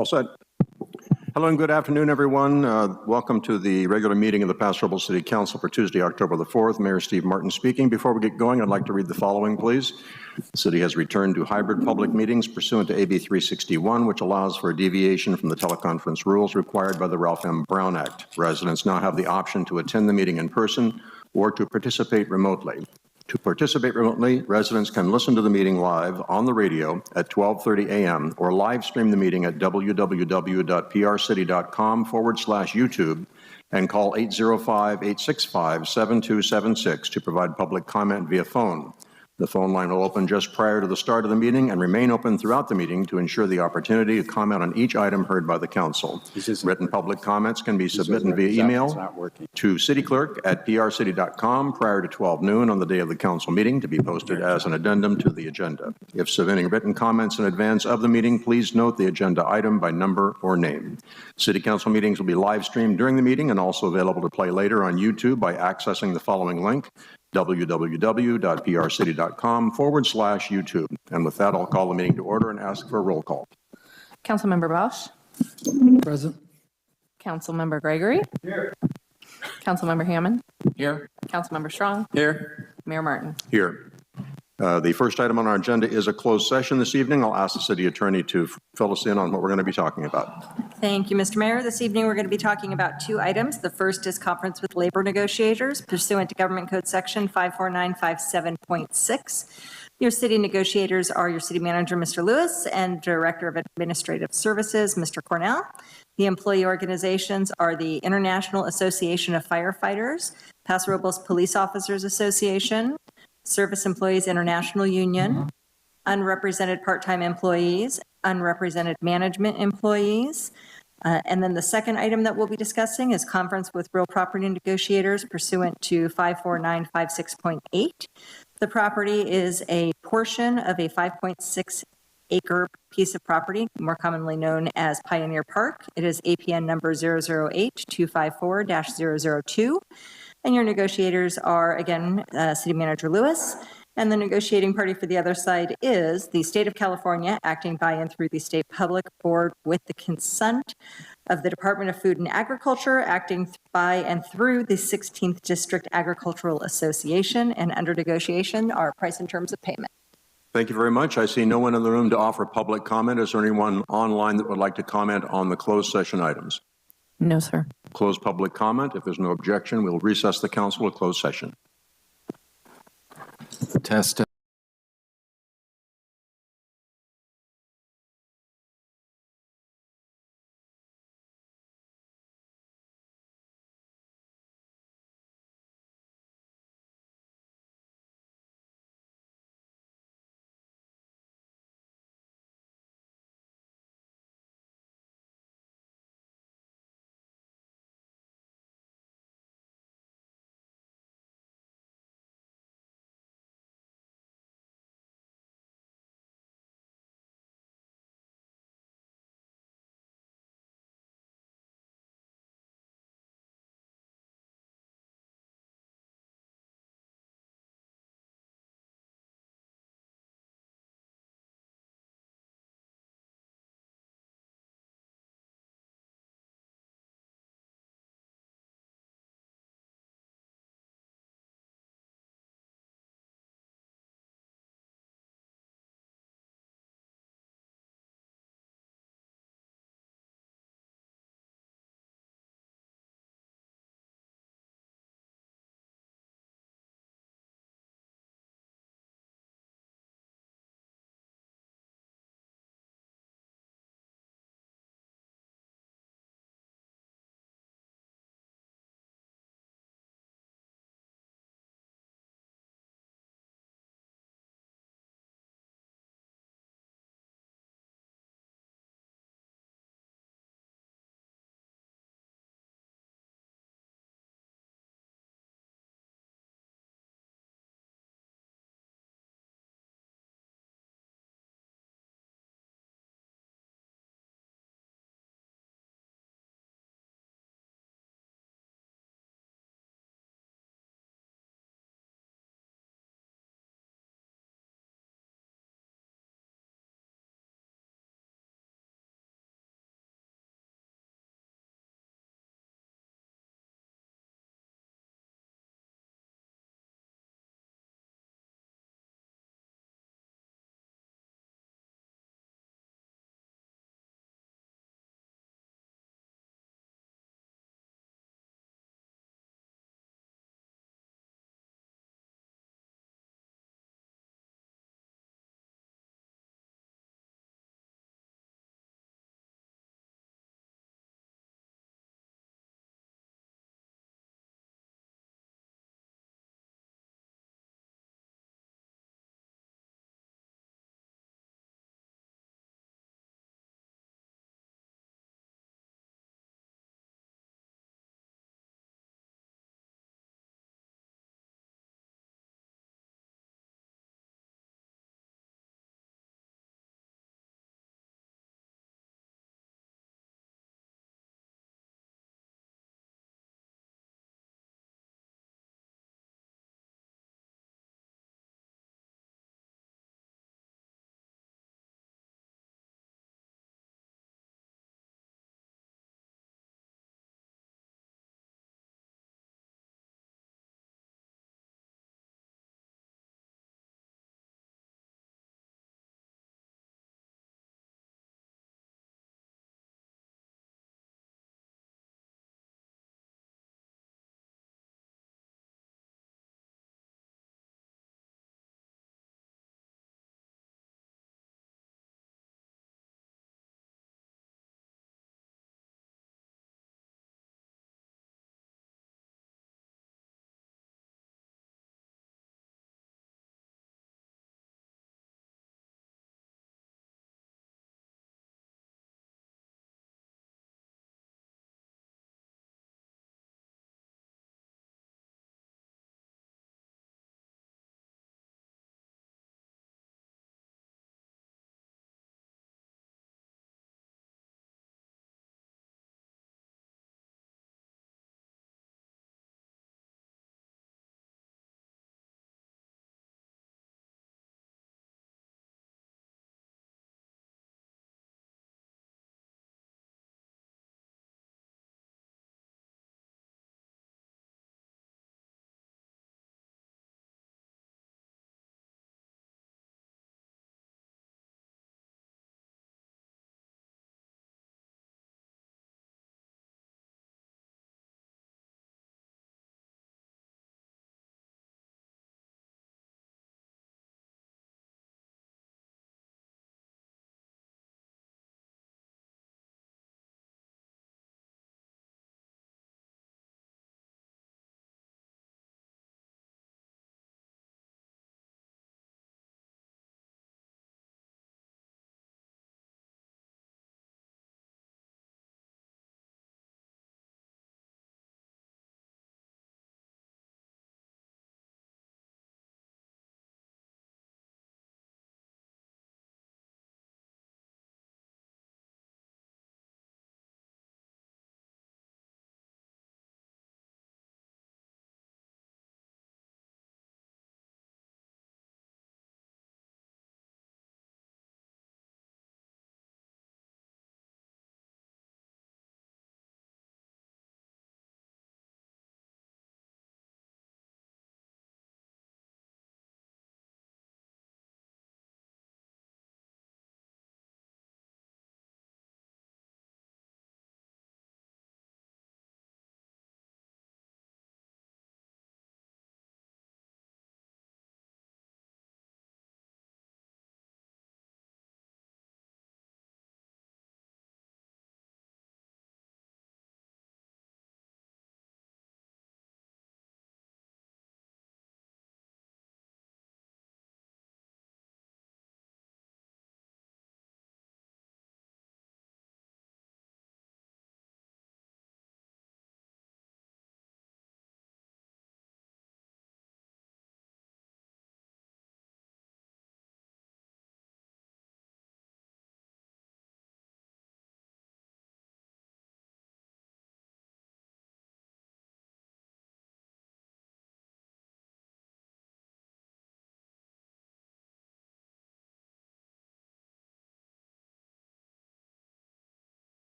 All set. Hello and good afternoon, everyone. Welcome to the regular meeting of the Paso Robles City Council for Tuesday, October the 4th. Mayor Steve Martin speaking. Before we get going, I'd like to read the following, please. The city has returned to hybrid public meetings pursuant to AB 361, which allows for a deviation from the teleconference rules required by the Ralph M. Brown Act. Residents now have the option to attend the meeting in person or to participate remotely. To participate remotely, residents can listen to the meeting live on the radio at 12:30 a.m. or live stream the meeting at www.prcity.com/YouTube and call 805-865-7276 to provide public comment via phone. The phone line will open just prior to the start of the meeting and remain open throughout the meeting to ensure the opportunity to comment on each item heard by the council. Written public comments can be submitted via email to cityclerk@prcity.com prior to 12 noon on the day of the council meeting to be posted as an addendum to the agenda. If submitting written comments in advance of the meeting, please note the agenda item by number or name. City council meetings will be live streamed during the meeting and also available to play later on YouTube by accessing the following link: www.prcity.com/YouTube. And with that, I'll call the meeting to order and ask for a roll call. Councilmember Bosch. Present. Councilmember Gregory. Here. Councilmember Hammond. Here. Councilmember Strong. Here. Mayor Martin. Here. The first item on our agenda is a closed session this evening. I'll ask the city attorney to fill us in on what we're going to be talking about. Thank you, Mr. Mayor. This evening, we're going to be talking about two items. The first is conference with labor negotiators pursuant to Government Code Section 54957.6. Your city negotiators are your city manager, Mr. Lewis, and Director of Administrative Services, Mr. Cornell. The employee organizations are the International Association of Firefighters, Paso Robles Police Officers Association, Service Employees International Union, unrepresented part-time employees, unrepresented management employees. And then the second item that we'll be discussing is conference with real property negotiators pursuant to 54956.8. The property is a portion of a 5.6 acre piece of property, more commonly known as Pioneer Park. It is APN number 008-254-002. And your negotiators are, again, City Manager Lewis. And the negotiating party for the other side is the State of California, acting by and through the State Public Board with the consent of the Department of Food and Agriculture, acting by and through the 16th District Agricultural Association, and under negotiation are price and terms of payment. Thank you very much. I see no one in the room to offer public comment. Is there anyone online that would like to comment on the closed session items? No, sir. Closed public comment. If there's no objection, we'll recess the council to closed session. Test.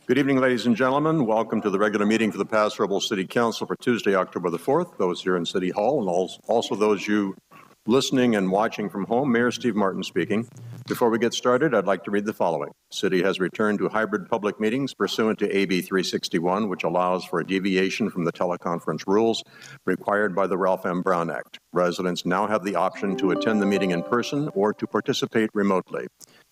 Good evening, ladies and gentlemen. Welcome to the regular meeting for the Paso Robles City Council for Tuesday, October the 4th. Those here in City Hall and also those you listening and watching from home. Mayor Steve Martin speaking. Before we get started, I'd like to read the following. City has returned to hybrid public meetings pursuant to AB 361, which allows for a deviation from the teleconference rules required by the Ralph M. Brown Act. Residents now have the option to attend the meeting in person or to participate remotely.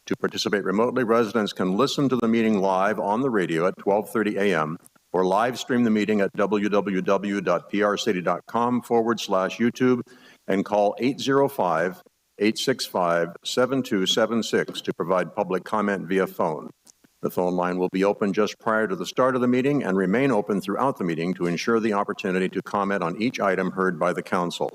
To participate remotely, residents can listen to the meeting live on the radio at 12:30 a.m. or live stream the meeting at www.prcity.com/YouTube and call 805-865-7276 to provide public comment via phone. The phone line will be open just prior to the start of the meeting and remain open throughout the meeting to ensure the opportunity to comment on each item heard by the council.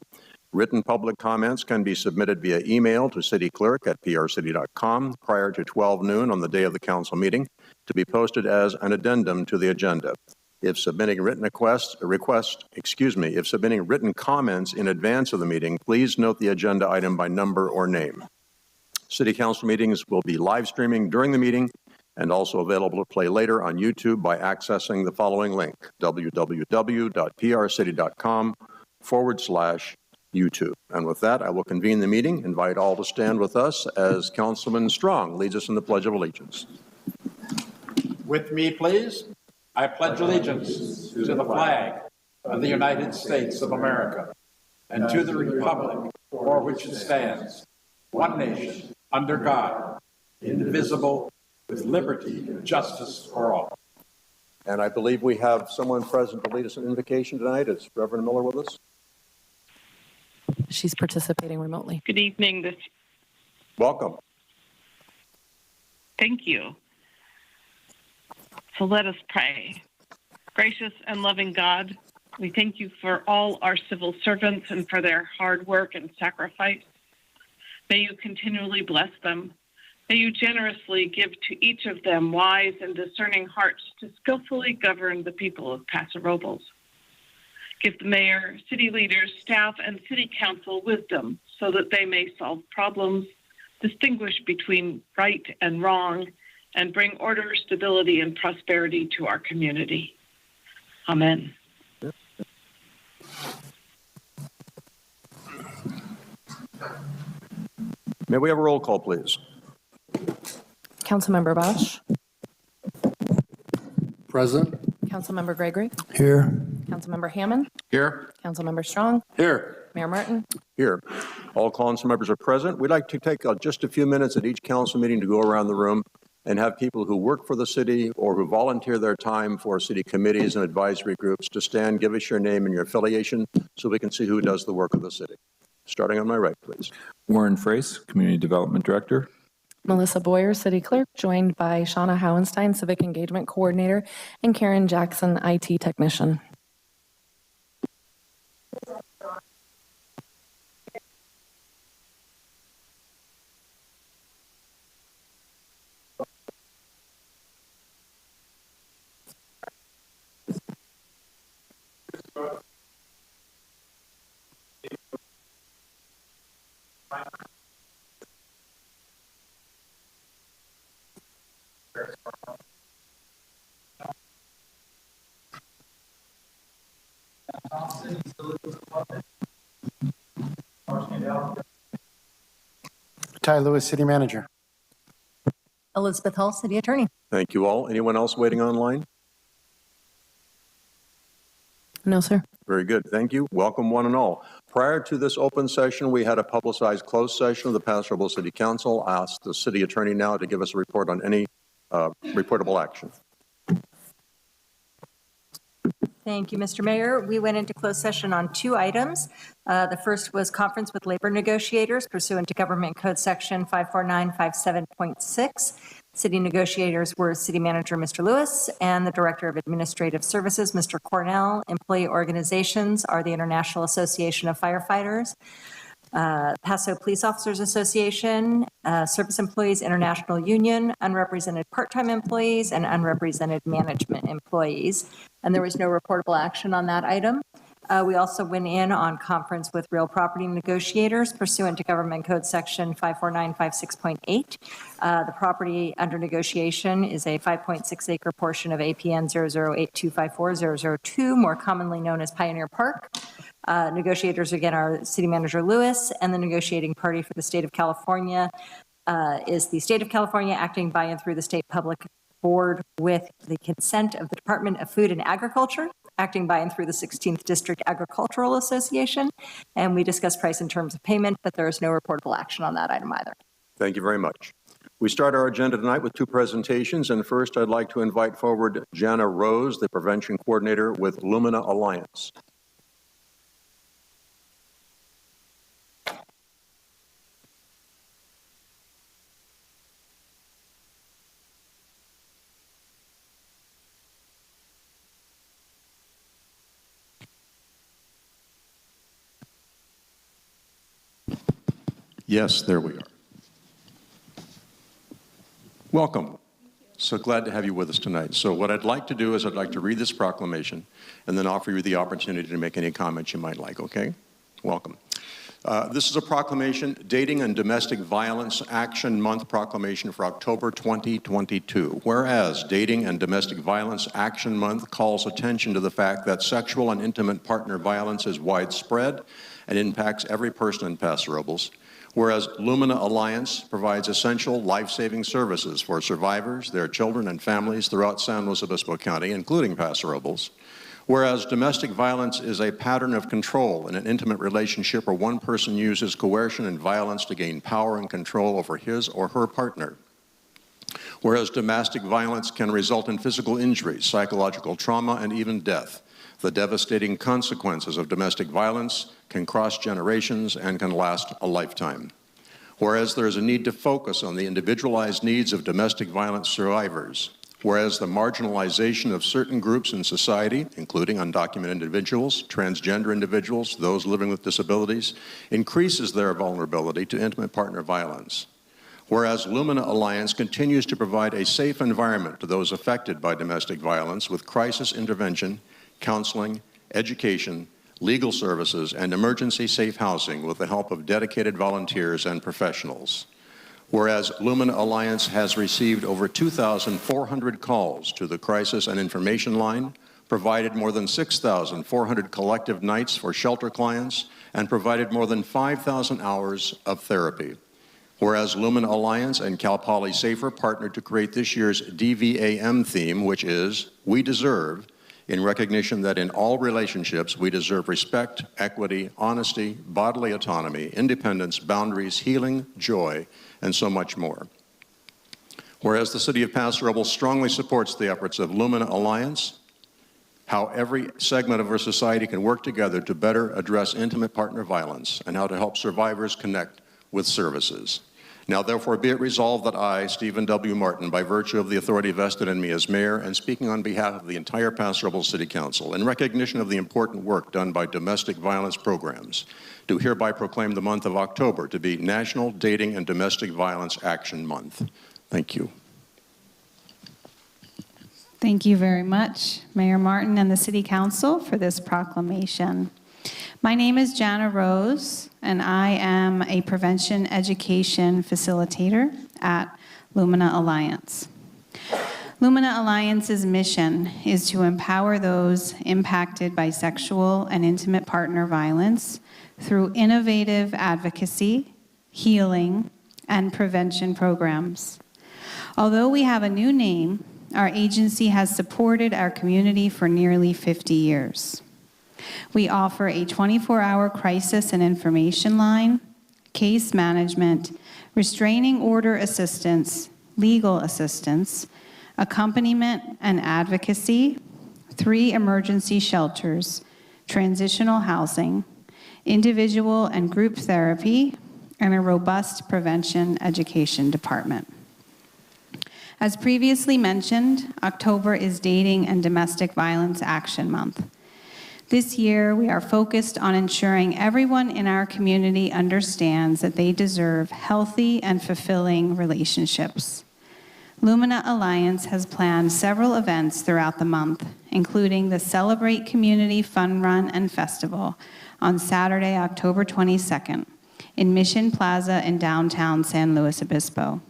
Written public comments can be submitted via email to cityclerk@prcity.com prior to 12 noon on the day of the council meeting to be posted as an addendum to the agenda. If submitting written comments in advance of the meeting, please note the agenda item by number or name. City council meetings will be live streaming during the meeting and also available to play later on YouTube by accessing the following link, www.prcity.com/YouTube. And with that, I will convene the meeting, invite all to stand with us as Councilman Strong leads us in the Pledge of Allegiance. With me, please. I pledge allegiance to the flag of the United States of America and to the republic for which it stands, one nation, under God, indivisible, with liberty and justice for all. And I believe we have someone present to lead us in invocation tonight. Is Reverend Miller with us? She's participating remotely. Good evening. Welcome. Thank you. So let us pray. Gracious and loving God, we thank you for all our civil servants and for their hard work and sacrifice. May you continually bless them. May you generously give to each of them wise and discerning hearts to skillfully govern the people of Paso Robles. Give the mayor, city leaders, staff, and city council wisdom so that they may solve problems, distinguish between right and wrong, and bring order, stability, and prosperity to our community. Amen. May we have a roll call, please? Councilmember Bosch. Present. Councilmember Gregory. Here. Councilmember Hammond. Here. Councilmember Strong. Here. Mayor Martin. Here. All council members are present. We'd like to take just a few minutes at each council meeting to go around the room and have people who work for the city or who volunteer their time for city committees and advisory groups to stand, give us your name and your affiliation so we can see who does the work of the city. Starting on my right, please. Warren Frace, Community Development Director. Melissa Boyer, City Clerk, joined by Shauna Howenstein, Civic Engagement Coordinator, and Karen Jackson, IT Technician. Ty Lewis, City Manager. Elizabeth Hall, City Attorney. Thank you all. Anyone else waiting online? No, sir. Very good. Thank you. Welcome, one and all. Prior to this open session, we had a publicized closed session of the Paso Robles City Council. I ask the city attorney now to give us a report on any reportable action. Thank you, Mr. Mayor. We went into closed session on two items. The first was conference with labor negotiators pursuant to Government Code Section 54957.6. City negotiators were City Manager Mr. Lewis and the Director of Administrative Services, Mr. Cornell. Employee organizations are the International Association of Firefighters, Paso Police Officers Association, Service Employees International Union, unrepresented part-time employees, and unrepresented management employees. And there was no reportable action on that item. We also went in on conference with real property negotiators pursuant to Government Code Section 54956.8. The property under negotiation is a 5.6 acre portion of APN 008254-002, more commonly known as Pioneer Park. Negotiators, again, are City Manager Lewis, and the negotiating party for the state of California is the state of California acting by and through the state public board with the consent of the Department of Food and Agriculture, acting by and through the 16th District Agricultural Association. And we discussed price and terms of payment, but there is no reportable action on that item either. Thank you very much. We start our agenda tonight with two presentations, and first I'd like to invite forward Jana Rose, the Prevention Coordinator with Lumina Alliance. Yes, there we are. Welcome. So glad to have you with us tonight. So what I'd like to do is I'd like to read this proclamation and then offer you the opportunity to make any comments you might like, okay? Welcome. This is a proclamation, Dating and Domestic Violence Action Month proclamation for October 2022. Whereas Dating and Domestic Violence Action Month calls attention to the fact that sexual and intimate partner violence is widespread and impacts every person in Paso Robles. Whereas Lumina Alliance provides essential life-saving services for survivors, their children, and families throughout San Luis Obispo County, including Paso Robles. Whereas domestic violence is a pattern of control in an intimate relationship where one person uses coercion and violence to gain power and control over his or her partner. Whereas domestic violence can result in physical injuries, psychological trauma, and even death. The devastating consequences of domestic violence can cross generations and can last a lifetime. Whereas there is a need to focus on the individualized needs of domestic violence survivors. Whereas the marginalization of certain groups in society, including undocumented individuals, transgender individuals, those living with disabilities, increases their vulnerability to intimate partner violence. Whereas Lumina Alliance continues to provide a safe environment to those affected by domestic violence with crisis intervention, counseling, education, legal services, and emergency safe housing with the help of dedicated volunteers and professionals. Whereas Lumina Alliance has received over 2,400 calls to the Crisis and Information Line, provided more than 6,400 collective nights for shelter clients, and provided more than 5,000 hours of therapy. Whereas Lumina Alliance and Cal Poly Safer partnered to create this year's DVAM theme, which is We Deserve, in recognition that in all relationships we deserve respect, equity, honesty, bodily autonomy, independence, boundaries, healing, joy, and so much more. Whereas the City of Paso Robles strongly supports the efforts of Lumina Alliance, how every segment of our society can work together to better address intimate partner violence and how to help survivors connect with services. Now, therefore, be it resolved that I, Stephen W. Martin, by virtue of the authority vested in me as mayor and speaking on behalf of the entire Paso Robles City Council, in recognition of the important work done by domestic violence programs, do hereby proclaim the month of October to be National Dating and Domestic Violence Action Month. Thank you. Thank you very much, Mayor Martin and the City Council, for this proclamation. My name is Jana Rose, and I am a prevention education facilitator at Lumina Alliance. Lumina Alliance's mission is to empower those impacted by sexual and intimate partner violence through innovative advocacy, healing, and prevention programs. Although we have a new name, our agency has supported our community for nearly 50 years. We offer a 24-hour crisis and information line, case management, restraining order assistance, legal assistance, accompaniment and advocacy, 3 emergency shelters, transitional housing, individual and group therapy, and a robust prevention education department. As previously mentioned, October is Dating and Domestic Violence Action Month. This year, we are focused on ensuring everyone in our community understands that they deserve healthy and fulfilling relationships. Lumina Alliance has planned several events throughout the month, including the Celebrate Community Fun Run and Festival on Saturday, October 22nd, in Mission Plaza in downtown San Luis Obispo.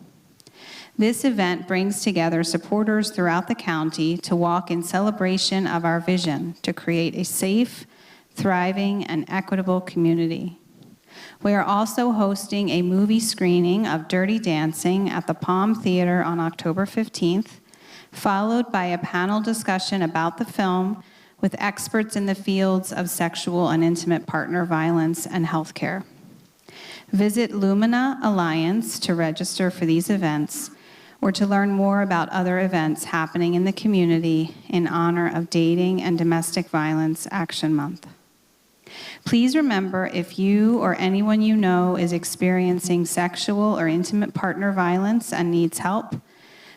This event brings together supporters throughout the county to walk in celebration of our vision to create a safe, thriving, and equitable community. We are also hosting a movie screening of Dirty Dancing at the Palm Theater on October 15th, followed by a panel discussion about the film with experts in the fields of sexual and intimate partner violence and healthcare. Visit Lumina Alliance to register for these events or to learn more about other events happening in the community in honor of Dating and Domestic Violence Action Month. Please remember, if you or anyone you know is experiencing sexual or intimate partner violence and needs help,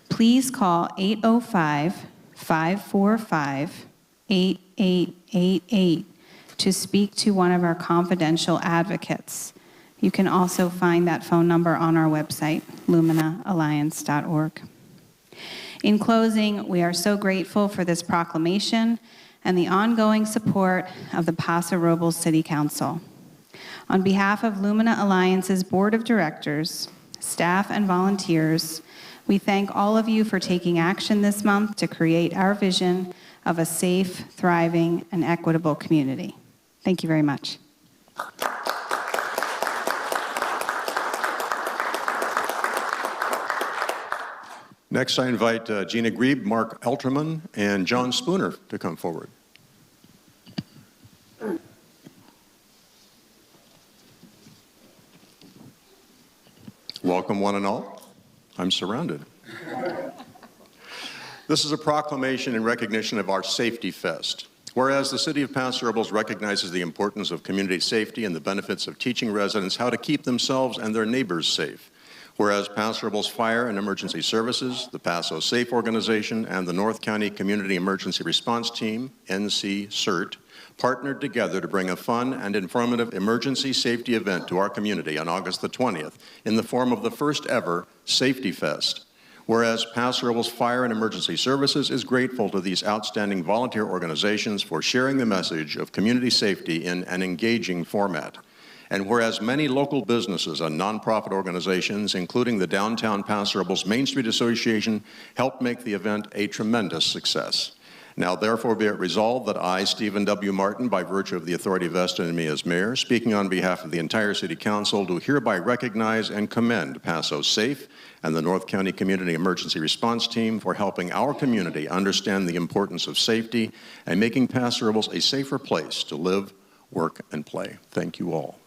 please call 805-545-8888 to speak to one of our confidential advocates. You can also find that phone number on our website, luminaalliance.org. In closing, we are so grateful for this proclamation and the ongoing support of the Paso Robles City Council. On behalf of Lumina Alliance's Board of Directors, staff, and volunteers, we thank all of you for taking action this month to create our vision of a safe, thriving, and equitable community. Thank you very much. Next, I invite Gina Grieb, Mark Elterman, and John Spooner to come forward. Welcome, one and all. I'm surrounded. This is a proclamation in recognition of our Safety Fest. Whereas the City of Paso Robles recognizes the importance of community safety and the benefits of teaching residents how to keep themselves and their neighbors safe. Whereas Paso Robles Fire and Emergency Services, the Paso Safe Organization, and the North County Community Emergency Response Team, NC CERT, partnered together to bring a fun and informative emergency safety event to our community on August the 20th in the form of the first ever Safety Fest. Whereas Paso Robles Fire and Emergency Services is grateful to these outstanding volunteer organizations for sharing the message of community safety in an engaging format. And whereas many local businesses and nonprofit organizations, including the Downtown Paso Robles Main Street Association, helped make the event a tremendous success. Now, therefore, be it resolved that I, Stephen W. Martin, by virtue of the authority vested in me as mayor, speaking on behalf of the entire City Council, do hereby recognize and commend Paso Safe and the North County Community Emergency Response Team for helping our community understand the importance of safety and making Paso Robles a safer place to live, work, and play. Thank you all.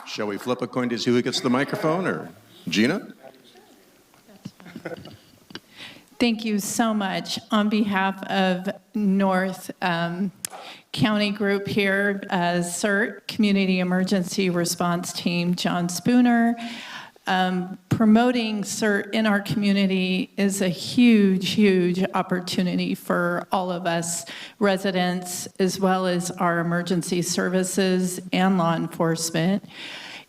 Shall we flip a coin to see who gets the microphone, or Gina? Thank you so much. On behalf of North County Group here, CERT, Community Emergency Response Team, John Spooner, promoting CERT in our community is a huge, huge opportunity for all of us residents, as well as our emergency services and law enforcement.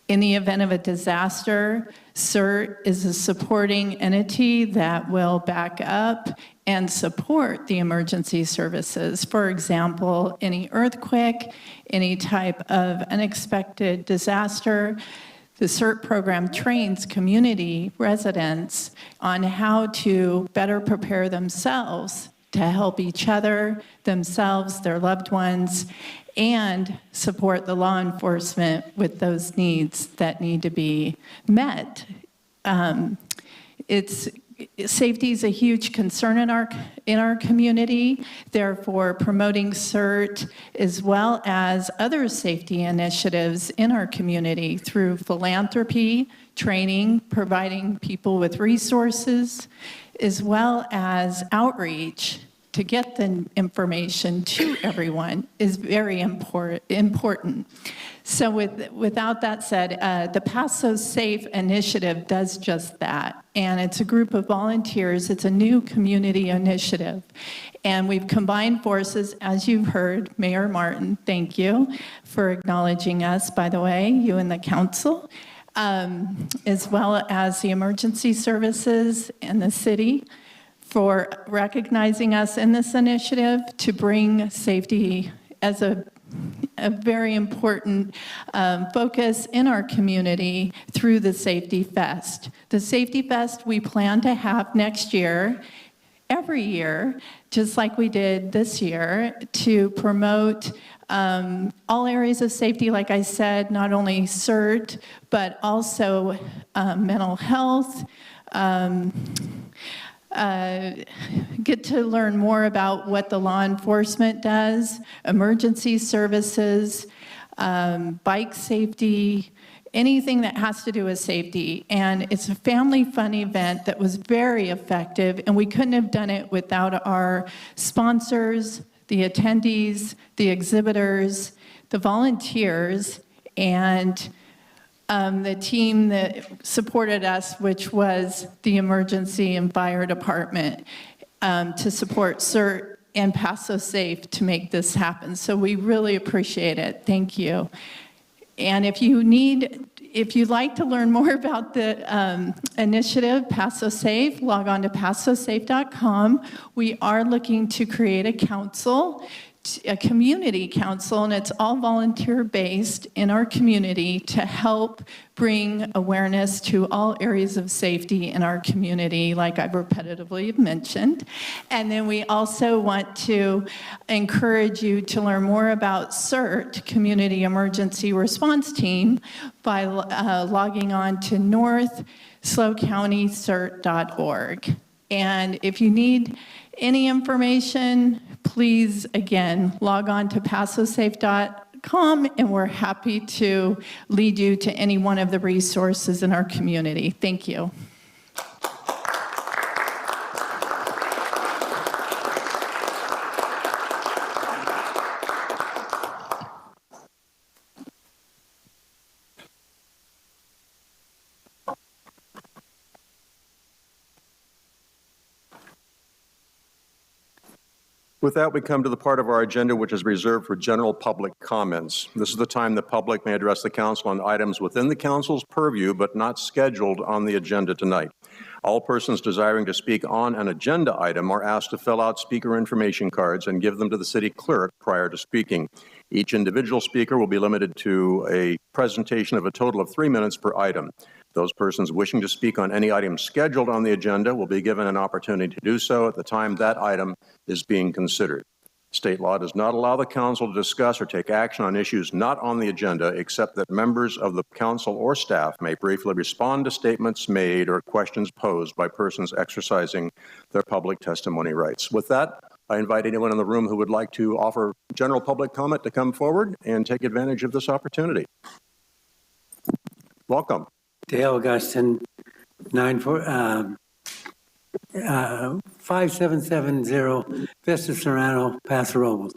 In the event of a disaster, CERT is a supporting entity that will back up and support the emergency services. For example, any earthquake, any type of unexpected disaster, the CERT program trains community residents on how to better prepare themselves to help each other, themselves, their loved ones, and support the law enforcement with those needs that need to be met. Safety is a huge concern in our community. Therefore, promoting CERT as well as other safety initiatives in our community through philanthropy, training, providing people with resources, as well as outreach to get the information to everyone is very important. So without that said, the Paso Safe initiative does just that. And it's a group of volunteers. It's a new community initiative. And we've combined forces, as you've heard, Mayor Martin, thank you for acknowledging us, by the way, you and the council, as well as the emergency services and the city for recognizing us in this initiative to bring safety as a very important focus in our community through the Safety Fest. The Safety Fest we plan to have next year, every year, just like we did this year, to promote all areas of safety, like I said, not only CERT, but also mental health, get to learn more about what the law enforcement does, emergency services, bike safety, anything that has to do with safety. And it's a family fun event that was very effective, and we couldn't have done it without our sponsors, the attendees, the exhibitors, the volunteers, and the team that supported us, which was the emergency and fire department, to support CERT and Paso Safe to make this happen. So we really appreciate it. Thank you. And if you'd like to learn more about the initiative, Paso Safe, log on to pasosafe.com. We are looking to create a council, a community council, and it's all volunteer-based in our community to help bring awareness to all areas of safety in our community, like I've repetitively mentioned. And then we also want to encourage you to learn more about CERT, Community Emergency Response Team, by logging on to northslocountyscert.org. And if you need any information, please, again, log on to pasosafe.com, and we're happy to lead you to any one of the resources in our community. Thank you. With that, we come to the part of our agenda which is reserved for general public comments. This is the time the public may address the council on items within the council's purview but not scheduled on the agenda tonight. All persons desiring to speak on an agenda item are asked to fill out speaker information cards and give them to the city clerk prior to speaking. Each individual speaker will be limited to a presentation of a total of 3 minutes per item. Those persons wishing to speak on any item scheduled on the agenda will be given an opportunity to do so at the time that item is being considered. State law does not allow the council to discuss or take action on issues not on the agenda, except that members of the council or staff may briefly respond to statements made or questions posed by persons exercising their public testimony rights. With that, I invite anyone in the room who would like to offer general public comment to come forward and take advantage of this opportunity. Welcome. Dale Augustin, 5770 Vista Serrano, Paso Robles.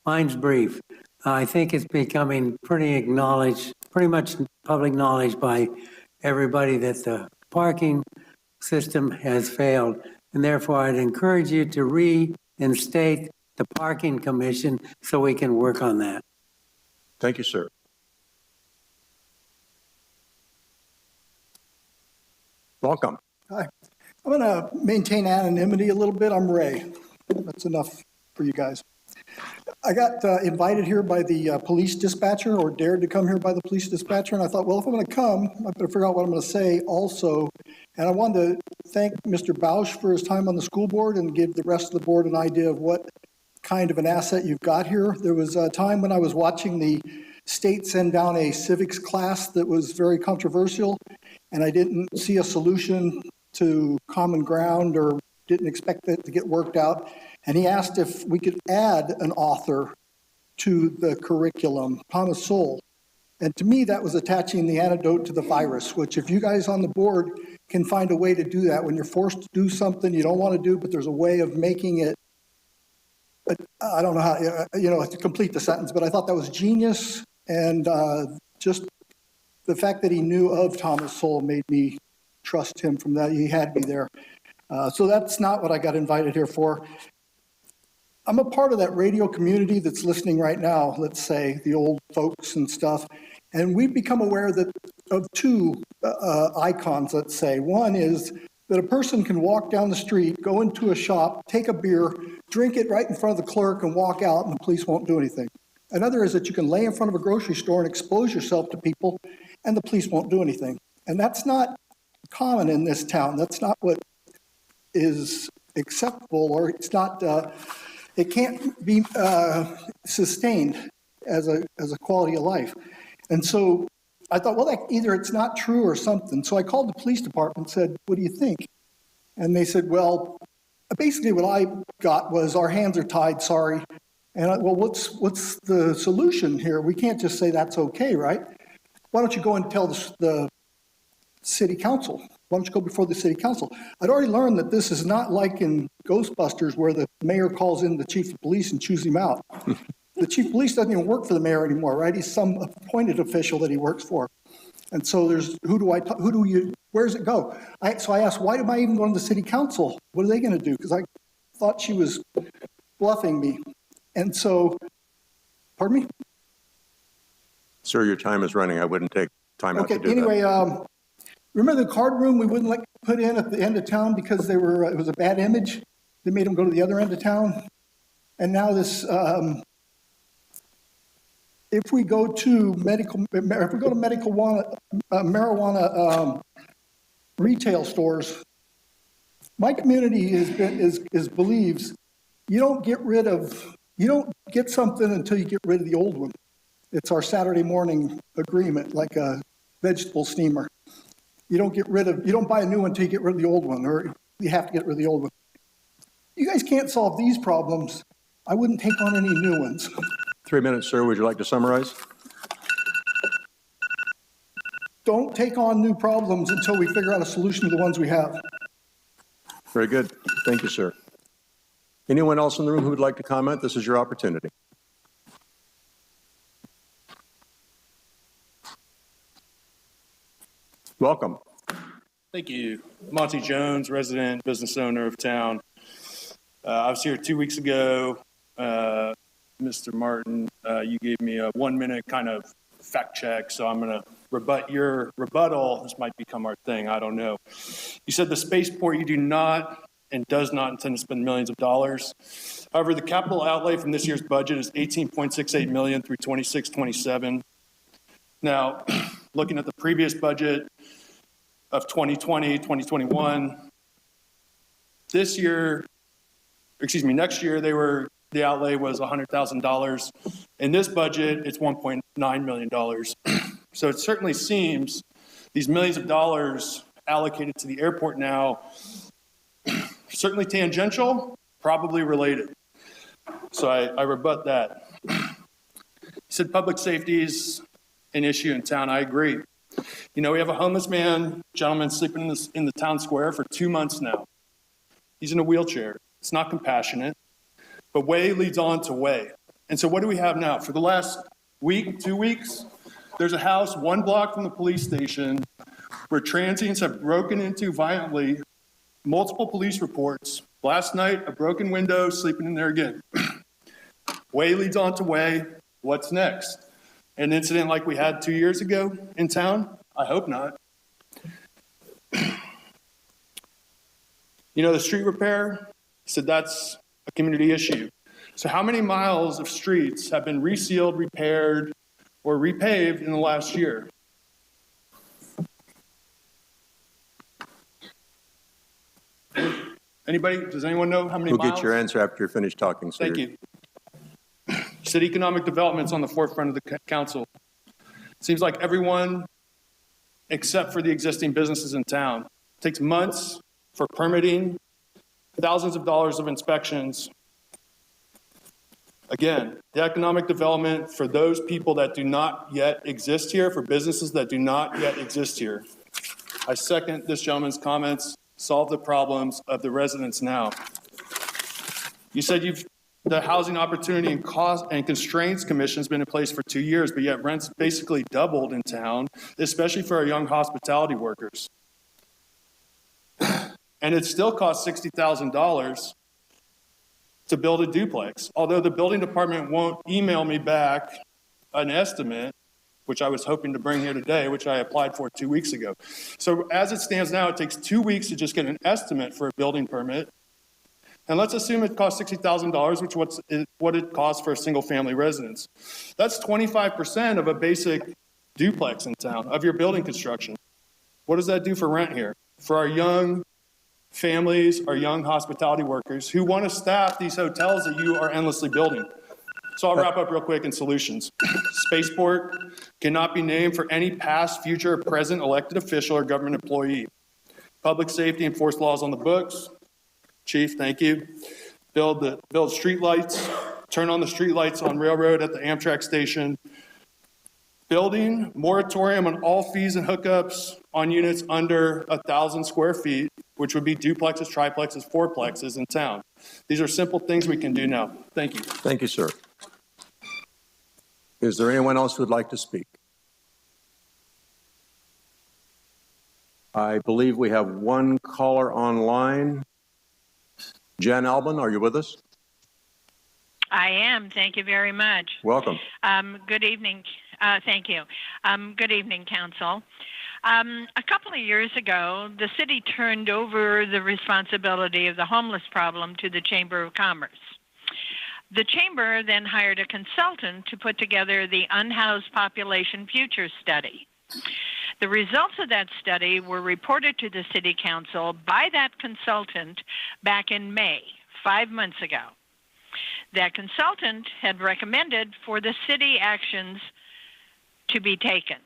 Mine's brief. I think it's becoming pretty much public knowledge by everybody that the parking system has failed. And therefore, I'd encourage you to reinstate the parking commission so we can work on that. Thank you, sir. Welcome. Hi. I'm going to maintain anonymity a little bit. I'm Ray. That's enough for you guys. I got invited here by the police dispatcher, or dared to come here by the police dispatcher, and I thought, well, if I'm going to come, I better figure out what I'm going to say also. And I wanted to thank Mr. Bausch for his time on the school board and give the rest of the board an idea of what kind of an asset you've got here. There was a time when I was watching the state send down a civics class that was very controversial, and I didn't see a solution to common ground or didn't expect it to get worked out. And he asked if we could add an author to the curriculum, Thomas Sowell. And to me, that was attaching the antidote to the virus, which if you guys on the board can find a way to do that, when you're forced to do something you don't want to do, but there's a way of making it, I don't know how, to complete the sentence, but I thought that was genius. And just the fact that he knew of Thomas Sowell made me trust him from that. He had me there. So that's not what I got invited here for. I'm a part of that radio community that's listening right now, let's say, the old folks and stuff. And we've become aware of two icons, let's say. One is that a person can walk down the street, go into a shop, take a beer, drink it right in front of the clerk and walk out and the police won't do anything. Another is that you can lay in front of a grocery store and expose yourself to people and the police won't do anything. And that's not common in this town. That's not what is acceptable, or it's not, it can't be sustained as a quality of life. And so I thought, well, either it's not true or something. So I called the police department and said, what do you think? And they said, well, basically what I got was, our hands are tied, sorry. And well, what's the solution here? We can't just say that's okay, right? Why don't you go and tell the city council? Why don't you go before the city council? I'd already learned that this is not like in Ghostbusters where the mayor calls in the chief of police and chews him out. The chief of police doesn't even work for the mayor anymore, right? He's some appointed official that he works for. And so there's, where does it go? So I asked, why am I even going to the city council? What are they going to do? Because I thought she was bluffing me. And so, pardon me? Sir, your time is running. I wouldn't take time out to do anyway, that. Remember the card room we wouldn't put in at the end of town because it was a bad image? They made them go to the other end of town. And now this, if we go to marijuana retail stores, my community believes you don't get something until you get rid of the old one. It's our Saturday morning agreement, like a vegetable steamer. You don't buy a new one until you get rid of the old one, or you have to get rid of the old one. You guys can't solve these problems. I wouldn't take on any new ones. 3 minutes, sir. Would you like to summarize? Don't take on new problems until we figure out a solution to the ones we have. Very good. Thank you, sir. Anyone else in the room who would like to comment? This is your opportunity. Welcome. Thank you. Monty Jones, resident business owner of town. I was here 2 weeks ago. Mr. Martin, you gave me a 1 minute kind of fact check, so I'm going to rebut your rebuttal. This might become our thing. I don't know. You said the spaceport, you do not and does not intend to spend millions of dollars. However, the capital outlay from this year's budget is $18.68 million through 26-27. Now, looking at the previous budget of 2020, 2021, next year, the outlay was $100,000. In this budget, it's $1.9 million. So it certainly seems these millions of dollars allocated to the airport now, certainly tangential, probably related. So I rebut that. You said public safety is an issue in town. I agree. You know, we have a homeless gentleman sleeping in the town square for 2 months now. He's in a wheelchair. It's not compassionate, but way leads on to way. And so what do we have now? For the last week, 2 weeks, there's a house 1 block from the police station where transients have broken into violently, multiple police reports. Last night, a broken window, sleeping in there again. Way leads on to way. What's next? An incident like we had 2 years ago in town? I hope not. You know, the street repair, he said that's a community issue. So how many miles of streets have been resealed, repaired, or repaved in the last year? Anybody? Does anyone know how many miles? We'll get your answer after you're finished talking, sir. Thank you. You said economic development's on the forefront of the council. It seems like everyone except for the existing businesses in town. It takes months for permitting, thousands of dollars of inspections. Again, the economic development for those people that do not yet exist here, for businesses that do not yet exist here. I second this gentleman's comments. Solve the problems of the residents now. You said the Housing Opportunity and Cost and Constraints Commission has been in place for 2 years, but yet rents basically doubled in town, especially for our young hospitality workers. And it still costs $60,000 to build a duplex. Although the building department won't email me back an estimate, which I was hoping to bring here today, which I applied for 2 weeks ago. So as it stands now, it takes 2 weeks to just get an estimate for a building permit. And let's assume it costs $60,000, which is what it costs for a single family residence. That's 25% of a basic duplex in town, of your building construction. What does that do for rent here? For our young families, our young hospitality workers who want to staff these hotels that you are endlessly building. So I'll wrap up real quick in solutions. Spaceport cannot be named for any past, future, or present elected official or government employee. Public safety, enforce laws on the books. Chief, thank you. Build street lights, turn on the street lights on Railroad at the Amtrak station. Building moratorium on all fees and hookups on units under 1,000 square feet, which would be duplexes, triplexes, fourplexes in town. These are simple things we can do now. Thank you. Thank you, sir. Is there anyone else who would like to speak? I believe we have one caller online. Jan Albin, are you with us? I am. Thank you very much. Welcome. Good evening. Thank you. Good evening, Council. A couple of years ago, the city turned over the responsibility of the homeless problem to the Chamber of Commerce. The Chamber then hired a consultant to put together the Unhoused Population Future Study. The results of that study were reported to the City Council by that consultant back in May, 5 months ago. That consultant had recommended for the city actions to be taken,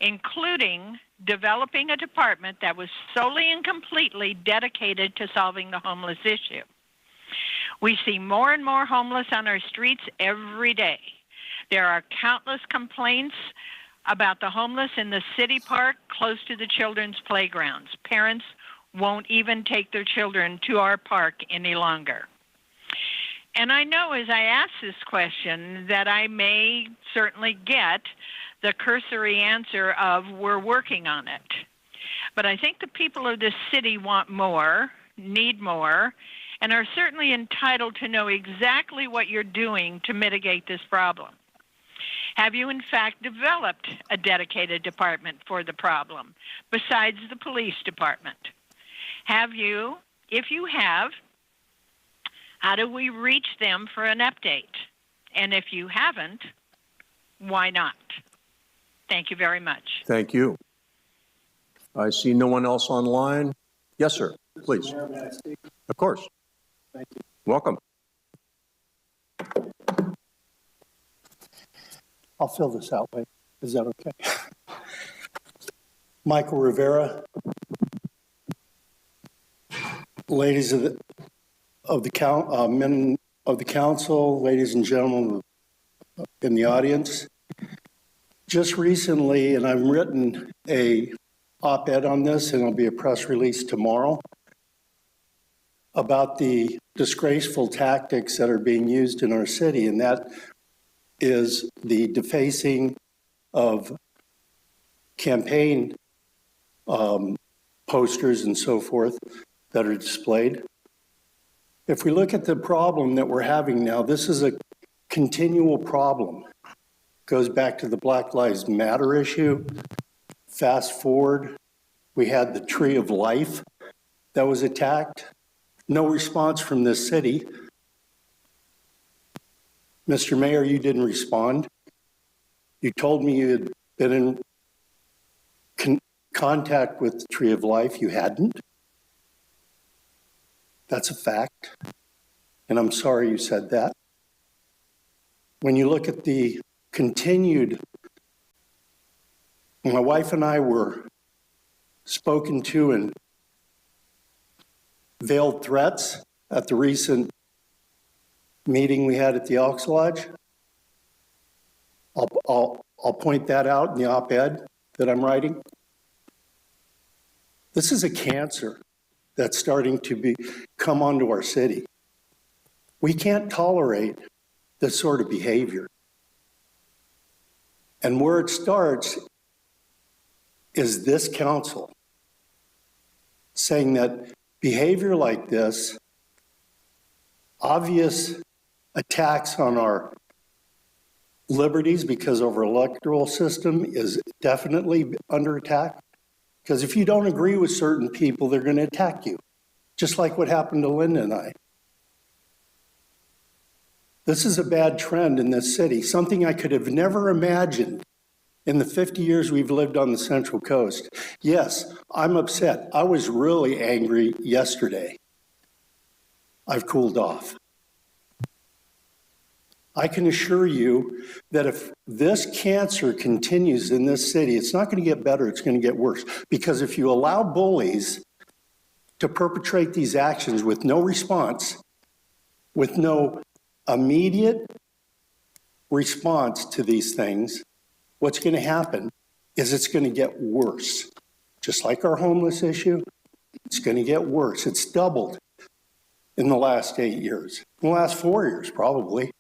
including developing a department that was solely and completely dedicated to solving the homeless issue. We see more and more homeless on our streets every day. There are countless complaints about the homeless in the city park close to the children's playgrounds. Parents won't even take their children to our park any longer. And I know as I ask this question that I may certainly get the cursory answer of we're working on it. But I think the people of this city want more, need more, and are certainly entitled to know exactly what you're doing to mitigate this problem. Have you in fact developed a dedicated department for the problem besides the police department? Have you, if you have, how do we reach them for an update? And if you haven't, why not? Thank you very much. Thank you. I see no one else online. Yes, sir, please. Of course. Thank you. Welcome. I'll fill this out, wait. Is that okay? Michael Rivera. Ladies of the men of the council, ladies and gentlemen in the audience. Just recently, and I've written a op-ed on this, and it'll be a press release tomorrow, about the disgraceful tactics that are being used in our city, and that is the defacing of campaign posters and so forth that are displayed. If we look at the problem that we're having now, this is a continual problem. Goes back to the Black Lives Matter issue. Fast forward, we had the Tree of Life that was attacked. No response from this city. Mr. Mayor, you didn't respond. You told me you had been in contact with the Tree of Life. You hadn't. That's a fact. And I'm sorry you said that. When you look at the continued, my wife and I were spoken to in veiled threats at the recent meeting we had at the Elks Lodge. I'll point that out in the op-ed that I'm writing. This is a cancer that's starting to come onto our city. We can't tolerate this sort of behavior. And where it starts is this council saying that behavior like this, obvious attacks on our liberties because of our electoral system is definitely under attack. Because if you don't agree with certain people, they're going to attack you, just like what happened to Linda and I. This is a bad trend in this city, something I could have never imagined in the 50 years we've lived on the Central Coast. Yes, I'm upset. I was really angry yesterday. I've cooled off. I can assure you that if this cancer continues in this city, it's not going to get better, it's going to get worse. Because if you allow bullies to perpetrate these actions with no response, with no immediate response to these things, what's going to happen is it's going to get worse. Just like our homeless issue, it's going to get worse. It's doubled in the last 8 years, in the last 4 years, probably.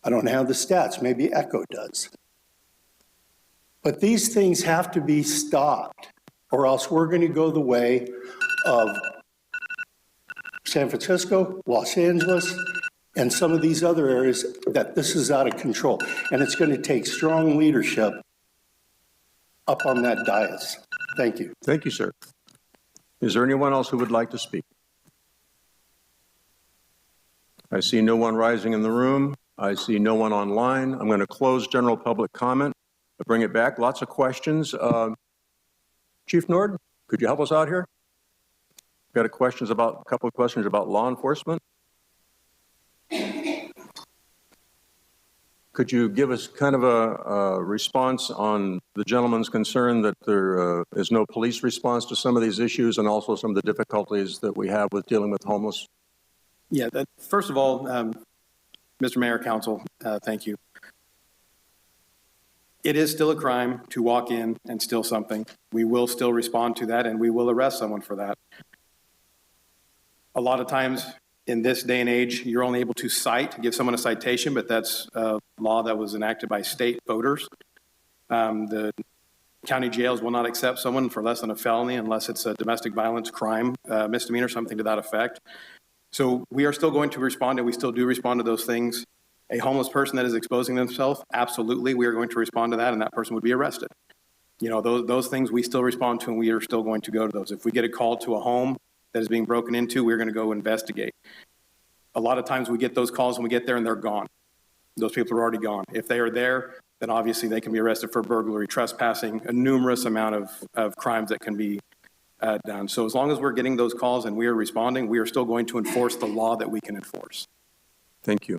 I don't have the stats, maybe Echo does. But these things have to be stopped, or else we're going to go the way of San Francisco, Los Angeles, and some of these other areas that this is out of control. And it's going to take strong leadership up on that dais. Thank you. Thank you, sir. Is there anyone else who would like to speak? I see no one rising in the room. I see no one online. I'm going to close general public comment. I'll bring it back. Lots of questions. Chief Nord, could you help us out here? Got a couple of questions about law enforcement. Could you give us kind of a response on the gentleman's concern that there is no police response to some of these issues and also some of the difficulties that we have with dealing with homeless? Yeah, first of all, Mr. Mayor, Council, thank you. It is still a crime to walk in and steal something. We will still respond to that and we will arrest someone for that. A lot of times in this day and age, you're only able to give someone a citation, but that's a law that was enacted by state voters. The county jails will not accept someone for less than a felony unless it's a domestic violence crime, misdemeanor, something to that effect. So we are still going to respond, and we still do respond to those things. A homeless person that is exposing themselves, absolutely, we are going to respond to that, and that person would be arrested. You know, those things we still respond to, and we are still going to go to those. If we get a call to a home that is being broken into, we're going to go investigate. A lot of times we get those calls and we get there and they're gone. Those people are already gone. If they are there, then obviously they can be arrested for burglary, trespassing, a numerous amount of crimes that can be done. So as long as we're getting those calls and we are responding, we are still going to enforce the law that we can enforce. Thank you.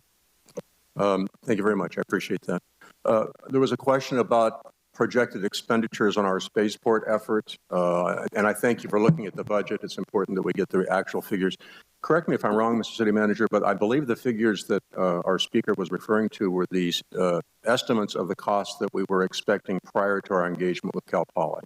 Thank you very much. I appreciate that. There was a question about projected expenditures on our spaceport efforts, and I thank you for looking at the budget. It's important that we get the actual figures. Correct me if I'm wrong, Mr. City Manager, but I believe the figures that our speaker was referring to were these estimates of the costs that we were expecting prior to our engagement with Cal Poly.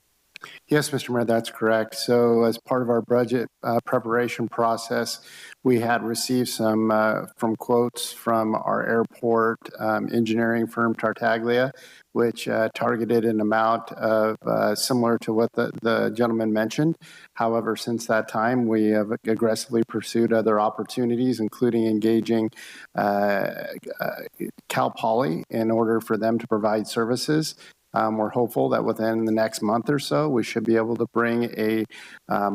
Yes, Mr. Mayor, that's correct. So as part of our budget preparation process, we had received some from quotes from our airport engineering firm, Tartaglia, which targeted an amount of similar to what the gentleman mentioned. However, since that time, we have aggressively pursued other opportunities, including engaging Cal Poly in order for them to provide services. We're hopeful that within the next month or so, we should be able to bring a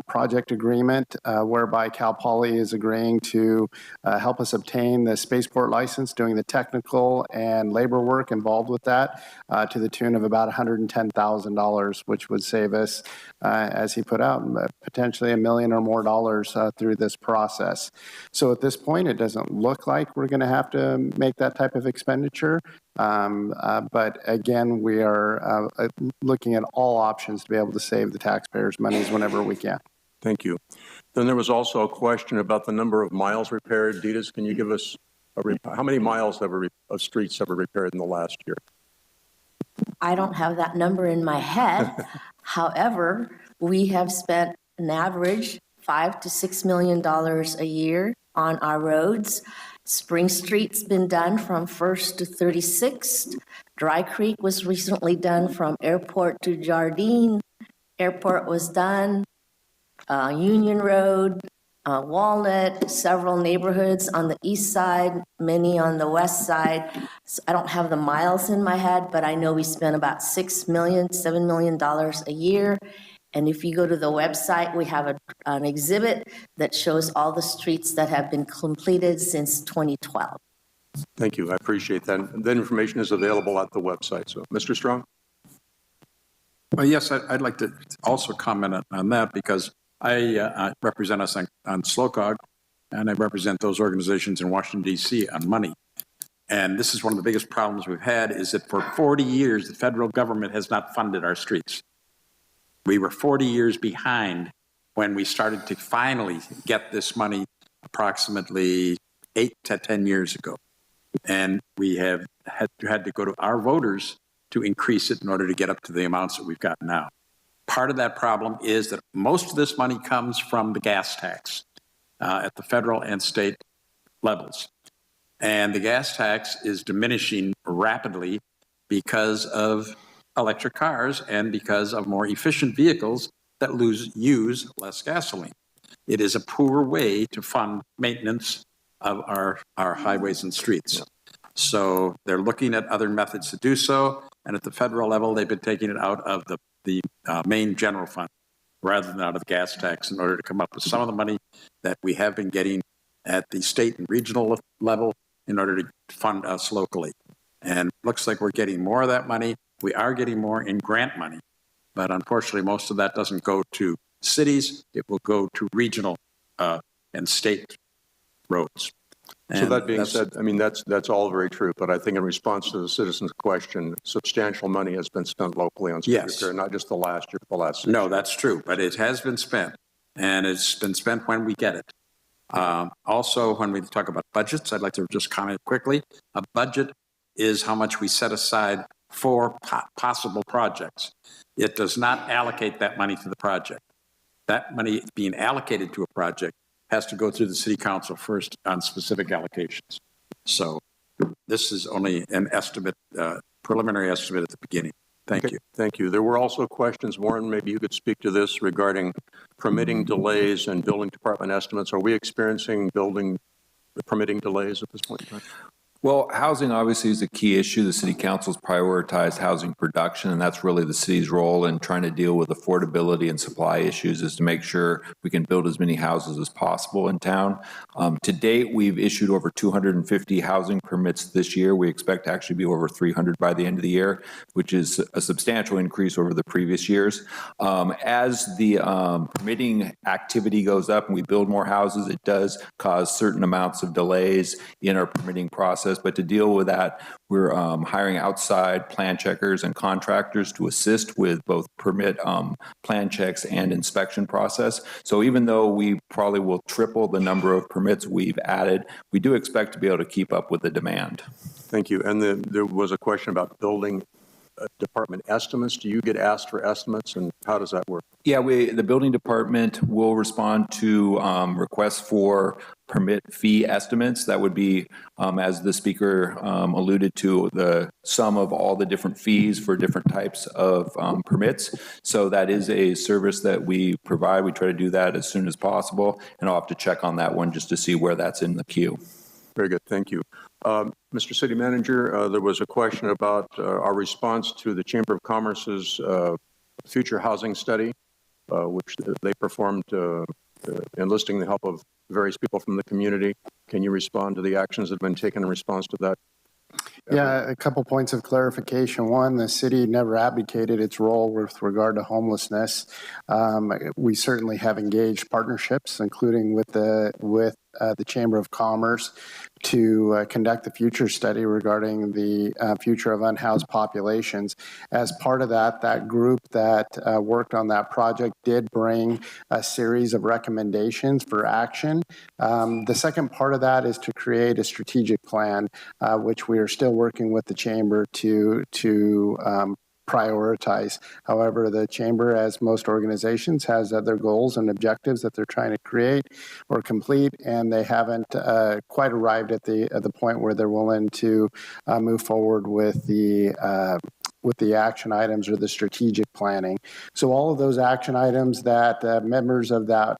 project agreement whereby Cal Poly is agreeing to help us obtain the spaceport license, doing the technical and labor work involved with that to the tune of about $110,000, which would save us, as he put out, potentially $1 million or more through this process. So at this point, it doesn't look like we're going to have to make that type of expenditure. But again, we are looking at all options to be able to save the taxpayers' monies whenever we can. Thank you. Then there was also a question about the number of miles repaired. Ditas, can you give us how many miles of streets have we repaired in the last year? I don't have that number in my head. However, we have spent an average $5 to $6 million a year on our roads. Spring Street's been done from 1st to 36th. Dry Creek was recently done from Airport to Jardine. Airport was done. Union Road, Walnut, several neighborhoods on the east side, many on the west side. So I don't have the miles in my head, but I know we spend about $6 million, $7 million a year. And if you go to the website, we have an exhibit that shows all the streets that have been completed since 2012. Thank you. I appreciate that. That information is available at the website. So, Mr. Strong? Well, yes, I'd like to also comment on that because I represent us on SLOCOG, and I represent those organizations in Washington, D.C. on money. And this is one of the biggest problems we've had is that for 40 years, the federal government has not funded our streets. We were 40 years behind when we started to finally get this money approximately 8 to 10 years ago. And we have had to go to our voters to increase it in order to get up to the amounts that we've got now. Part of that problem is that most of this money comes from the gas tax at the federal and state levels. And the gas tax is diminishing rapidly because of electric cars and because of more efficient vehicles that use less gasoline. It is a poor way to fund maintenance of our highways and streets. So they're looking at other methods to do so. And at the federal level, they've been taking it out of the main general fund rather than out of the gas tax in order to come up with some of the money that we have been getting at the state and regional level in order to fund us locally. And it looks like we're getting more of that money. We are getting more in grant money, but unfortunately, most of that doesn't go to cities. It will go to regional and state roads. So that being said, I mean, that's all very true, but I think in response to the citizen's question, substantial money has been spent locally on street repair, not just the last year, but the last 6 years. No, that's true, but it has been spent, and it's been spent when we get it. Also, when we talk about budgets, I'd like to just comment quickly. A budget is how much we set aside for possible projects. It does not allocate that money to the project. That money being allocated to a project has to go through the city council first on specific allocations. So this is only an estimate, preliminary estimate at the beginning. Thank you. Thank you. There were also questions, Warren, maybe you could speak to this regarding permitting delays and building department estimates. Are we experiencing permitting delays at this point in time? Well, housing obviously is a key issue. The city council's prioritized housing production, and that's really the city's role in trying to deal with affordability and supply issues, is to make sure we can build as many houses as possible in town. To date, we've issued over 250 housing permits this year. We expect to actually be over 300 by the end of the year, which is a substantial increase over the previous years. As the permitting activity goes up and we build more houses, it does cause certain amounts of delays in our permitting process. But to deal with that, we're hiring outside plan checkers and contractors to assist with both permit plan checks and inspection process. So even though we probably will triple the number of permits we've added, we do expect to be able to keep up with the demand. Thank you. And there was a question about building department estimates. Do you get asked for estimates, and how does that work? Yeah, the building department will respond to requests for permit fee estimates. That would be, as the speaker alluded to, the sum of all the different fees for different types of permits. So that is a service that we provide. We try to do that as soon as possible, and I'll have to check on that one just to see where that's in the queue. Very good. Thank you. Mr. City Manager, there was a question about our response to the Chamber of Commerce's future housing study, which they performed enlisting the help of various people from the community. Can you respond to the actions that have been taken in response to that? Yeah, a couple points of clarification. One, the city never abdicated its role with regard to homelessness. We certainly have engaged partnerships, including with the Chamber of Commerce to conduct the future study regarding the future of unhoused populations. As part of that, that group that worked on that project did bring a series of recommendations for action. The second part of that is to create a strategic plan, which we are still working with the Chamber to prioritize. However, the Chamber, as most organizations, has other goals and objectives that they're trying to create or complete, and they haven't quite arrived at the point where they're willing to move forward with the action items or the strategic planning. So all of those action items that members of that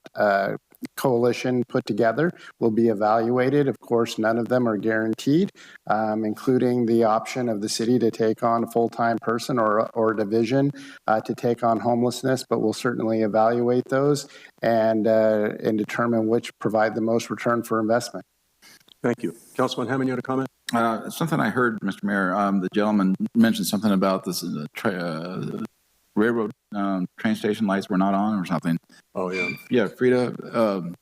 coalition put together will be evaluated. Of course, none of them are guaranteed, including the option of the city to take on a full-time person or division to take on homelessness, but we'll certainly evaluate those and determine which provide the most return for investment. Thank you. Councilman Hammond, you had a comment? Something I heard, Mr. Mayor, the gentleman mentioned something about this railroad train station lights were not on or something. Oh, yeah. Yeah, Frida.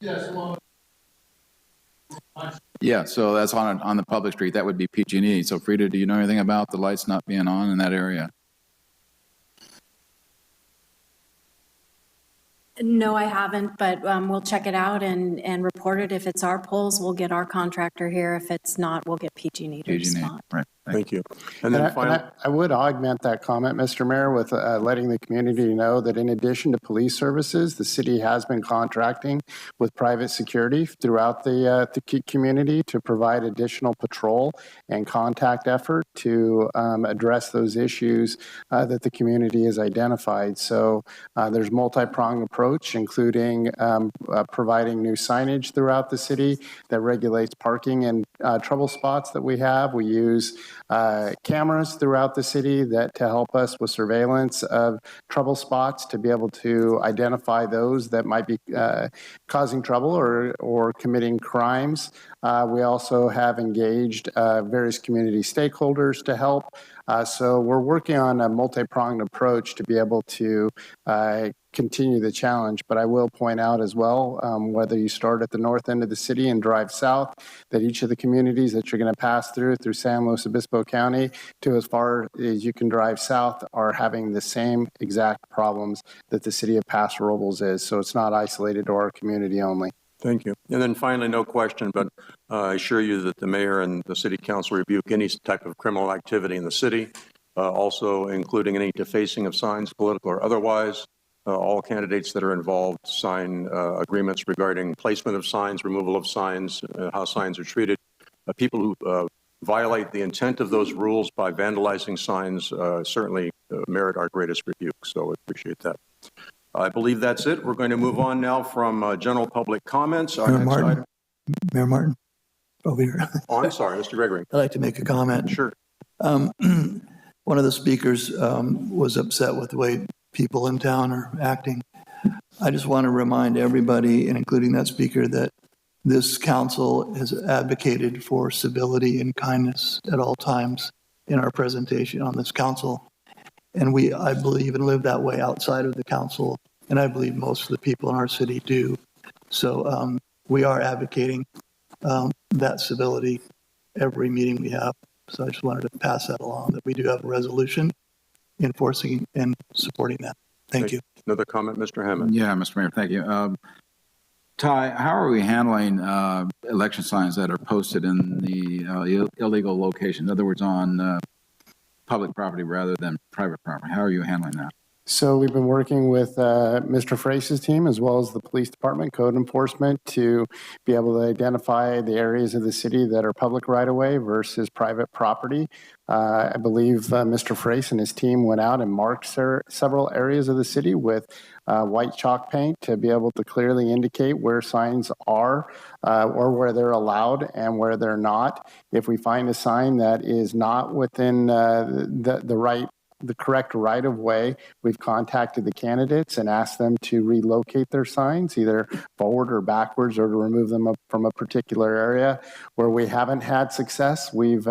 Yeah, so that's on the public street. That would be PG&E. So, Frida, do you know anything about the lights not being on in that area? No, I haven't, but we'll check it out and report it. If it's our poles, we'll get our contractor here. If it's not, we'll get PG&E to respond. Right. Thank you. And then finally, I would augment that comment, Mr. Mayor, with letting the community know that in addition to police services, the city has been contracting with private security throughout the community to provide additional patrol and contact effort to address those issues that the community has identified. So there's multi-pronged approach, including providing new signage throughout the city that regulates parking and trouble spots that we have. We use cameras throughout the city that to help us with surveillance of trouble spots to be able to identify those that might be causing trouble or committing crimes. We also have engaged various community stakeholders to help. So we're working on a multi-pronged approach to be able to continue the challenge. But I will point out as well, whether you start at the north end of the city and drive south, that each of the communities that you're going to pass through San Luis Obispo County to as far as you can drive south are having the same exact problems that the city of Paso Robles is. So it's not isolated to our community only. thank you. And then finally, no question, but I assure you that the mayor and the city council rebuke any type of criminal activity in the city, also including any defacing of signs, political or otherwise. All candidates that are involved sign agreements regarding placement of signs, removal of signs, how signs are treated. People who violate the intent of those rules by vandalizing signs certainly merit our greatest rebuke, so I appreciate that. I believe that's it. We're going to move on now from general public comments. Our next item. Mayor Martin, over here. Oh, I'm sorry, Mr. Gregory. I'd like to make a comment. Sure. One of the speakers was upset with the way people in town are acting. I just want to remind everybody, and including that speaker, that this council has advocated for civility and kindness at all times in our presentation on this council. And I believe and live that way outside of the council, and I believe most of the people in our city do. So we are advocating that civility every meeting we have. So I just wanted to pass that along, that we do have a resolution enforcing and supporting that. Thank you. Another comment, Mr. Hammond. Yeah, Mr. Mayor, thank you. Ty, how are we handling election signs that are posted in the illegal location? In other words, on public property rather than private property. How are you handling that? So we've been working with Mr. Frace's team as well as the police department, code enforcement, to be able to identify the areas of the city that are public right-of-way versus private property. I believe Mr. Frace and his team went out and marked several areas of the city with white chalk paint to be able to clearly indicate where signs are or where they're allowed and where they're not. If we find a sign that is not within the right the correct right-of-way, we've contacted the candidates and asked them to relocate their signs, either forward or backwards, or to remove them from a particular area. Where we haven't had success, we've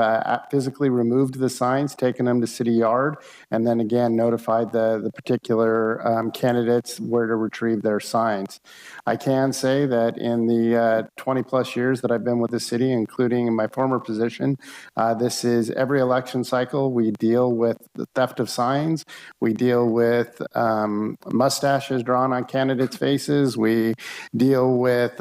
physically removed the signs, taken them to city yard, and then again notified the particular candidates where to retrieve their signs. I can say that in the 20 plus years that I've been with the city, including in my former position, this is every election cycle we deal with the theft of signs, we deal with mustaches drawn on candidates' faces, we deal with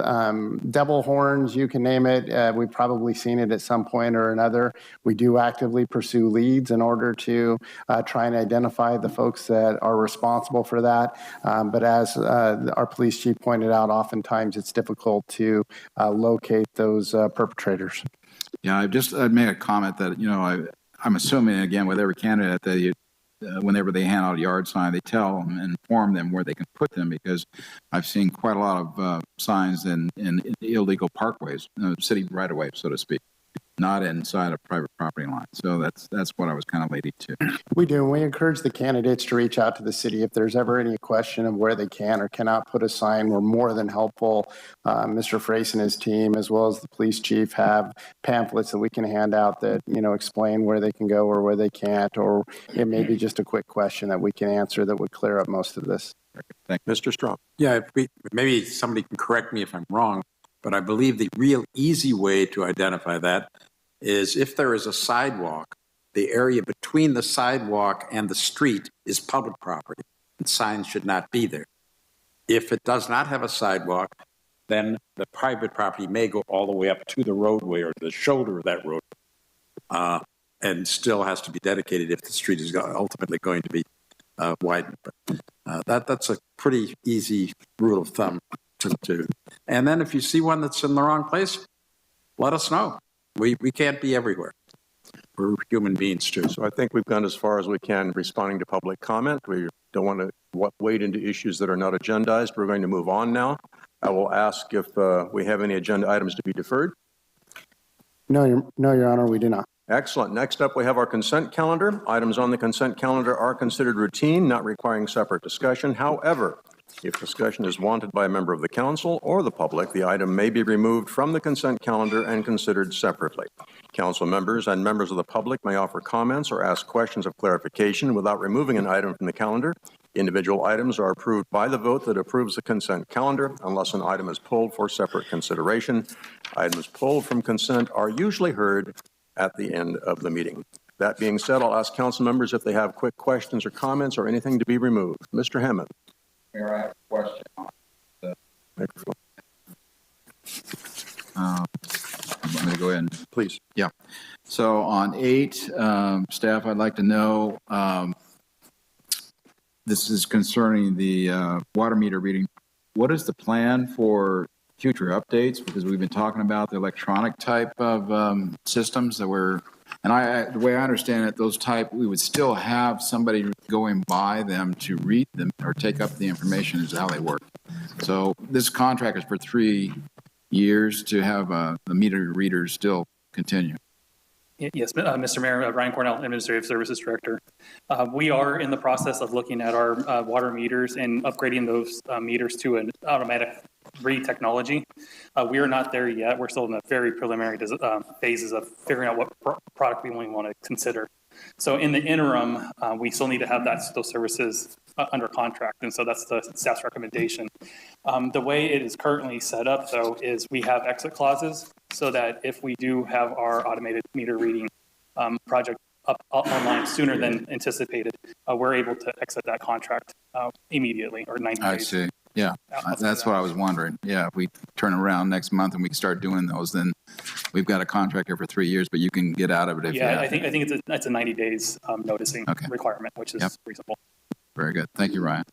devil horns, you can name it. We've probably seen it at some point or another. We do actively pursue leads in order to try and identify the folks that are responsible for that. But as our police chief pointed out, oftentimes it's difficult to locate those perpetrators. Yeah, I'd make a comment that, I'm assuming, again, with every candidate that whenever they hand out a yard sign, they tell them and inform them where they can put them, because I've seen quite a lot of signs in illegal parkways, city right away, so to speak, not inside a private property line. So that's what I was kind of leading to. We do, and we encourage the candidates to reach out to the city if there's ever any question of where they can or cannot put a sign. We're more than helpful. Mr. Frace and his team, as well as the police chief, have pamphlets that we can hand out that, explain where they can go or where they can't, or it may be just a quick question that we can answer that would clear up most of this. Thank you. Mr. Strong. Yeah, maybe somebody can correct me if I'm wrong, but I believe the real easy way to identify that is if there is a sidewalk, the area between the sidewalk and the street is public property, and signs should not be there. If it does not have a sidewalk, then the private property may go all the way up to the roadway or the shoulder of that road, and still has to be dedicated if the street is ultimately going to be widened. But that's a pretty easy rule of thumb to do. And then if you see one that's in the wrong place, let us know. We can't be everywhere. We're human beings too. So I think we've gone as far as we can responding to public comment. We don't want to wade into issues that are not agendized. We're going to move on now. I will ask if we have any agenda items to be deferred. No, Your Honor, we do not. Excellent. Next up, we have our consent calendar. Items on the consent calendar are considered routine, not requiring separate discussion. However, if discussion is wanted by a member of the council or the public, the item may be removed from the consent calendar and considered separately. Council members and members of the public may offer comments or ask questions of clarification without removing an item from the calendar. Individual items are approved by the vote that approves the consent calendar unless an item is pulled for separate consideration. Items pulled from consent are usually heard at the end of the meeting. That being said, I'll ask council members if they have quick questions or comments or anything to be removed. Mr. Hammond. Mayor, I have a question on the microphone. Want me to go ahead? Please. Yeah. So on 8, staff, I'd like to know, this is concerning the water meter reading. What is the plan for future updates? Because we've been talking about the electronic type of systems that were, and the way I understand it, those type, we would still have somebody going by them to read them or take up the information is how they work. So this contract is for 3 years to have the meter readers still continue. Yes, Mr. Mayor, Ryan Cornell, Administrative Services Director. We are in the process of looking at our water meters and upgrading those meters to an automatic read technology. We are not there yet. We're still in the very preliminary phases of figuring out what product we want to consider. So in the interim, we still need to have those services under contract, and so that's the staff's recommendation. The way it is currently set up, though, is we have exit clauses so that if we do have our automated meter reading project up online sooner than anticipated, we're able to exit that contract immediately or 90 days. I see. Yeah, that's what I was wondering. Yeah, if we turn around next month and we start doing those, then we've got a contract here for 3 years, but you can get out of it if you have. I think it's a 90 days noticing requirement, which is reasonable. Very good. Thank you, Ryan.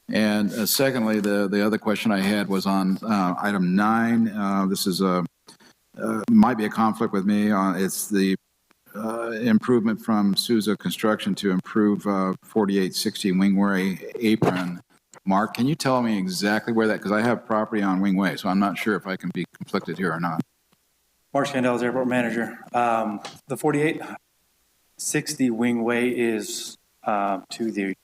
And secondly, the other question I had was on item 9. This is might be a conflict with me. It's the improvement from Souza Construction to improve 4860 Wingway apron. Mark, can you tell me exactly where that, because I have property on Wingway, so I'm not sure if I can be conflicted here or not. Mark Scandell, Airport Manager. The 4860 Wingway is to the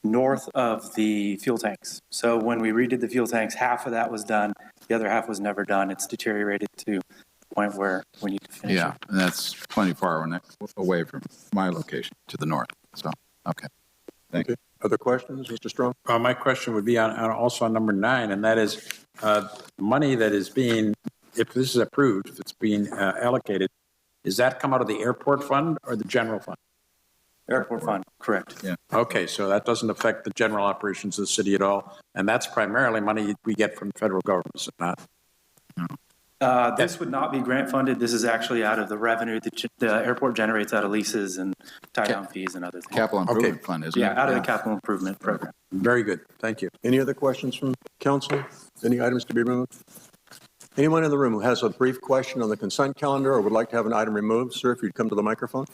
north of the fuel tanks. So when we redid the fuel tanks, half of that was done. The other half was never done. It's deteriorated to the point where we need to finish Yeah, it. and that's plenty far away from my location to the north. So, okay. Thank you. Other questions, Mr. Strong? My question would be also on number 9, and that is money that is being, if this is approved, if it's being allocated, does that come out of the airport fund or the general fund? Airport fund, correct. Yeah. Okay, so that doesn't affect the general operations of the city at all, and that's primarily money we get from the federal government, is it not? This would not be grant funded. This is actually out of the revenue that the airport generates out of leases and tie-down fees and other things. Capital Improvement Fund, isn't it? Yeah, out of the capital improvement program. Very good. Thank you. Any other questions from council? Any items to be removed? Anyone in the room who has a brief question on the consent calendar or would like to have an item removed, sir, if you'd come to the microphone.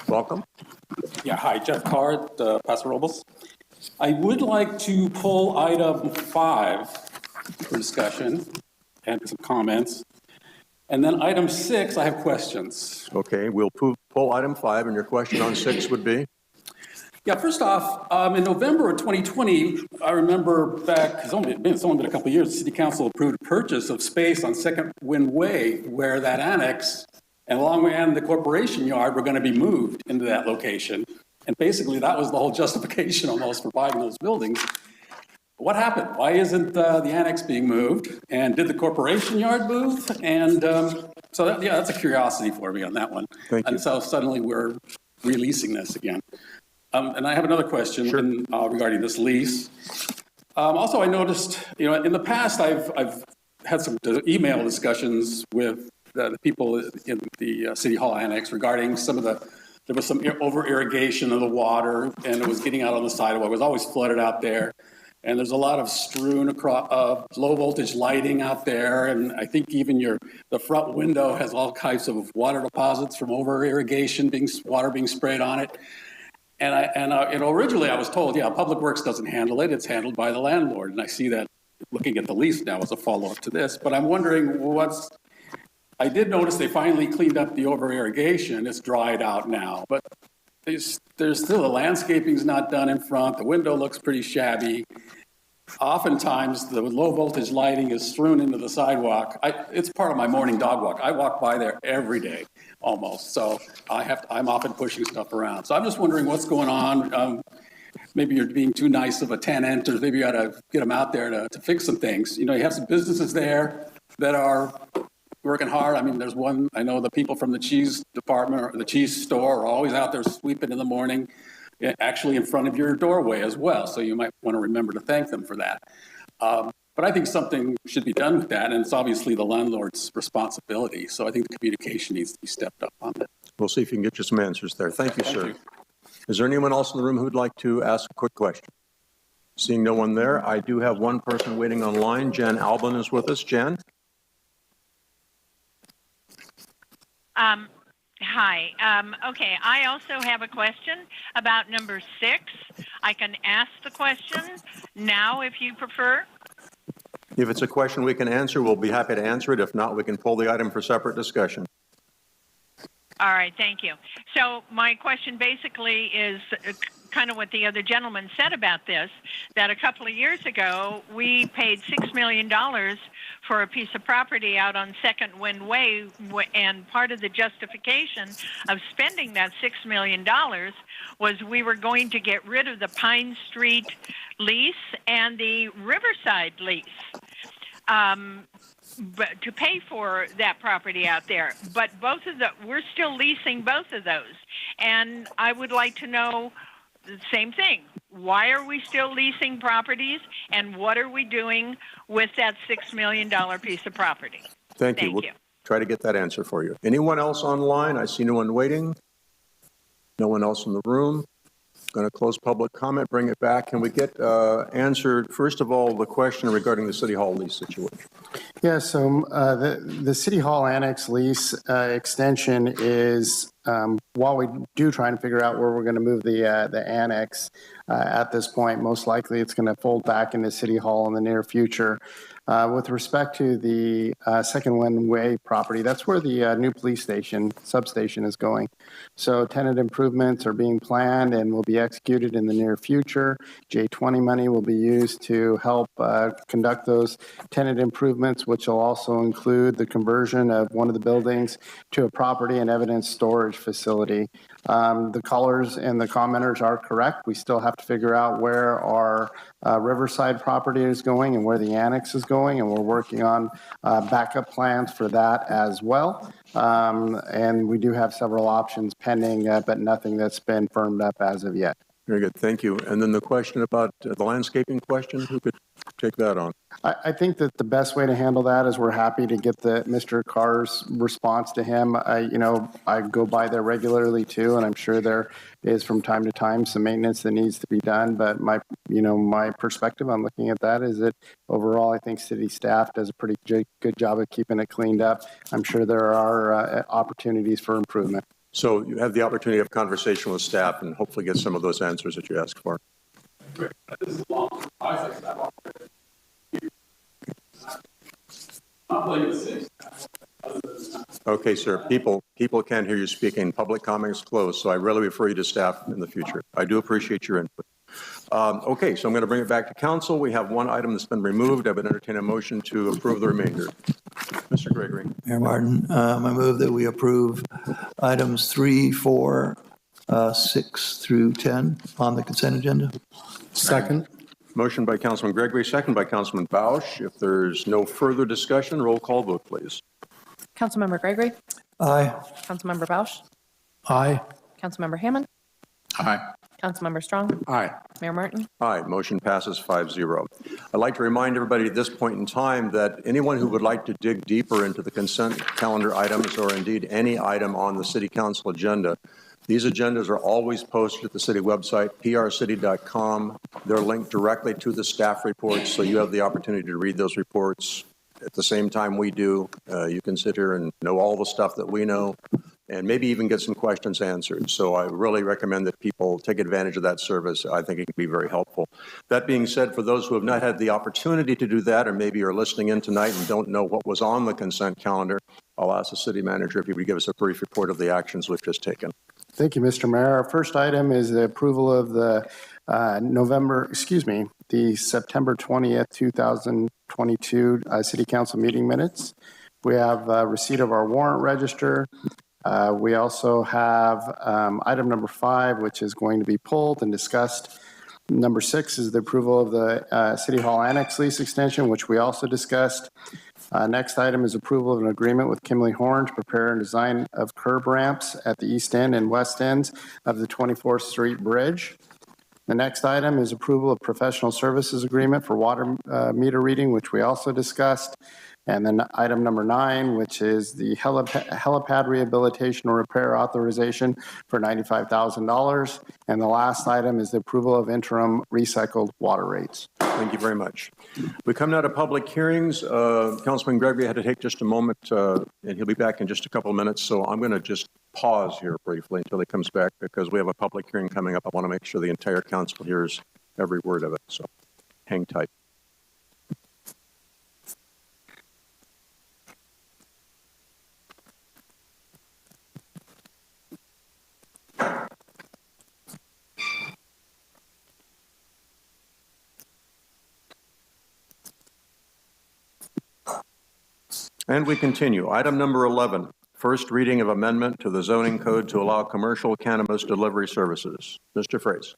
Welcome. Yeah, hi, Jeff Card, Paso Robles. I would like to pull item 5 for discussion and some comments. And then item 6, I have questions. Okay, we'll pull item 5, and your question on 6 would be? Yeah, first off, in November of 2020, I remember back, it's only been a couple of years, the City Council approved a purchase of space on Second Wind Way where that annex and Longway and the corporation yard were going to be moved into that location. And basically, that was the whole justification almost for buying those buildings. What happened? Why isn't the annex being moved? And did the corporation yard move? And so, that's a curiosity for me on that one. Thank you. And so suddenly we're releasing this again. And I have another question regarding this lease. Also, I noticed, in the past, I've had some email discussions with the people in the City Hall Annex regarding there was some over irrigation of the water and it was getting out on the sidewalk. It was always flooded out there. And there's a lot of strewn across low voltage lighting out there. And I think even the front window has all kinds of water deposits from over irrigation, water being sprayed on it. And originally I was told, Public Works doesn't handle it. It's handled by the landlord. And I see that looking at the lease now as a follow-up to this. But I'm wondering I did notice they finally cleaned up the over irrigation. It's dried out now, but there's still the landscaping's not done in front. The window looks pretty shabby. Oftentimes the low voltage lighting is strewn into the sidewalk. It's part of my morning dog walk. I walk by there every day almost. So I'm often pushing stuff around. So I'm just wondering what's going on. Maybe you're being too nice of a tenant, or maybe you ought to get them out there to fix some things. You have some businesses there that are working hard. I mean, there's one, I know the people from the cheese department or the cheese store are always out there sweeping in the morning, actually in front of your doorway as well. So you might want to remember to thank them for that. But I think something should be done with that. And it's obviously the landlord's responsibility. So I think the communication needs to be stepped up on that. We'll see if you can get you some answers there. Thank you, sir. Is there anyone else in the room who'd like to ask a quick question? Seeing no one there, I do have one person waiting online. Jan Albin is with us. Jan? Hi. Okay, I also have a question about number 6. I can ask the question now if you prefer. If it's a question we can answer, we'll be happy to answer it. If not, we can pull the item for separate discussion. All right, thank you. So my question basically is kind of what the other gentleman said about this, that a couple of years ago, we paid $6 million for a piece of property out on Second Wind Way, and part of the justification of spending that $6 million was we were going to get rid of the Pine Street lease and the Riverside lease. But to pay for that property out there, but we're still leasing both of those, and I would like to know the same thing. Why are we still leasing properties, and what are we doing with that $6 million piece of property? Thank you. We'll try to get that answer for you. Anyone else online? I see no one waiting. No one else in the room. Going to close public comment, bring it back. Can we get answered, first of all, the question regarding the City Hall lease situation? Yeah, so the City Hall Annex lease extension is, while we do try and figure out where we're going to move the annex at this point, most likely it's going to fold back into City Hall in the near future. With respect to the Second One-Way property, that's where the new police station, substation is going. So tenant improvements are being planned and will be executed in the near future. J20 money will be used to help conduct those tenant improvements, which will also include the conversion of one of the buildings to a property and evidence storage facility. The callers and the commenters are correct. We still have to figure out where our Riverside property is going and where the annex is going, and we're working on backup plans for that as well. And we do have several options pending, but nothing that's been firmed up as of yet. Very good, thank you. And then the question about the landscaping question, who could take that on? I think that the best way to handle that is we're happy to get Mr. Carr's response to him. I go by there regularly too, and I'm sure there is from time to time some maintenance that needs to be done. But my perspective on looking at that is that overall, I think city staff does a pretty good job of keeping it cleaned up. I'm sure there are opportunities for improvement. So you have the opportunity of conversation with staff and hopefully get some of those answers that you asked for. Okay, sir. People can't hear you speaking. Public comment is closed, so I really refer you to staff in the future. I do appreciate your input. Okay, so I'm going to bring it back to council. We have one item that's been removed. I would entertain a motion to approve the remainder. Mr. Gregory. Mayor Martin, I move that we approve items 3, 4, 6 through 10 on the consent agenda. Second. Motion by Councilman Gregory, second by Councilman Bausch. If there's no further discussion, roll call vote, please. Councilmember Gregory? Aye. Councilmember Bausch? Aye. Councilmember Hammond? Aye. Councilmember Strong? Aye. Mayor Martin? Aye, motion passes 5-0. I'd like to remind everybody at this point in time that anyone who would like to dig deeper into the consent calendar items or indeed any item on the city council agenda, these agendas are always posted at the city website, prcity.com. They're linked directly to the staff reports, so you have the opportunity to read those reports at the same time we do. You can sit here and know all the stuff that we know and maybe even get some questions answered. So I really recommend that people take advantage of that service. I think it can be very helpful. That being said, for those who have not had the opportunity to do that or maybe are listening in tonight and don't know what was on the consent calendar, I'll ask the city manager if he would give us a brief report of the actions we've just taken. Thank you, Mr. Mayor. Our first item is the approval of the the September 20th, 2022 City Council meeting minutes. We have receipt of our warrant register. We also have item number 5, which is going to be pulled and discussed. Number 6 is the approval of the City Hall Annex lease extension, which we also discussed. Next item is approval of an agreement with Kimley Horn to prepare and design of curb ramps at the east end and west ends of the 24th Street Bridge. The next item is approval of professional services agreement for water meter reading, which we also discussed. And then item number 9, which is the helipad rehabilitation or repair authorization for $95,000. And the last item is the approval of interim recycled water rates. Thank you very much. We come now to public hearings. Councilman Gregory had to take just a moment, and he'll be back in just a couple of minutes. So I'm going to just pause here briefly until he comes back because we have a public hearing coming up. I want to make sure the entire council hears every word of it. So hang tight. And we continue. Item number 11, first reading of amendment to the zoning code to allow commercial cannabis delivery services. Mr. Fraze.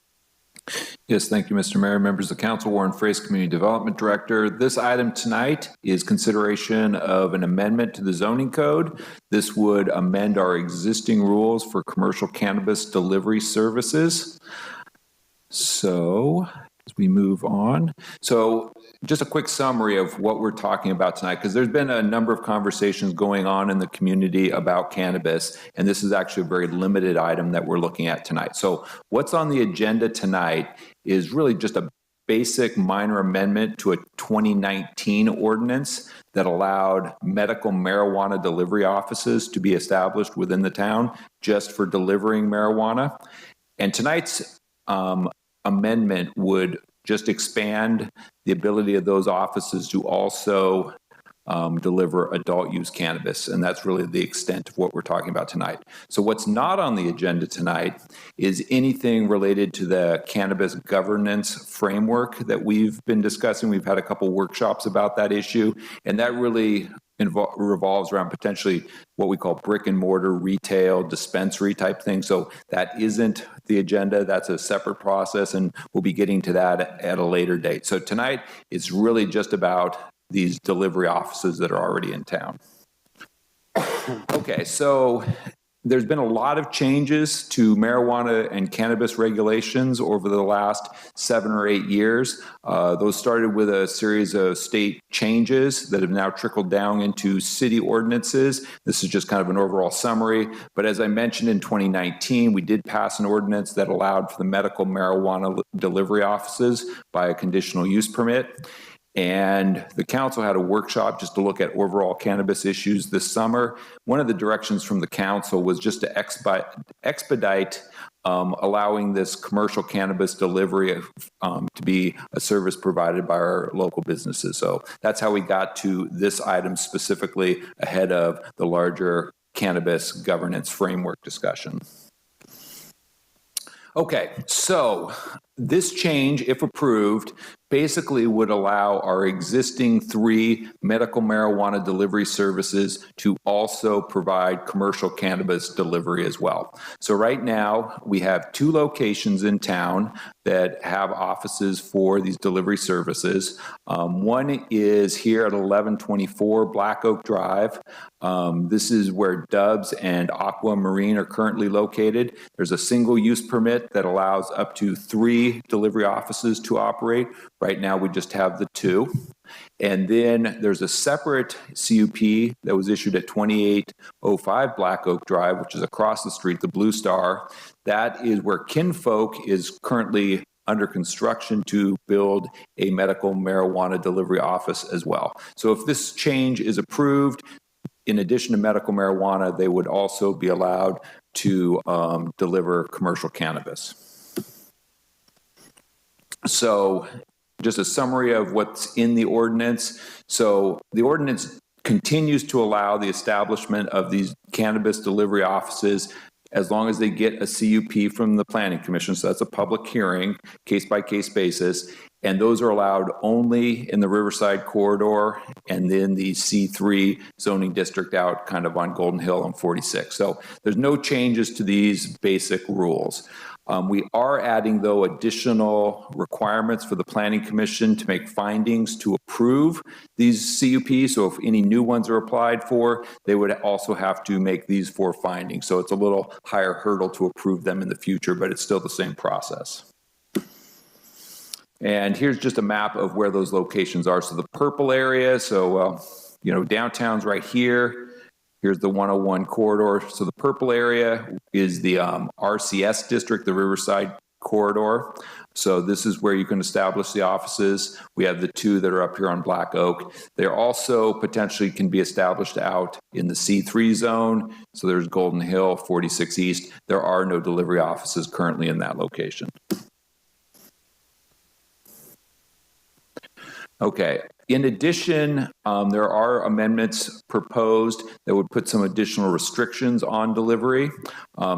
Yes, thank you, Mr. Mayor, members of the council. Warren Fraze, Community Development Director. This item tonight is consideration of an amendment to the zoning code. This would amend our existing rules for commercial cannabis delivery services. So as we move on. So just a quick summary of what we're talking about tonight, because there's been a number of conversations going on in the community about cannabis, and this is actually a very limited item that we're looking at tonight. So what's on the agenda tonight is really just a basic minor amendment to a 2019 ordinance that allowed medical marijuana delivery offices to be established within the town just for delivering marijuana. And tonight's amendment would just expand the ability of those offices to also deliver adult use cannabis. And that's really the extent of what we're talking about tonight. So what's not on the agenda tonight is anything related to the cannabis governance framework that we've been discussing. We've had a couple workshops about that issue, and that really revolves around potentially what we call brick and mortar retail dispensary type thing. So that isn't the agenda. That's a separate process, and we'll be getting to that at a later date. So tonight it's really just about these delivery offices that are already in town. Okay, so there's been a lot of changes to marijuana and cannabis regulations over the last 7 or 8 years. Those started with a series of state changes that have now trickled down into city ordinances. This is just kind of an overall summary. But as I mentioned, in 2019, we did pass an ordinance that allowed for the medical marijuana delivery offices by a conditional use permit. And the council had a workshop just to look at overall cannabis issues this summer. One of the directions from the council was just to expedite allowing this commercial cannabis delivery to be a service provided by our local businesses. So that's how we got to this item specifically ahead of the larger cannabis governance framework discussion. Okay, so this change, if approved, basically would allow our existing 3 medical marijuana delivery services to also provide commercial cannabis delivery as well. So right now, we have 2 locations in town that have offices for these delivery services. One is here at 1124 Black Oak Drive. This is where Dubs and Aqua Marine are currently located. There's a single use permit that allows up to 3 delivery offices to operate. Right now, we just have the 2. And then there's a separate CUP that was issued at 2805 Black Oak Drive, which is across the street, the Blue Star. That is where Kinfolk is currently under construction to build a medical marijuana delivery office as well. So if this change is approved, in addition to medical marijuana, they would also be allowed to deliver commercial cannabis. So just a summary of what's in the ordinance. So the ordinance continues to allow the establishment of these cannabis delivery offices as long as they get a CUP from the Planning Commission. So that's a public hearing, case-by-case basis. And those are allowed only in the Riverside Corridor and then the C3 zoning district out kind of on Golden Hill and 46. So there's no changes to these basic rules. We are adding, though, additional requirements for the Planning Commission to make findings to approve these CUPs. So if any new ones are applied for, they would also have to make these 4 findings. So it's a little higher hurdle to approve them in the future, but it's still the same process. And here's just a map of where those locations are. So the purple area, so, downtown's right here. Here's the 101 corridor. So the purple area is the RCS district, the Riverside Corridor. So this is where you can establish the offices. We have the 2 that are up here on Black Oak. They also potentially can be established out in the C3 zone. So there's Golden Hill, 46 East. There are no delivery offices currently in that location. Okay. In addition, there are amendments proposed that would put some additional restrictions on delivery.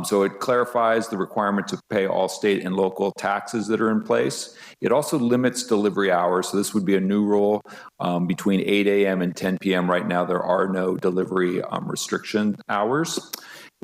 So it clarifies the requirement to pay all state and local taxes that are in place. It also limits delivery hours. So this would be a new rule between 8 a.m. and 10 p.m. Right now, there are no delivery restriction hours.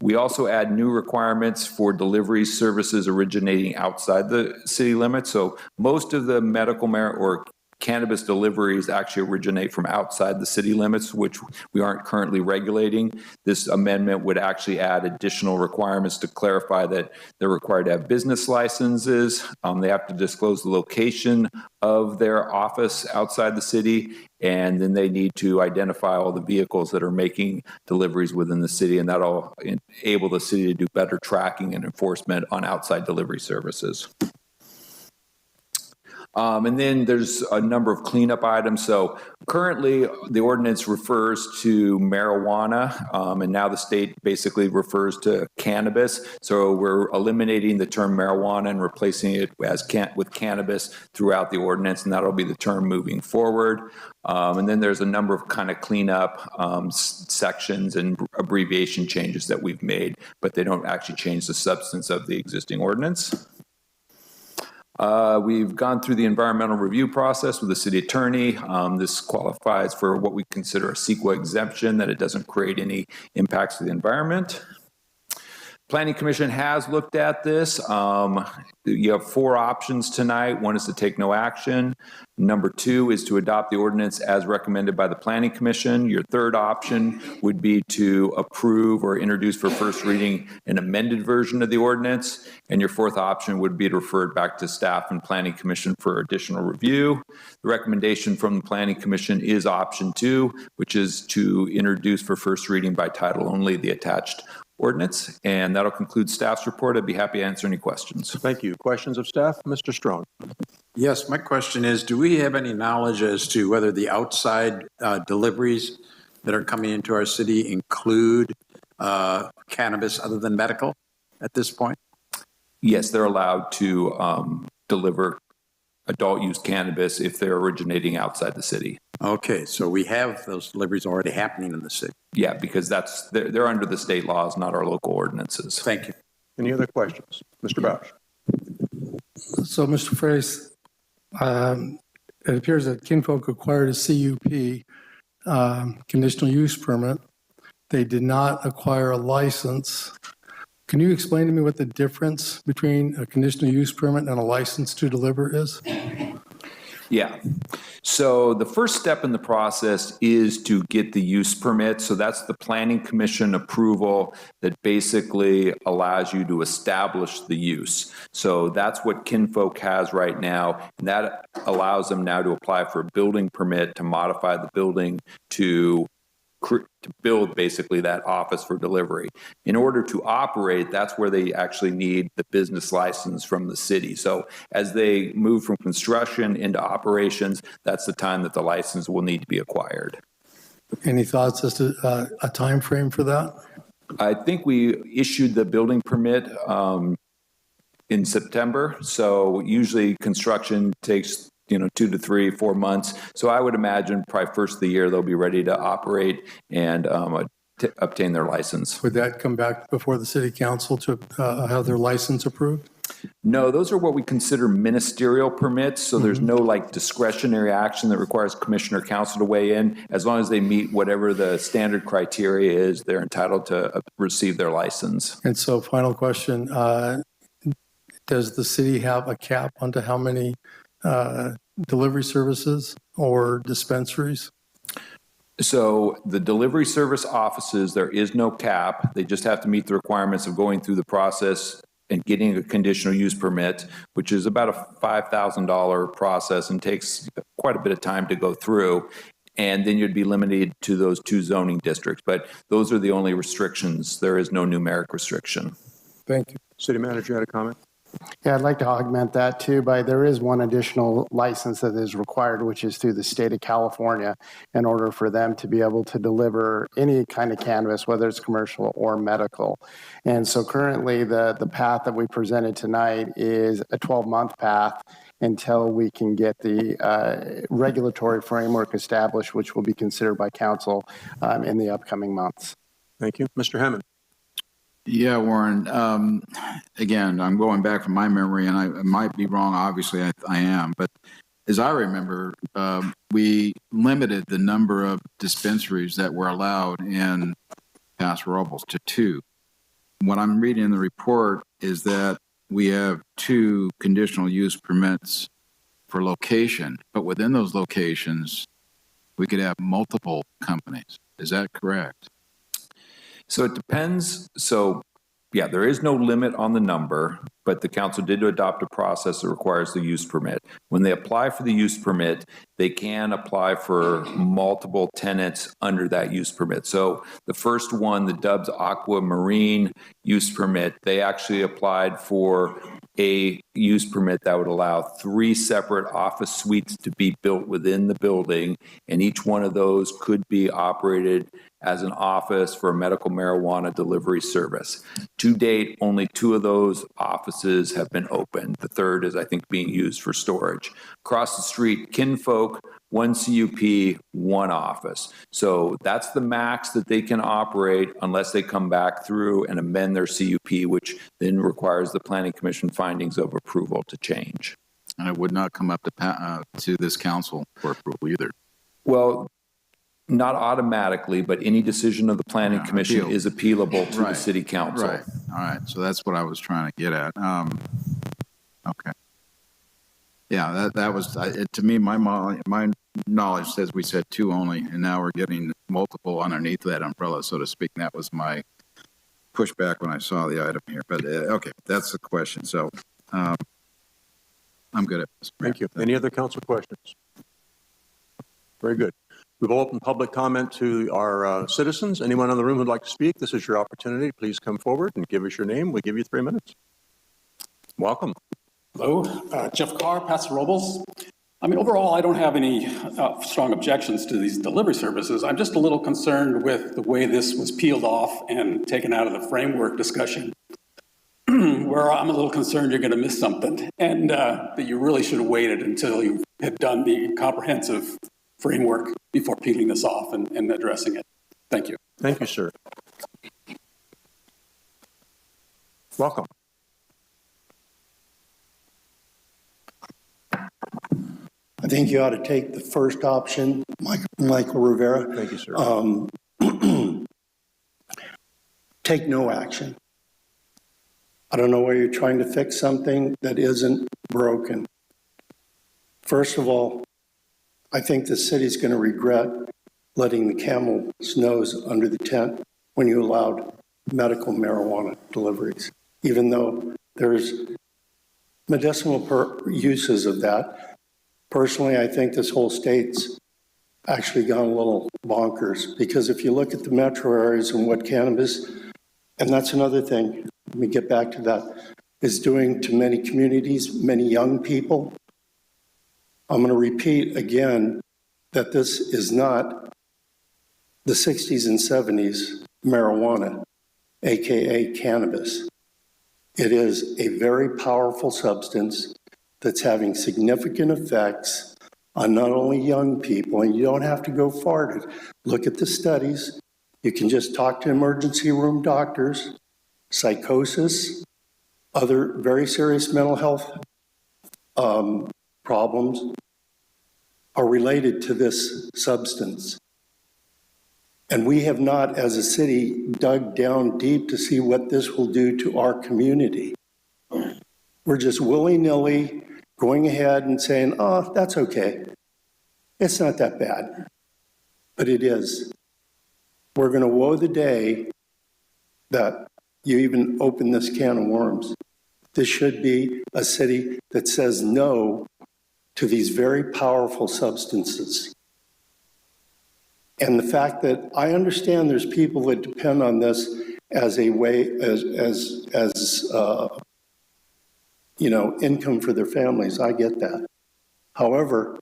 We also add new requirements for delivery services originating outside the city limits. So most of the medical or cannabis deliveries actually originate from outside the city limits, which we aren't currently regulating. This amendment would actually add additional requirements to clarify that they're required to have business licenses. They have to disclose the location of their office outside the city, and then they need to identify all the vehicles that are making deliveries within the city, and that'll enable the city to do better tracking and enforcement on outside delivery services. And then there's a number of cleanup items. So currently, the ordinance refers to marijuana, and now the state basically refers to cannabis. So we're eliminating the term marijuana and replacing it with cannabis throughout the ordinance, and that'll be the term moving forward. And then there's a number of kind of cleanup sections and abbreviation changes that we've made, but they don't actually change the substance of the existing ordinance. We've gone through the environmental review process with the city attorney. This qualifies for what we consider a CEQA exemption, that it doesn't create any impacts to the environment. Planning Commission has looked at this. You have 4 options tonight. One is to take no action. Number 2 is to adopt the ordinance as recommended by the Planning Commission. Your third option would be to approve or introduce for first reading an amended version of the ordinance. And your fourth option would be to refer it back to staff and Planning Commission for additional review. The recommendation from the Planning Commission is option 2, which is to introduce for first reading by title only the attached ordinance. And that'll conclude staff's report. I'd be happy to answer any questions. Thank you. Questions of staff? Mr. Strong. Yes, my question is, do we have any knowledge as to whether the outside deliveries that are coming into our city include cannabis other than medical at this point? Yes, they're allowed to deliver adult use cannabis if they're originating outside the city. Okay, so we have those deliveries already happening in the city. Yeah, because they're under the state laws, not our local ordinances. Thank you. Any other questions? Mr. Bausch. So, Mr. Frace, it appears that Kinfolk acquired a CUP, conditional use permit. They did not acquire a license. Can you explain to me what the difference between a conditional use permit and a license to deliver is? Yeah. So the first step in the process is to get the use permit. So that's the Planning Commission approval that basically allows you to establish the use. So that's what Kinfolk has right now. And that allows them now to apply for a building permit to modify the building to build basically that office for delivery. In order to operate, that's where they actually need the business license from the city. So as they move from construction into operations, that's the time that the license will need to be acquired. Any thoughts as to a time frame for that? I think we issued the building permit in September. So usually construction takes 2 to 3, 4 months. So I would imagine probably first of the year they'll be ready to operate and obtain their license. Would that come back before the city council to have their license approved? No, those are what we consider ministerial permits. So there's no discretionary action that requires commissioner council to weigh in. As long as they meet whatever the standard criteria is, they're entitled to receive their license. And so final question, does the city have a cap onto how many delivery services or dispensaries? So the delivery service offices, there is no cap. They just have to meet the requirements of going through the process and getting a conditional use permit, which is about a $5,000 process and takes quite a bit of time to go through. And then you'd be limited to those 2 zoning districts. But those are the only restrictions. There is no numeric restriction. Thank you. City manager had a comment? Yeah, I'd like to augment that too by there is one additional license that is required, which is through the state of California in order for them to be able to deliver any kind of cannabis, whether it's commercial or medical. And so currently the path that we presented tonight is a 12-month path until we can get the regulatory framework established, which will be considered by council in the upcoming months. Thank you. Mr. Hammond. Yeah, Warren. Again, I'm going back from my memory, and I might be wrong. Obviously, I am. But as I remember, we limited the number of dispensaries that were allowed in Paso Robles to 2. What I'm reading in the report is that we have 2 conditional use permits for location, but within those locations, we could have multiple companies. Is that correct? So it depends. So yeah, there is no limit on the number, but the council did adopt a process that requires the use permit. When they apply for the use permit, they can apply for multiple tenants under that use permit. So the first one, the Dubs Aqua Marine use permit, they actually applied for a use permit that would allow 3 separate office suites to be built within the building, and each one of those could be operated as an office for a medical marijuana delivery service. To date, only 2 of those offices have been opened. The third is, I think, being used for storage. Across the street, Kinfolk, 1 CUP, 1 office. So that's the max that they can operate unless they come back through and amend their CUP, which then requires the Planning Commission findings of approval to change. And it would not come up to this council for approval either. Well, not automatically, but any decision of the Planning Commission is appealable to the City Council. Right. All right. So that's what I was trying to get at. Okay. Yeah, that was, to me, my knowledge says we said 2 only, and now we're getting multiple underneath that umbrella, so to speak. And that was my pushback when I saw the item here. But okay, that's the question. So I'm good at this. Thank you. Any other council questions? Very good. We've opened public comment to our citizens. Anyone in the room who'd like to speak, this is your opportunity. Please come forward and give us your name. We'll give you 3 minutes. Welcome. Hello, Jeff Carr, Paso Robles. I mean, overall, I don't have any strong objections to these delivery services. I'm just a little concerned with the way this was peeled off and taken out of the framework discussion, where I'm a little concerned you're going to miss something, and that you really should have waited until you had done the comprehensive framework before peeling this off and addressing it. Thank you. Thank you, sir. Welcome. I think you ought to take the first option, Michael Rivera. Thank you, sir. Take no action. I don't know why you're trying to fix something that isn't broken. First of all, I think the city's going to regret letting the camel's nose under the tent when you allowed medical marijuana deliveries, even though there's medicinal uses of that. Personally, I think this whole state's actually gone a little bonkers, because if you look at the metro areas and what cannabis, and that's another thing, let me get back to that, is doing to many communities, many young people. I'm going to repeat again that this is not the 60s and 70s marijuana, AKA cannabis. It is a very powerful substance that's having significant effects on not only young people, and you don't have to go far to look at the studies. You can just talk to emergency room doctors. Psychosis, other very serious mental health problems are related to this substance. And we have not, as a city, dug down deep to see what this will do to our community. We're just willy-nilly going ahead and saying, oh, that's okay. It's not that bad. But it is. We're going to woe the day that you even open this can of worms. This should be a city that says no to these very powerful substances. And the fact that I understand there's people that depend on this as a way, income for their families. I get that. However,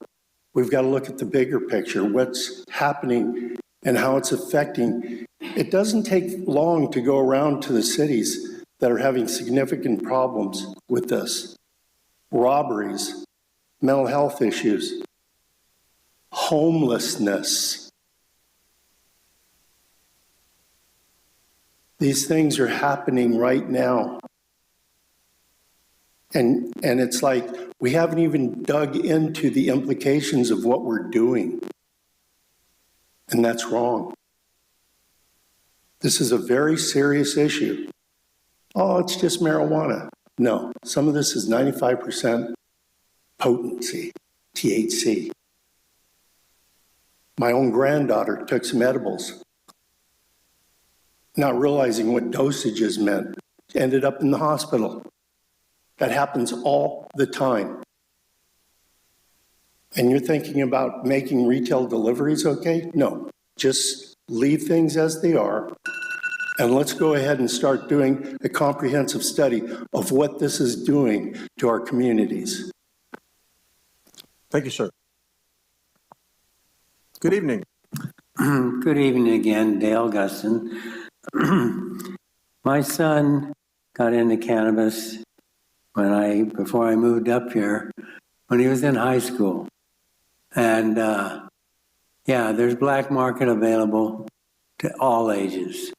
we've got to look at the bigger picture, what's happening and how it's affecting. It doesn't take long to go around to the cities that are having significant problems with this. Robberies, mental health issues, homelessness. These things are happening right now. And it's like we haven't even dug into the implications of what we're doing. And that's wrong. This is a very serious issue. Oh, it's just marijuana. No, some of this is 95% potency, THC. My own granddaughter took some edibles, not realizing what dosages meant, ended up in the hospital. That happens all the time. And you're thinking about making retail deliveries okay? No, just leave things as they are And let's go ahead and start doing a comprehensive study of what this is doing to our communities. Thank you, sir. Good evening. Good evening again, Dale Guston. My son got into cannabis before I moved up here, when he was in high school. And yeah, there's black market available to all ages.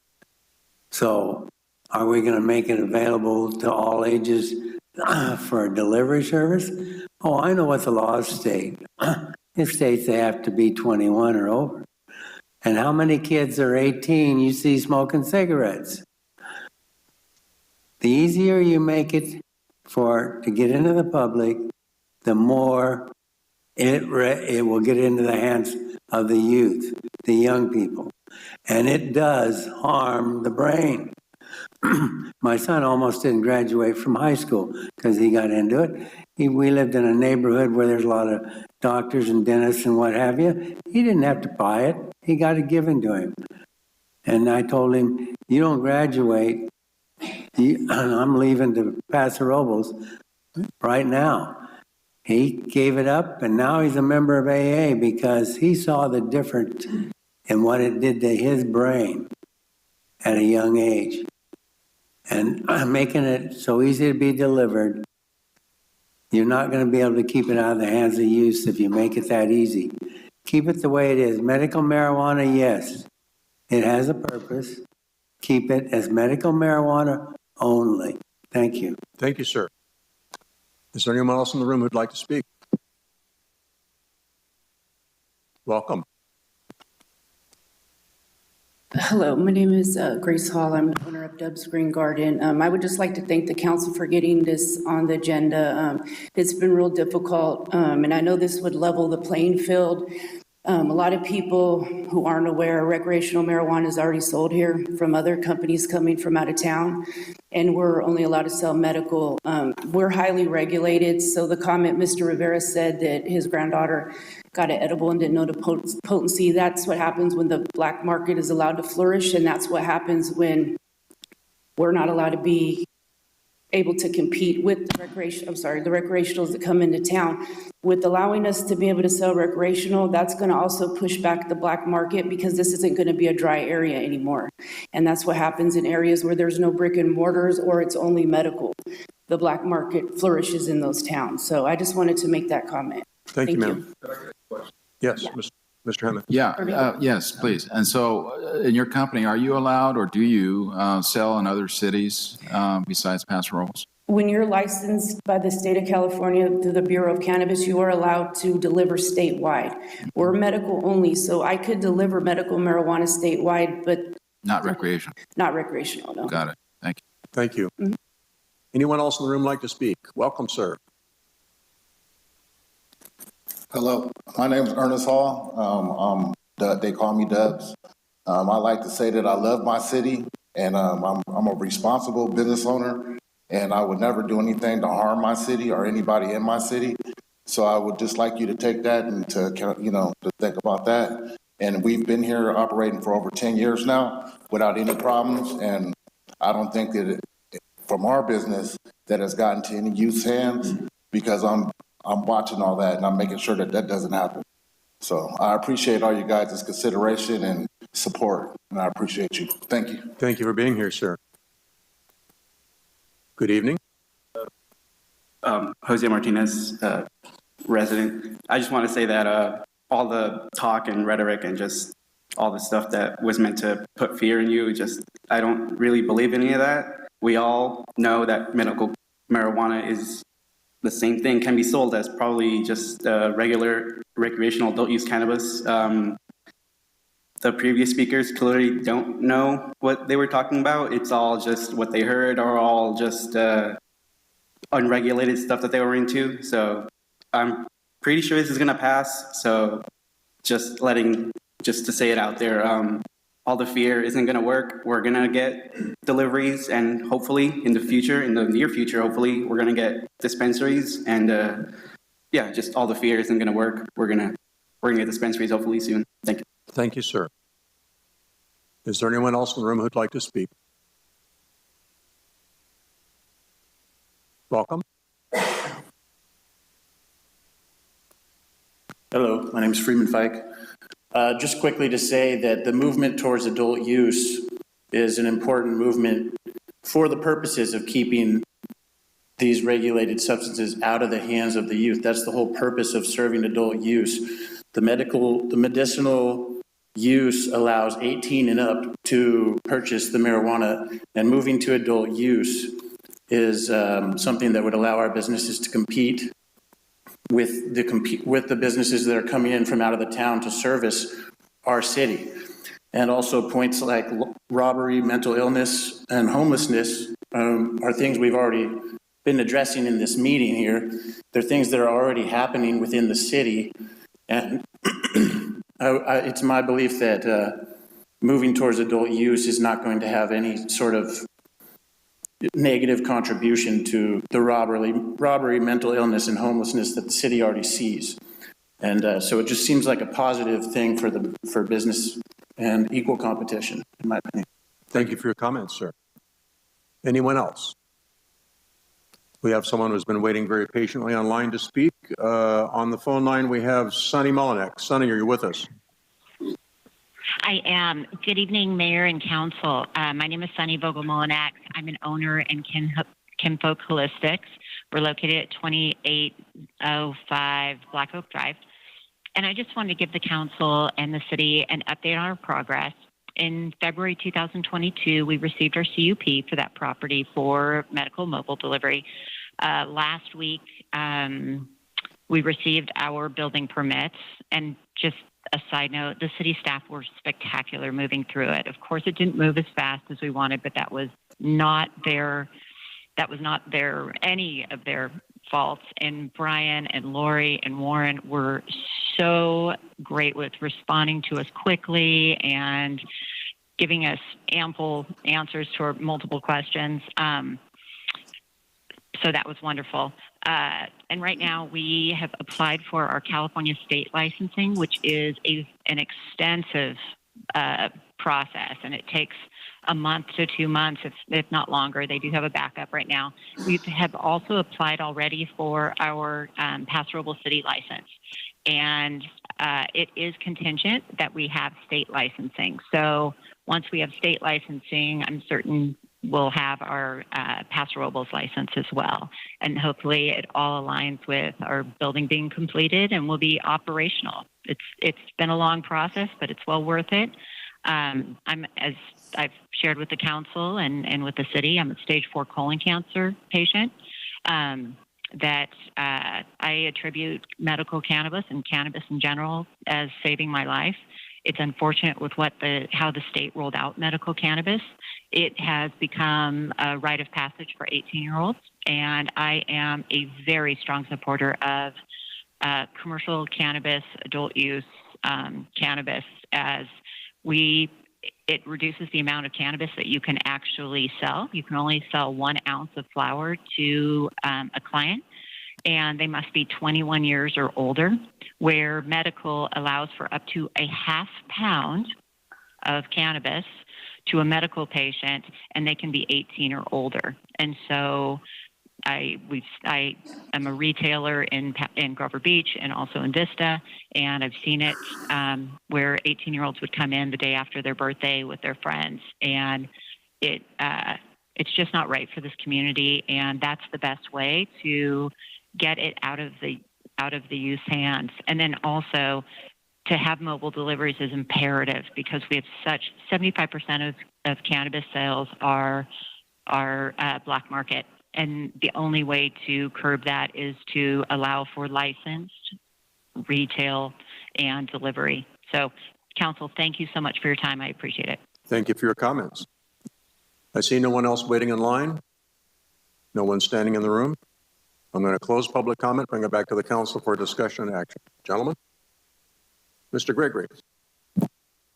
So are we going to make it available to all ages for a delivery service? Oh, I know what the laws state. It states they have to be 21 or over. And how many kids are 18 you see smoking cigarettes? The easier you make it to get into the public, the more it will get into the hands of the youth, the young people. And it does harm the brain. My son almost didn't graduate from high school because he got into it. We lived in a neighborhood where there's a lot of doctors and dentists and what have you. He didn't have to buy it. He got it given to him. And I told him, you don't graduate. I'm leaving to Paso Robles right now. He gave it up, and now he's a member of AA because he saw the difference in what it did to his brain at a young age. And making it so easy to be delivered, you're not going to be able to keep it out of the hands of use if you make it that easy. Keep it the way it is. Medical marijuana, yes, it has a purpose. Keep it as medical marijuana only. Thank you. Thank you, sir. Is there anyone else in the room who'd like to speak? Welcome. Hello, my name is Grace Hall. I'm the owner of Dub's Green Garden. I would just like to thank the council for getting this on the agenda. It's been real difficult, and I know this would level the playing field. A lot of people who aren't aware, recreational marijuana is already sold here from other companies coming from out of town, and we're only allowed to sell medical. We're highly regulated, so the comment Mr. Rivera said that his granddaughter got an edible and didn't know the potency, that's what happens when the black market is allowed to flourish, and that's what happens when we're not allowed to be able to compete with the recreationals that come into town. With allowing us to be able to sell recreational, that's going to also push back the black market because this isn't going to be a dry area anymore. And that's what happens in areas where there's no brick and mortars or it's only medical. The black market flourishes in those towns. So I just wanted to make that comment. Thank you, ma'am. Yes, yeah. Mr. Hammond. Yeah, yes, please. And so in your company, are you allowed or do you sell in other cities besides Paso Robles? When you're licensed by the state of California through the Bureau of Cannabis, you are allowed to deliver statewide. We're medical only, so I could deliver medical marijuana statewide, but not recreational. Not recreational, no. Got it. Thank you. Thank you. Mm-hmm. Anyone else in the room like to speak? Welcome, sir. Hello, my name is Ernest Hall. They call me Dubs. I like to say that I love my city, and I'm a responsible business owner, and I would never do anything to harm my city or anybody in my city. So I would just like you to take that and to think about that. And we've been here operating for over 10 years now without any problems, and I don't think that from our business that has gotten to any youth's hands because I'm watching all that and I'm making sure that that doesn't happen. So I appreciate all you guys' consideration and support, and I appreciate you. Thank you. Thank you for being here, sir. Good evening. Jose Martinez, resident. I just want to say that all the talk and rhetoric and just all the stuff that was meant to put fear in you, I don't really believe any of that. We all know that medical marijuana is the same thing, can be sold as probably just regular recreational adult use cannabis. The previous speakers clearly don't know what they were talking about. It's all just what they heard or all just unregulated stuff that they were into. So I'm pretty sure this is gonna pass. So just to say it out there, all the fear isn't gonna work. We're gonna get deliveries, and hopefully in the near future, hopefully we're gonna get dispensaries, and just all the fear isn't gonna work. We're gonna get dispensaries hopefully soon. Thank you. Thank you, sir. Is there anyone else in the room who'd like to speak? Welcome. Hello, my name is Freeman Fike. Just quickly to say that the movement towards adult use is an important movement for the purposes of keeping these regulated substances out of the hands of the youth. That's the whole purpose of serving adult use. The medicinal use allows 18 and up to purchase the marijuana, and moving to adult use is something that would allow our businesses to compete with the businesses that are coming in from out of the town to service our city. And also points like robbery, mental illness, and homelessness are things we've already been addressing in this meeting here. They're things that are already happening within the city. And it's my belief that moving towards adult use is not going to have any sort of negative contribution to the robbery, mental illness, and homelessness that the city already sees. And so it just seems like a positive thing for business and equal competition, in my opinion. Thank you for your comments, sir. Anyone else? We have someone who's been waiting very patiently online to speak. On the phone line, we have Sonny Molinek. Sonny, are you with us? I am. Good evening, Mayor and Council. My name is Sunny Vogel-Molinak. I'm an owner in Kinfolk Holistics. We're located at 2805 Black Oak Drive. And I just wanted to give the council and the city an update on our progress. In February 2022, we received our CUP for that property for medical mobile delivery. Last week, we received our building permits. And just a side note, the city staff were spectacular moving through it. Of course, it didn't move as fast as we wanted, but that was not any of their faults. And Brian and Lori and Warren were so great with responding to us quickly and giving us ample answers to our multiple questions. So that was wonderful. And right now we have applied for our California state licensing, which is an extensive process, and it takes a month to 2 months, if not longer. They do have a backup right now. We have also applied already for our Paso Robles city license, and it is contingent that we have state licensing. So once we have state licensing, I'm certain we'll have our Paso Robles license as well. And hopefully it all aligns with our building being completed and will be operational. It's been a long process, but it's well worth it. As I've shared with the council and with the city, I'm a stage 4 colon cancer patient. That I attribute medical cannabis and cannabis in general as saving my life. It's unfortunate with how the state rolled out medical cannabis. It has become a rite of passage for 18-year-olds, and I am a very strong supporter of commercial cannabis, adult use cannabis, as it reduces the amount of cannabis that you can actually sell. You can only sell 1 ounce of flower to a client, and they must be 21 years or older, where medical allows for up to a half pound of cannabis to a medical patient, and they can be 18 or older. And so I am a retailer in Grover Beach and also in Vista, and I've seen it where 18-year-olds would come in the day after their birthday with their friends, and it's just not right for this community. And that's the best way to get it out of the youth's hands. And then also to have mobile deliveries is imperative, because we have 75% of cannabis sales are black market. And the only way to curb that is to allow for licensed retail and delivery. So, council, thank you so much for your time. I appreciate it. Thank you for your comments. I see no one else waiting in line. No one standing in the room. I'm going to close public comment, bring it back to the council for discussion and action. Gentlemen? Mr. Gregory.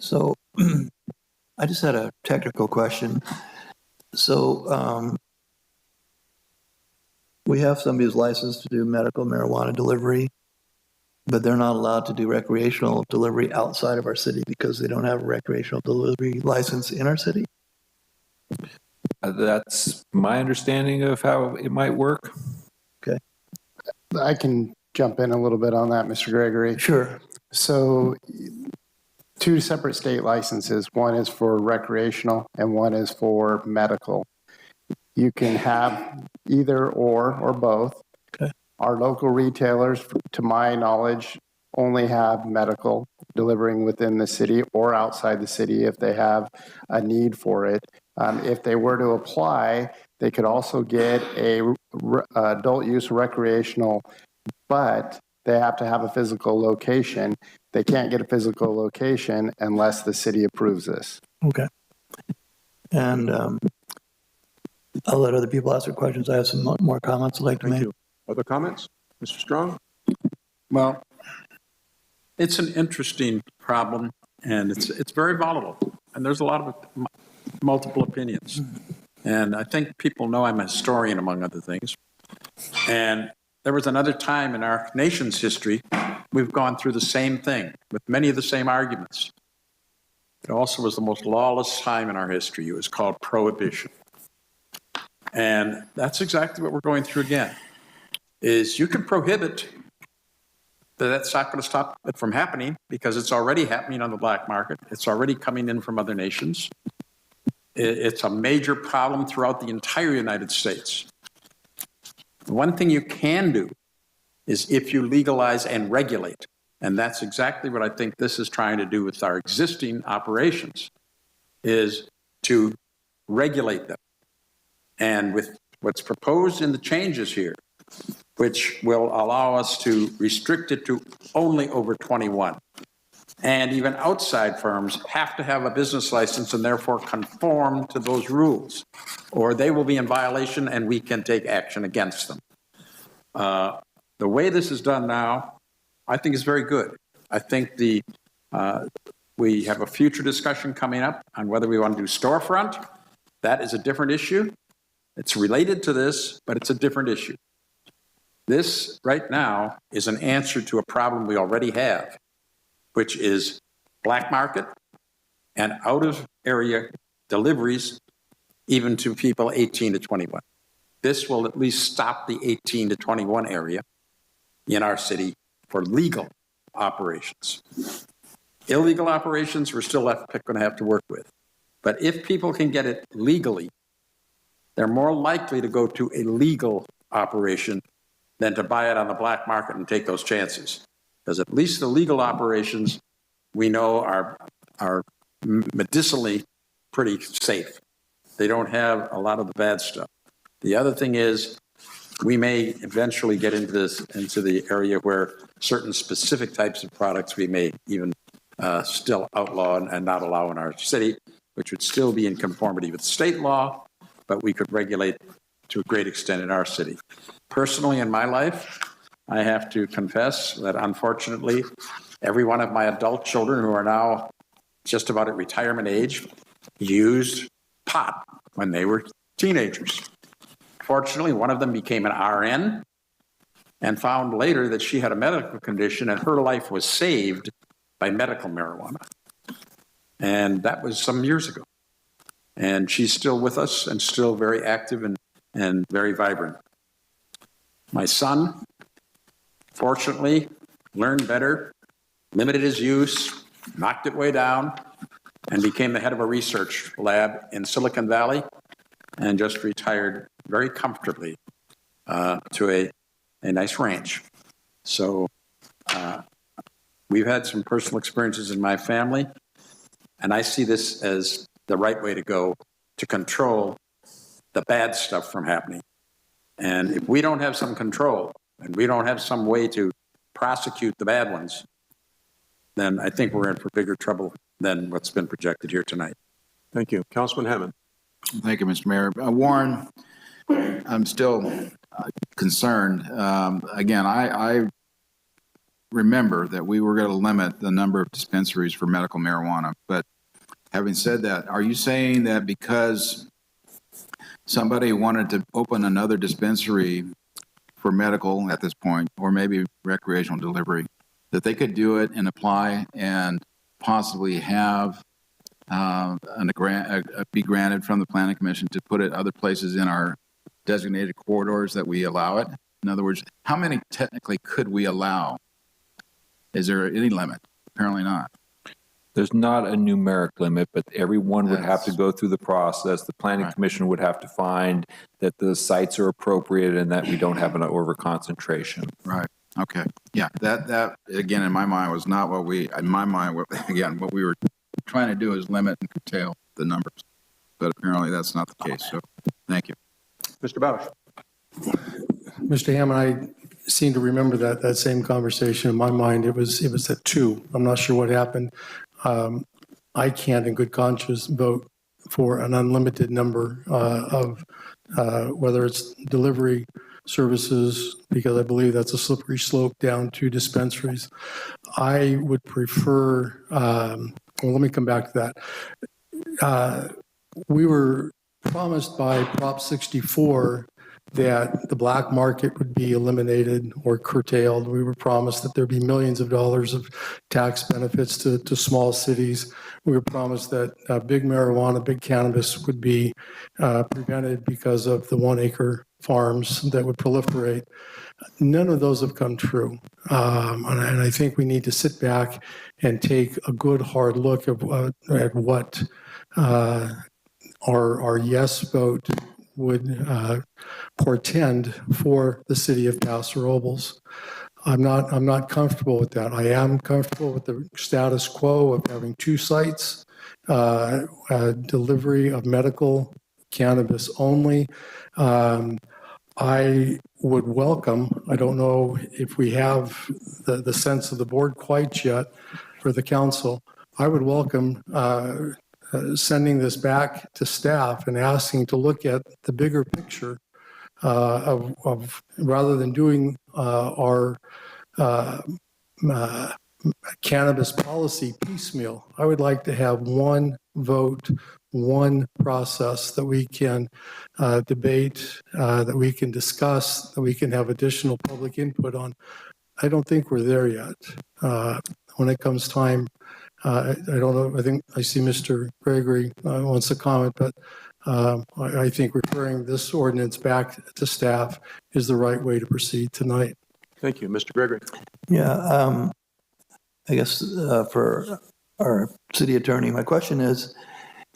So I just had a technical question. So we have somebody who's licensed to do medical marijuana delivery. but they're not allowed to do recreational delivery outside of our city because they don't have a recreational delivery license in our city? That's my understanding of how it might work. Okay. I can jump in a little bit on that, Mr. Gregory. Sure. So 2 separate state licenses. One is for recreational and one is for medical. You can have either or both. Okay. Our local retailers, to my knowledge, only have medical delivering within the city or outside the city if they have a need for it. If they were to apply, they could also get a adult use recreational, but they have to have a physical location. They can't get a physical location unless the city approves this. Okay. And I'll let other people ask their questions. I have some more comments I'd like to make. Thank you. Other comments? Mr. Strong? Well, it's an interesting problem, and it's very volatile, and there's a lot of multiple opinions. And I think people know I'm a historian, among other things. And there was another time in our nation's history we've gone through the same thing with many of the same arguments. It also was the most lawless time in our history. It was called Prohibition. And that's exactly what we're going through again, is you can prohibit, but that's not going to stop it from happening because it's already happening on the black market. It's already coming in from other nations. It's a major problem throughout the entire United States. The one thing you can do is if you legalize and regulate, and that's exactly what I think this is trying to do with our existing operations, is to regulate them. And with what's proposed in the changes here, which will allow us to restrict it to only over 21. And even outside firms have to have a business license and therefore conform to those rules, or they will be in violation and we can take action against them. The way this is done now, I think is very good. I think we have a future discussion coming up on whether we want to do storefront. That is a different issue. It's related to this, but it's a different issue. This right now is an answer to a problem we already have, which is black market and out of area deliveries, even to people 18 to 21. This will at least stop the 18 to 21 area in our city for legal operations. Illegal operations, we're still going to have to work with. But if people can get it legally, they're more likely to go to a legal operation than to buy it on the black market and take those chances. Because at least the legal operations we know are medicinally pretty safe. They don't have a lot of the bad stuff. The other thing is we may eventually get into the area where certain specific types of products we may even still outlaw and not allow in our city, which would still be in conformity with state law, but we could regulate to a great extent in our city. Personally, in my life, I have to confess that unfortunately, every one of my adult children who are now just about at retirement age used pot when they were teenagers. Fortunately, one of them became an RN and found later that she had a medical condition and her life was saved by medical marijuana. And that was some years ago. And she's still with us and still very active and very vibrant. My son, fortunately, learned better, limited his use, knocked it way down, and became the head of a research lab in Silicon Valley and just retired very comfortably to a nice ranch. So we've had some personal experiences in my family, and I see this as the right way to go to control the bad stuff from happening. And if we don't have some control and we don't have some way to prosecute the bad ones, then I think we're in for bigger trouble than what's been projected here tonight. Thank you. Councilman Hammond. Thank you, Mr. Mayor. Warren, I'm still concerned. Again, I remember that we were going to limit the number of dispensaries for medical marijuana. But having said that, are you saying that because somebody wanted to open another dispensary for medical at this point, or maybe recreational delivery, that they could do it and apply and possibly have be granted from the Planning Commission to put it other places in our designated corridors that we allow it? In other words, how many technically could we allow? Is there any limit? Apparently not. There's not a numeric limit, but everyone would have to go through the process. The Planning Commission would have to find that the sites are appropriate and that we don't have an overconcentration. Right. Okay. Yeah. That again, in my mind, was not what what we were trying to do is limit and curtail the numbers. But apparently that's not the case. So thank you. Mr. Bausch. Mr. Hammond, I seem to remember that same conversation. In my mind, it was at 2. I'm not sure what happened. I can't in good conscience vote for an unlimited number of whether it's delivery services, because I believe that's a slippery slope down to dispensaries. I would prefer, well, let me come back to that. We were promised by Prop 64 that the black market would be eliminated or curtailed. We were promised that there'd be millions of dollars of tax benefits to small cities. We were promised that big marijuana, big cannabis would be prevented because of the 1-acre farms that would proliferate. None of those have come true. And I think we need to sit back and take a good hard look at what our yes vote would portend for the city of Paso Robles. I'm not comfortable with that. I am comfortable with the status quo of having 2 sites, delivery of medical cannabis only. I would welcome, I don't know if we have the sense of the board quite yet for the council, I would welcome sending this back to staff and asking to look at the bigger picture of rather than doing our cannabis policy piecemeal. I would like to have one vote, one process that we can debate, that we can discuss, that we can have additional public input on. I don't think we're there yet. When it comes time, I don't know, I think I see Mr. Gregory wants to comment, but I think referring this ordinance back to staff is the right way to proceed tonight. Thank you. Mr. Gregory. Yeah, I guess for our city attorney, my question is,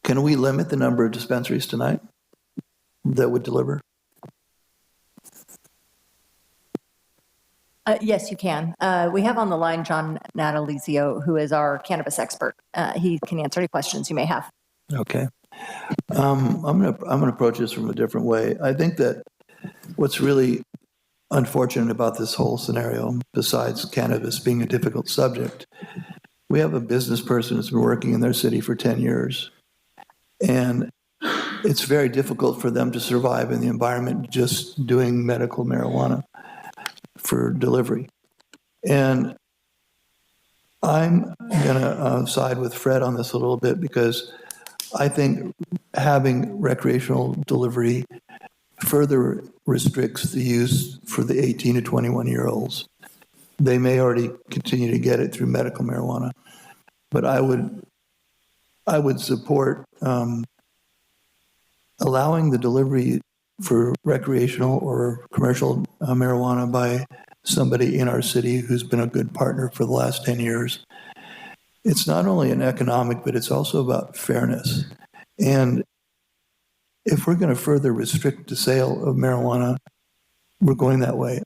can we limit the number of dispensaries tonight that would deliver? Yes, you can. We have on the line John Natalizio, who is our cannabis expert. He can answer any questions you may have. Okay. I'm gonna approach this from a different way. I think that what's really unfortunate about this whole scenario, besides cannabis being a difficult subject, we have a business person who's been working in their city for 10 years. And it's very difficult for them to survive in the environment just doing medical marijuana for delivery. And I'm gonna side with Fred on this a little bit, because I think having recreational delivery further restricts the use for the 18 to 21-year-olds. They may already continue to get it through medical marijuana, but I would support allowing the delivery for recreational or commercial marijuana by somebody in our city who's been a good partner for the last 10 years. It's not only an economic, but it's also about fairness. And if we're going to further restrict the sale of marijuana, we're going that way.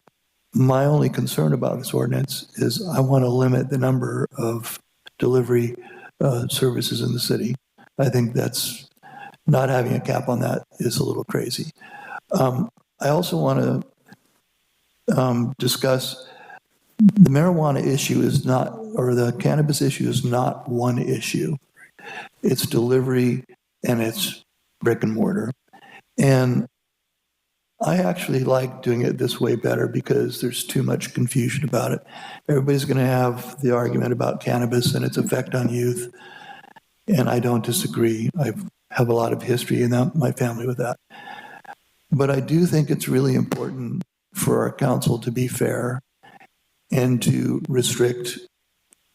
My only concern about this ordinance is I want to limit the number of delivery services in the city. I think that's not having a cap on that is a little crazy. I also want to discuss the marijuana issue is not, or the cannabis issue is not one issue. It's delivery and it's brick and mortar. And I actually like doing it this way better because there's too much confusion about it. Everybody's going to have the argument about cannabis and its effect on youth. And I don't disagree. I have a lot of history in my family with that. But I do think it's really important for our council to be fair and to restrict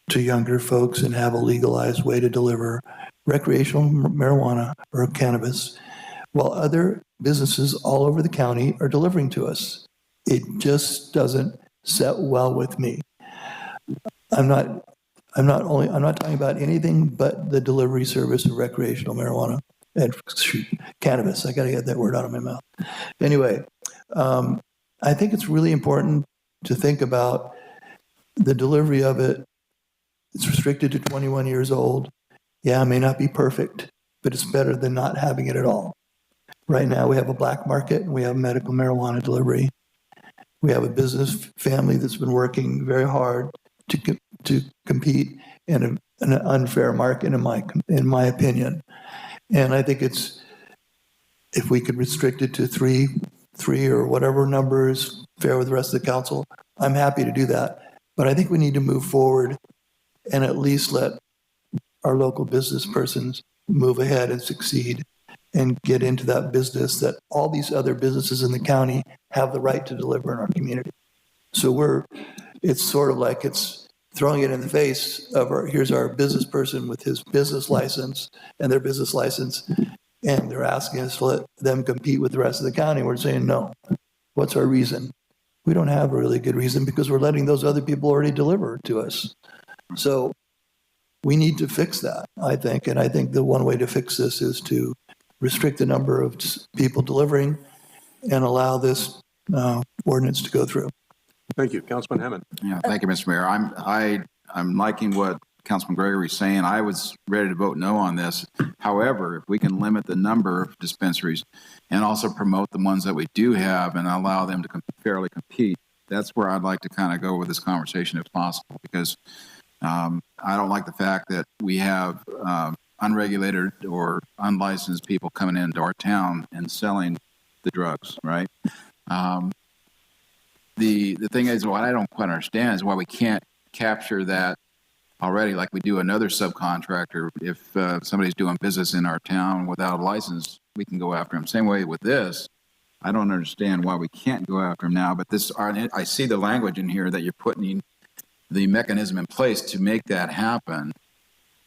to younger folks and have a legalized way to deliver recreational marijuana or cannabis, while other businesses all over the county are delivering to us. It just doesn't set well with me. I'm not talking about anything but the delivery service of recreational marijuana and cannabis. I got to get that word out of my mouth. Anyway, I think it's really important to think about the delivery of it. It's restricted to 21 years old. Yeah, it may not be perfect, but it's better than not having it at all. Right now, we have a black market and we have medical marijuana delivery. We have a business family that's been working very hard to compete in an unfair market, in my opinion. And I think it's, if we could restrict it to three or whatever number is fair with the rest of the council, I'm happy to do that. But I think we need to move forward and at least let our local business persons move ahead and succeed and get into that business that all these other businesses in the county have the right to deliver in our community. So it's sort of like it's throwing it in the face of here's our business person with his business license and their business license, and they're asking us to let them compete with the rest of the county. We're saying, no. What's our reason? We don't have a really good reason because we're letting those other people already deliver to us. So we need to fix that, I think. And I think the one way to fix this is to restrict the number of people delivering and allow this ordinance to go through. Thank you. Councilman Hammond. Yeah, thank you, Mr. Mayor. I'm liking what Councilman Gregory is saying. I was ready to vote no on this. However, if we can limit the number of dispensaries and also promote the ones that we do have and allow them to fairly compete, that's where I'd like to kind of go with this conversation if possible, because I don't like the fact that we have unregulated or unlicensed people coming into our town and selling the drugs, right? The thing is, what I don't quite understand is why we can't capture that already like we do another subcontractor. If somebody's doing business in our town without a license, we can go after them. Same way with this. I don't understand why we can't go after them now, but I see the language in here that you're putting the mechanism in place to make that happen,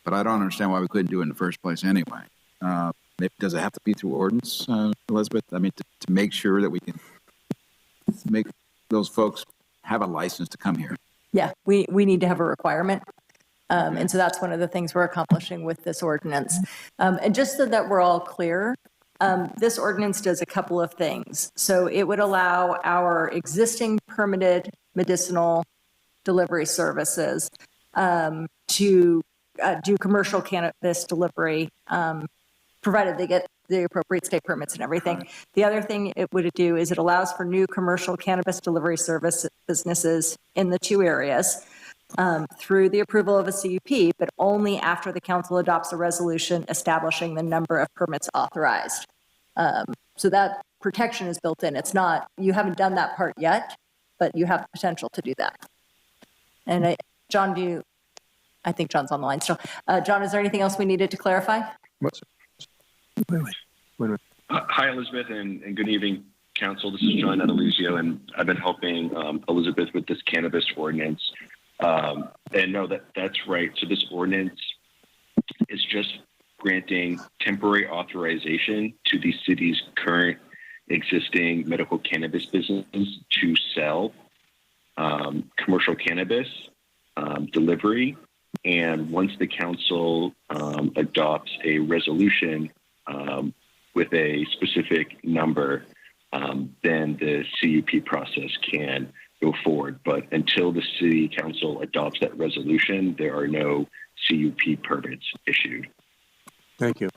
but I don't understand why we couldn't do it in the first place anyway. Does it have to be through ordinance, Elizabeth? I mean, to make sure that we can make those folks have a license to come here. Yeah, we need to have a requirement. And so that's one of the things we're accomplishing with this ordinance. And just so that we're all clear, this ordinance does a couple of things. So it would allow our existing permitted medicinal delivery services to do commercial cannabis delivery, provided they get the appropriate state permits and everything. The other thing it would do is it allows for new commercial cannabis delivery service businesses in the two areas through the approval of a CUP, but only after the council adopts a resolution establishing the number of permits authorized. So that protection is built in. It's not, you haven't done that part yet, but you have the potential to do that. And John, I think John's on the line still. John, is there anything else we needed to clarify? Wait. Hi, Elizabeth, and good evening, Council. This is John Adalizio, and I've been helping Elizabeth with this cannabis ordinance. And no, that's right. So this ordinance is just granting temporary authorization to the city's current existing medical cannabis businesses to sell commercial cannabis delivery. And once the council adopts a resolution with a specific number, then the CUP process can go forward. But until the city council adopts that resolution, there are no CUP permits issued. Thank you.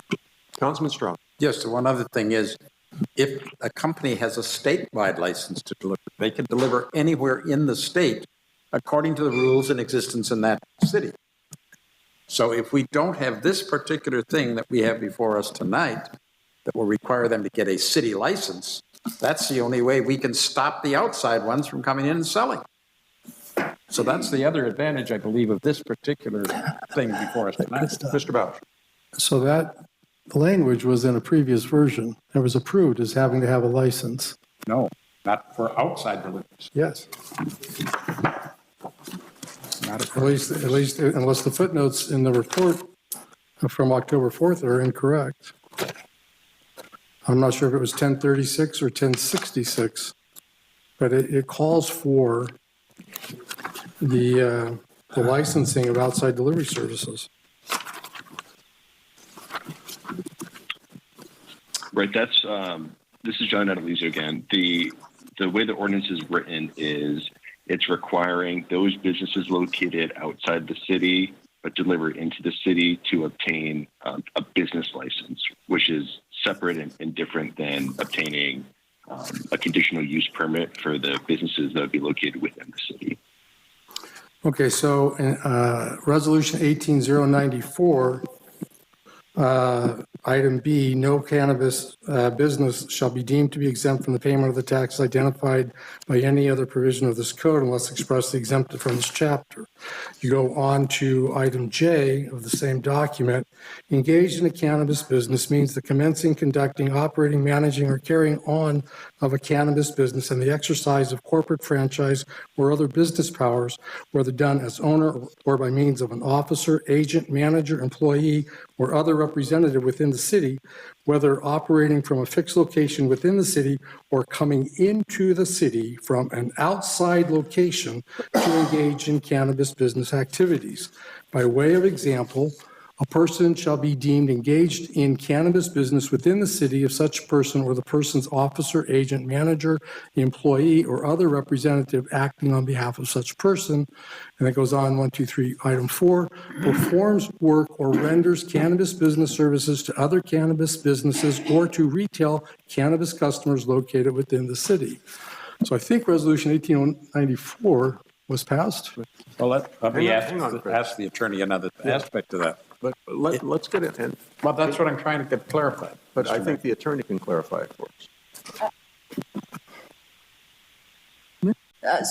Councilman Strong. Yes, so one other thing is, if a company has a statewide license to deliver, they can deliver anywhere in the state according to the rules in existence in that city. So if we don't have this particular thing that we have before us tonight, that will require them to get a city license, that's the only way we can stop the outside ones from coming in and selling. So that's the other advantage, I believe, of this particular thing before us tonight. Mr. Bausch. So that language was in a previous version. It was approved as having to have a license. No, not for outside deliveries. Yes. At least, unless the footnotes in the report from October 4th are incorrect. I'm not sure if it was 1036 or 1066, but it calls for the licensing of outside delivery services. Right, that's, this is John Adalizio again. The way the ordinance is written is it's requiring those businesses located outside the city but deliver into the city to obtain a business license, which is separate and different than obtaining a conditional use permit for the businesses that would be located within the city. Okay, so Resolution 18094, item B, no cannabis business shall be deemed to be exempt from the payment of the taxes identified by any other provision of this code unless expressly exempted from this chapter. You go on to item J of the same document. Engaged in a cannabis business means the commencing, conducting, operating, managing, or carrying on of a cannabis business and the exercise of corporate franchise or other business powers, whether done as owner or by means of an officer, agent, manager, employee, or other representative within the city, whether operating from a fixed location within the city or coming into the city from an outside location to engage in cannabis business activities. By way of example, a person shall be deemed engaged in cannabis business within the city if such person or the person's officer, agent, manager, employee, or other representative acting on behalf of such person, and it goes on, 1, 2, 3, item 4, performs work or renders cannabis business services to other cannabis businesses or to retail cannabis customers located within the city. So I think Resolution 18094 was passed. Well, let me Hang on, ask the attorney another aspect of that. But let's get it in. Well, that's what I'm trying to get clarified. But I think the attorney can clarify it for us.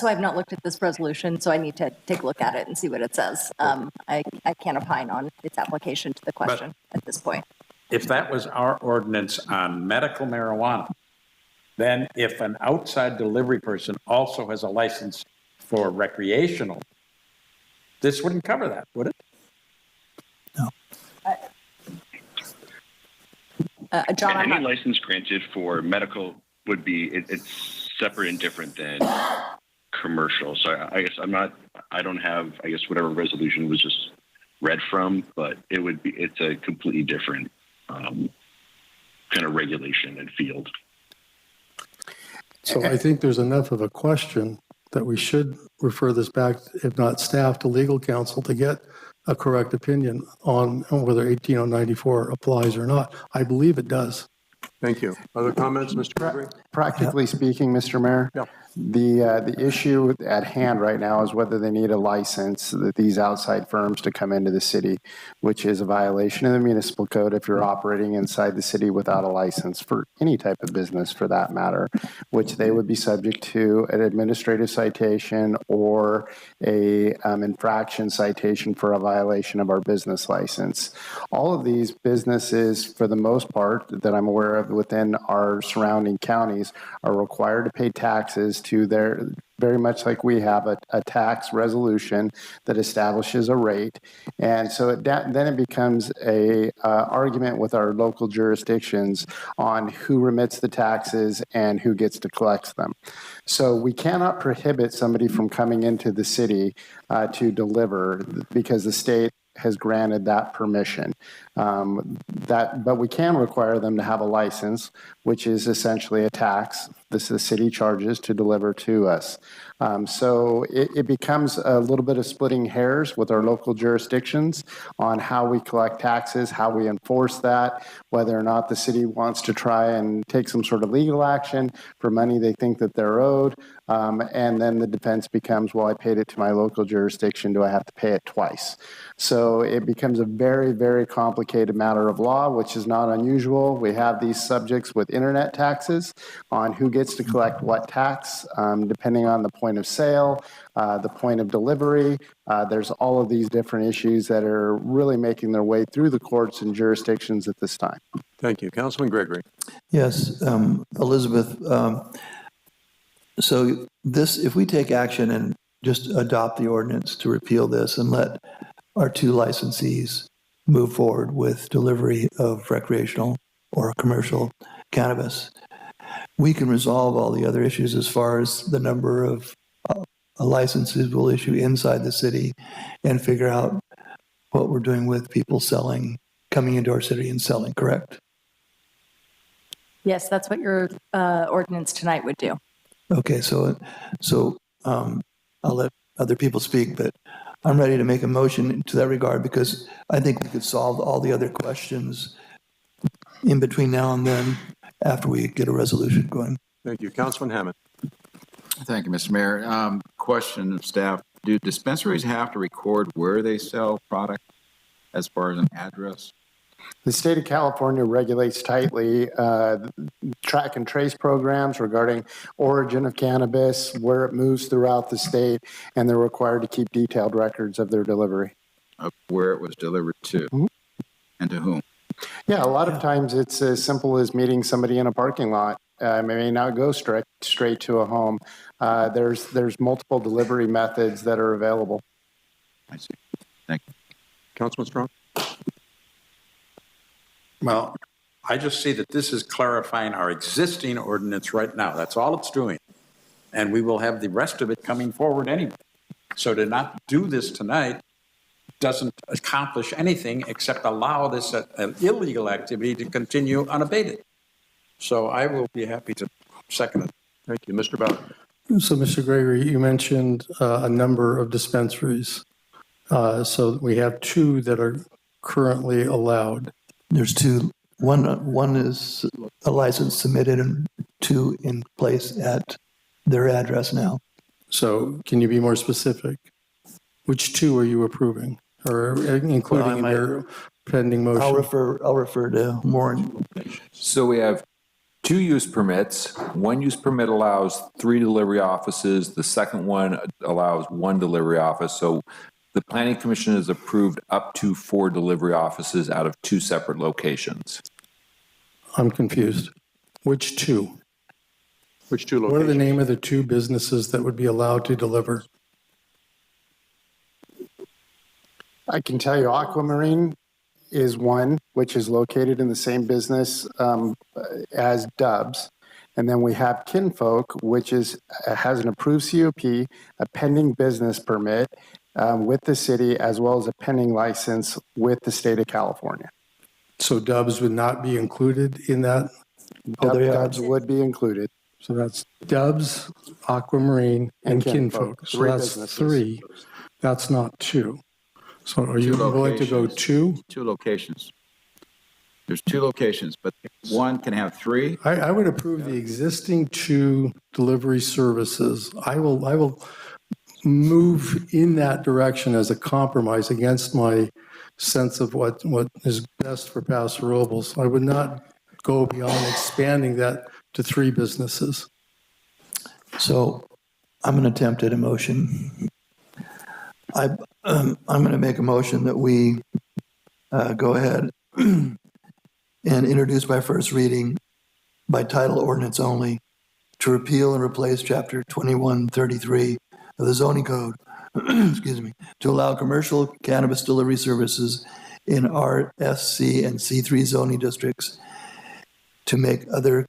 So I've not looked at this resolution, so I need to take a look at it and see what it says. I can't opine on its application to the question at this point. If that was our ordinance on medical marijuana, then if an outside delivery person also has a license for recreational, this wouldn't cover that, would it? John, any license granted for medical would be, it's separate and different than commercial. So I guess I don't have, I guess, whatever resolution was just read from, but it's a completely different kind of regulation and field. So I think there's enough of a question that we should refer this back, if not staff, to legal counsel to get a correct opinion on whether 18094 applies or not. I believe it does. Thank you. Other comments, Mr. Gregory? Practically speaking, Mr. Mayor, the issue at hand right now is whether they need a license, that these outside firms to come into the city, which is a violation of the municipal code if you're operating inside the city without a license for any type of business for that matter, which they would be subject to an administrative citation or a infraction citation for a violation of our business license. All of these businesses, for the most part, that I'm aware of within our surrounding counties, are required to pay taxes to their, very much like we have a tax resolution that establishes a rate. And so then it becomes a argument with our local jurisdictions on who remits the taxes and who gets to collect them. So we cannot prohibit somebody from coming into the city to deliver because the state has granted that permission. But we can require them to have a license, which is essentially a tax the city charges to deliver to us. So it becomes a little bit of splitting hairs with our local jurisdictions on how we collect taxes, how we enforce that, whether or not the city wants to try and take some sort of legal action for money they think that they're owed. And then the defense becomes, well, I paid it to my local jurisdiction. Do I have to pay it twice? So it becomes a very, very complicated matter of law, which is not unusual. We have these subjects with internet taxes on who gets to collect what tax, depending on the point of sale, the point of delivery. There's all of these different issues that are really making their way through the courts and jurisdictions at this time. Thank you. Councilman Gregory. Yes, Elizabeth. So this, if we take action and just adopt the ordinance to repeal this and let our two licensees move forward with delivery of recreational or commercial cannabis. We can resolve all the other issues as far as the number of licenses we'll issue inside the city and figure out what we're doing with people coming into our city and selling, correct? Yes, that's what your ordinance tonight would do. Okay, so I'll let other people speak, but I'm ready to make a motion to that regard because I think we could solve all the other questions in between now and then after we get a resolution going. Thank you. Councilman Hammond. Thank you, Mr. Mayor. Question of staff, do dispensaries have to record where they sell product as far as an address? The state of California regulates tightly track and trace programs regarding origin of cannabis, where it moves throughout the state, and they're required to keep detailed records of their delivery. Of where it was delivered to and to whom? Yeah, a lot of times it's as simple as meeting somebody in a parking lot. It may not go straight to a home. There's multiple delivery methods that are available. I see. Thank you. Councilman Strong? Well, I just see that this is clarifying our existing ordinance right now. That's all it's doing. And we will have the rest of it coming forward anyway. So to not do this tonight doesn't accomplish anything except allow this illegal activity to continue unabated. So I will be happy to second it. Thank you. Mr. Ballard. So, Mr. Gregory, you mentioned a number of dispensaries. So we have 2 that are currently allowed. There's 2. One is a license submitted and 2 in place at their address now. So can you be more specific? Which 2 are you approving or including in your pending motion? I'll refer to Warren. So we have 2 use permits. One use permit allows 3 delivery offices. The second one allows 1 delivery office. So the Planning Commission has approved up to 4 delivery offices out of 2 separate locations. I'm confused. Which 2? Which 2 locations? What are the name of the 2 businesses that would be allowed to deliver? I can tell you Aquamarine is one, which is located in the same business as Dubs. And then we have Kinfolk, which has an approved COP, a pending business permit with the city, as well as a pending license with the state of California. So Dubs would not be included in that? Dubs would be included. So that's Dubs, Aquamarine, and Kinfolk. So that's 3. That's not 2. So are you willing to go 2? 2 locations. There's 2 locations, but one can have 3. I would approve the existing 2 delivery services. I will move in that direction as a compromise against my sense of what is best for Paso Robles. I would not go beyond expanding that to 3 businesses. So I'm going to attempt at a motion. I'm going to make a motion that we go ahead and introduce by first reading by title ordinance only to repeal and replace chapter 2133 of the zoning code, excuse me, to allow commercial cannabis delivery services in RSC and C3 zoning districts to make other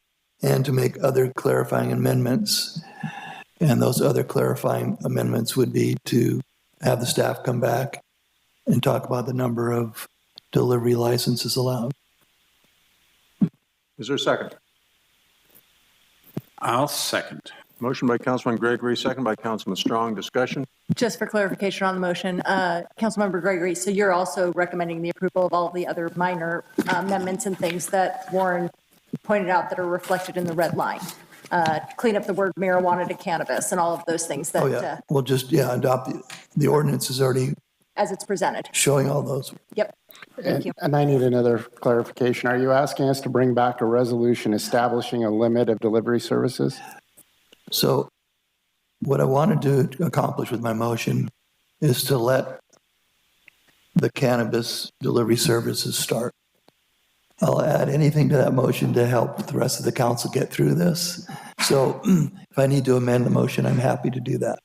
clarifying amendments. And those other clarifying amendments would be to have the staff come back and talk about the number of delivery licenses allowed. Is there a second? I'll second. Motion by Councilman Gregory, second by Councilman Strong. Discussion? Just for clarification on the motion, Councilmember Gregory, so you're also recommending the approval of all the other minor amendments and things that Warren pointed out that are reflected in the red line. Clean up the word marijuana to cannabis and all of those things that. Oh, yeah. We'll just, adopt the ordinance is already as it's presented. Showing all those. Yep. Thank you. And I need another clarification. Are you asking us to bring back a resolution establishing a limit of delivery services? So what I wanted to accomplish with my motion is to let the cannabis delivery services start. I'll add anything to that motion to help the rest of the council get through this. So if I need to amend the motion, I'm happy to do that.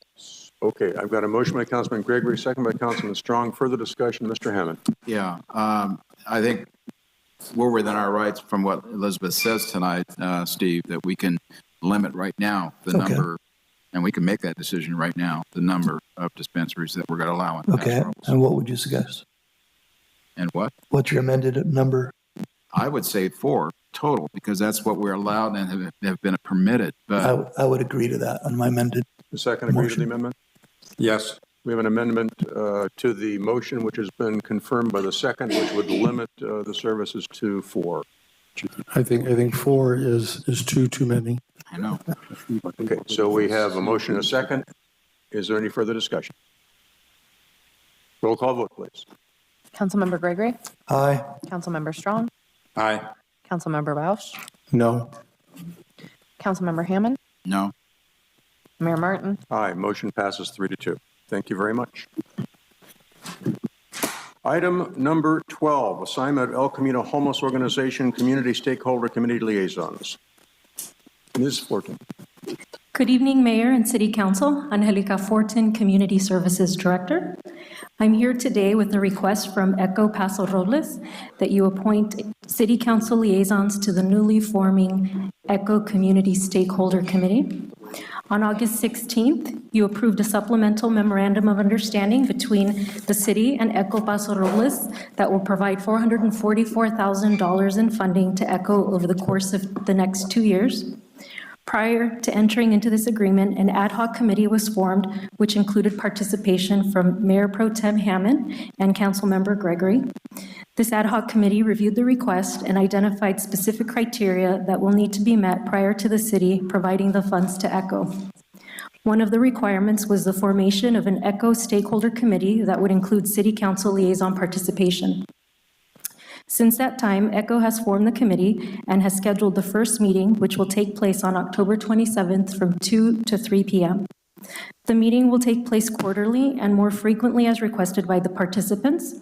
Okay, I've got a motion by Councilman Gregory, second by Councilman Strong. Further discussion, Mr. Hammond. Yeah, I think we're within our rights from what Elizabeth says tonight, Steve, that we can limit right now the number, and we can make that decision right now, the number of dispensaries that we're going to allow in Okay, Paso Robles. and what would you suggest? And what? What's your amended number? I would say 4 total, because that's what we're allowed and have been permitted. But I would agree to that on my amended. The second agree to the amendment? Yes. We have an amendment to the motion, which has been confirmed by the second, which would limit the services to 4. I think 4 is too many. I know. Okay, so we have a motion and a second. Is there any further discussion? Roll call vote, please. Councilmember Gregory? Aye. Councilmember Strong? Aye. Councilmember Bausch? No. Councilmember Hammond? No. Mayor Martin? Aye, motion passes 3-2. Thank you very much. Item number 12, assignment of El Camino Homeless Organization Community Stakeholder Committee Liaisons. Ms. Fortin. Good evening, Mayor and City Council. Angelica Fortin, Community Services Director. I'm here today with a request from ECHO Paso Robles that you appoint City Council liaisons to the newly forming ECHO Community Stakeholder Committee. On August 16th, you approved a supplemental memorandum of understanding between the city and ECHO Paso Robles that will provide $444,000 in funding to ECHO over the course of the next 2 years. Prior to entering into this agreement, an ad hoc committee was formed, which included participation from Mayor Pro Tem Hammond and Councilmember Gregory. This ad hoc committee reviewed the request and identified specific criteria that will need to be met prior to the city providing the funds to ECHO. One of the requirements was the formation of an ECHO stakeholder committee that would include City Council liaison participation. Since that time, ECHO has formed the committee and has scheduled the first meeting, which will take place on October 27th from 2 to 3 p.m. The meeting will take place quarterly and more frequently as requested by the participants.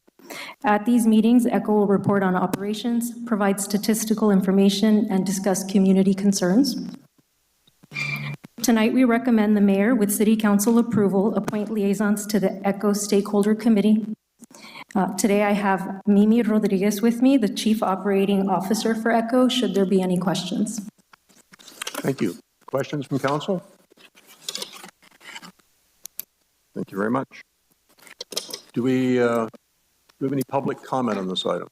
At these meetings, ECHO will report on operations, provide statistical information, and discuss community concerns. Tonight, we recommend the mayor, with City Council approval, appoint liaisons to the ECHO Stakeholder Committee. Today, I have Mimi Rodriguez with me, the Chief Operating Officer for ECHO, should there be any questions. Thank you. Questions from council? Thank you very much. Do we have any public comment on this item?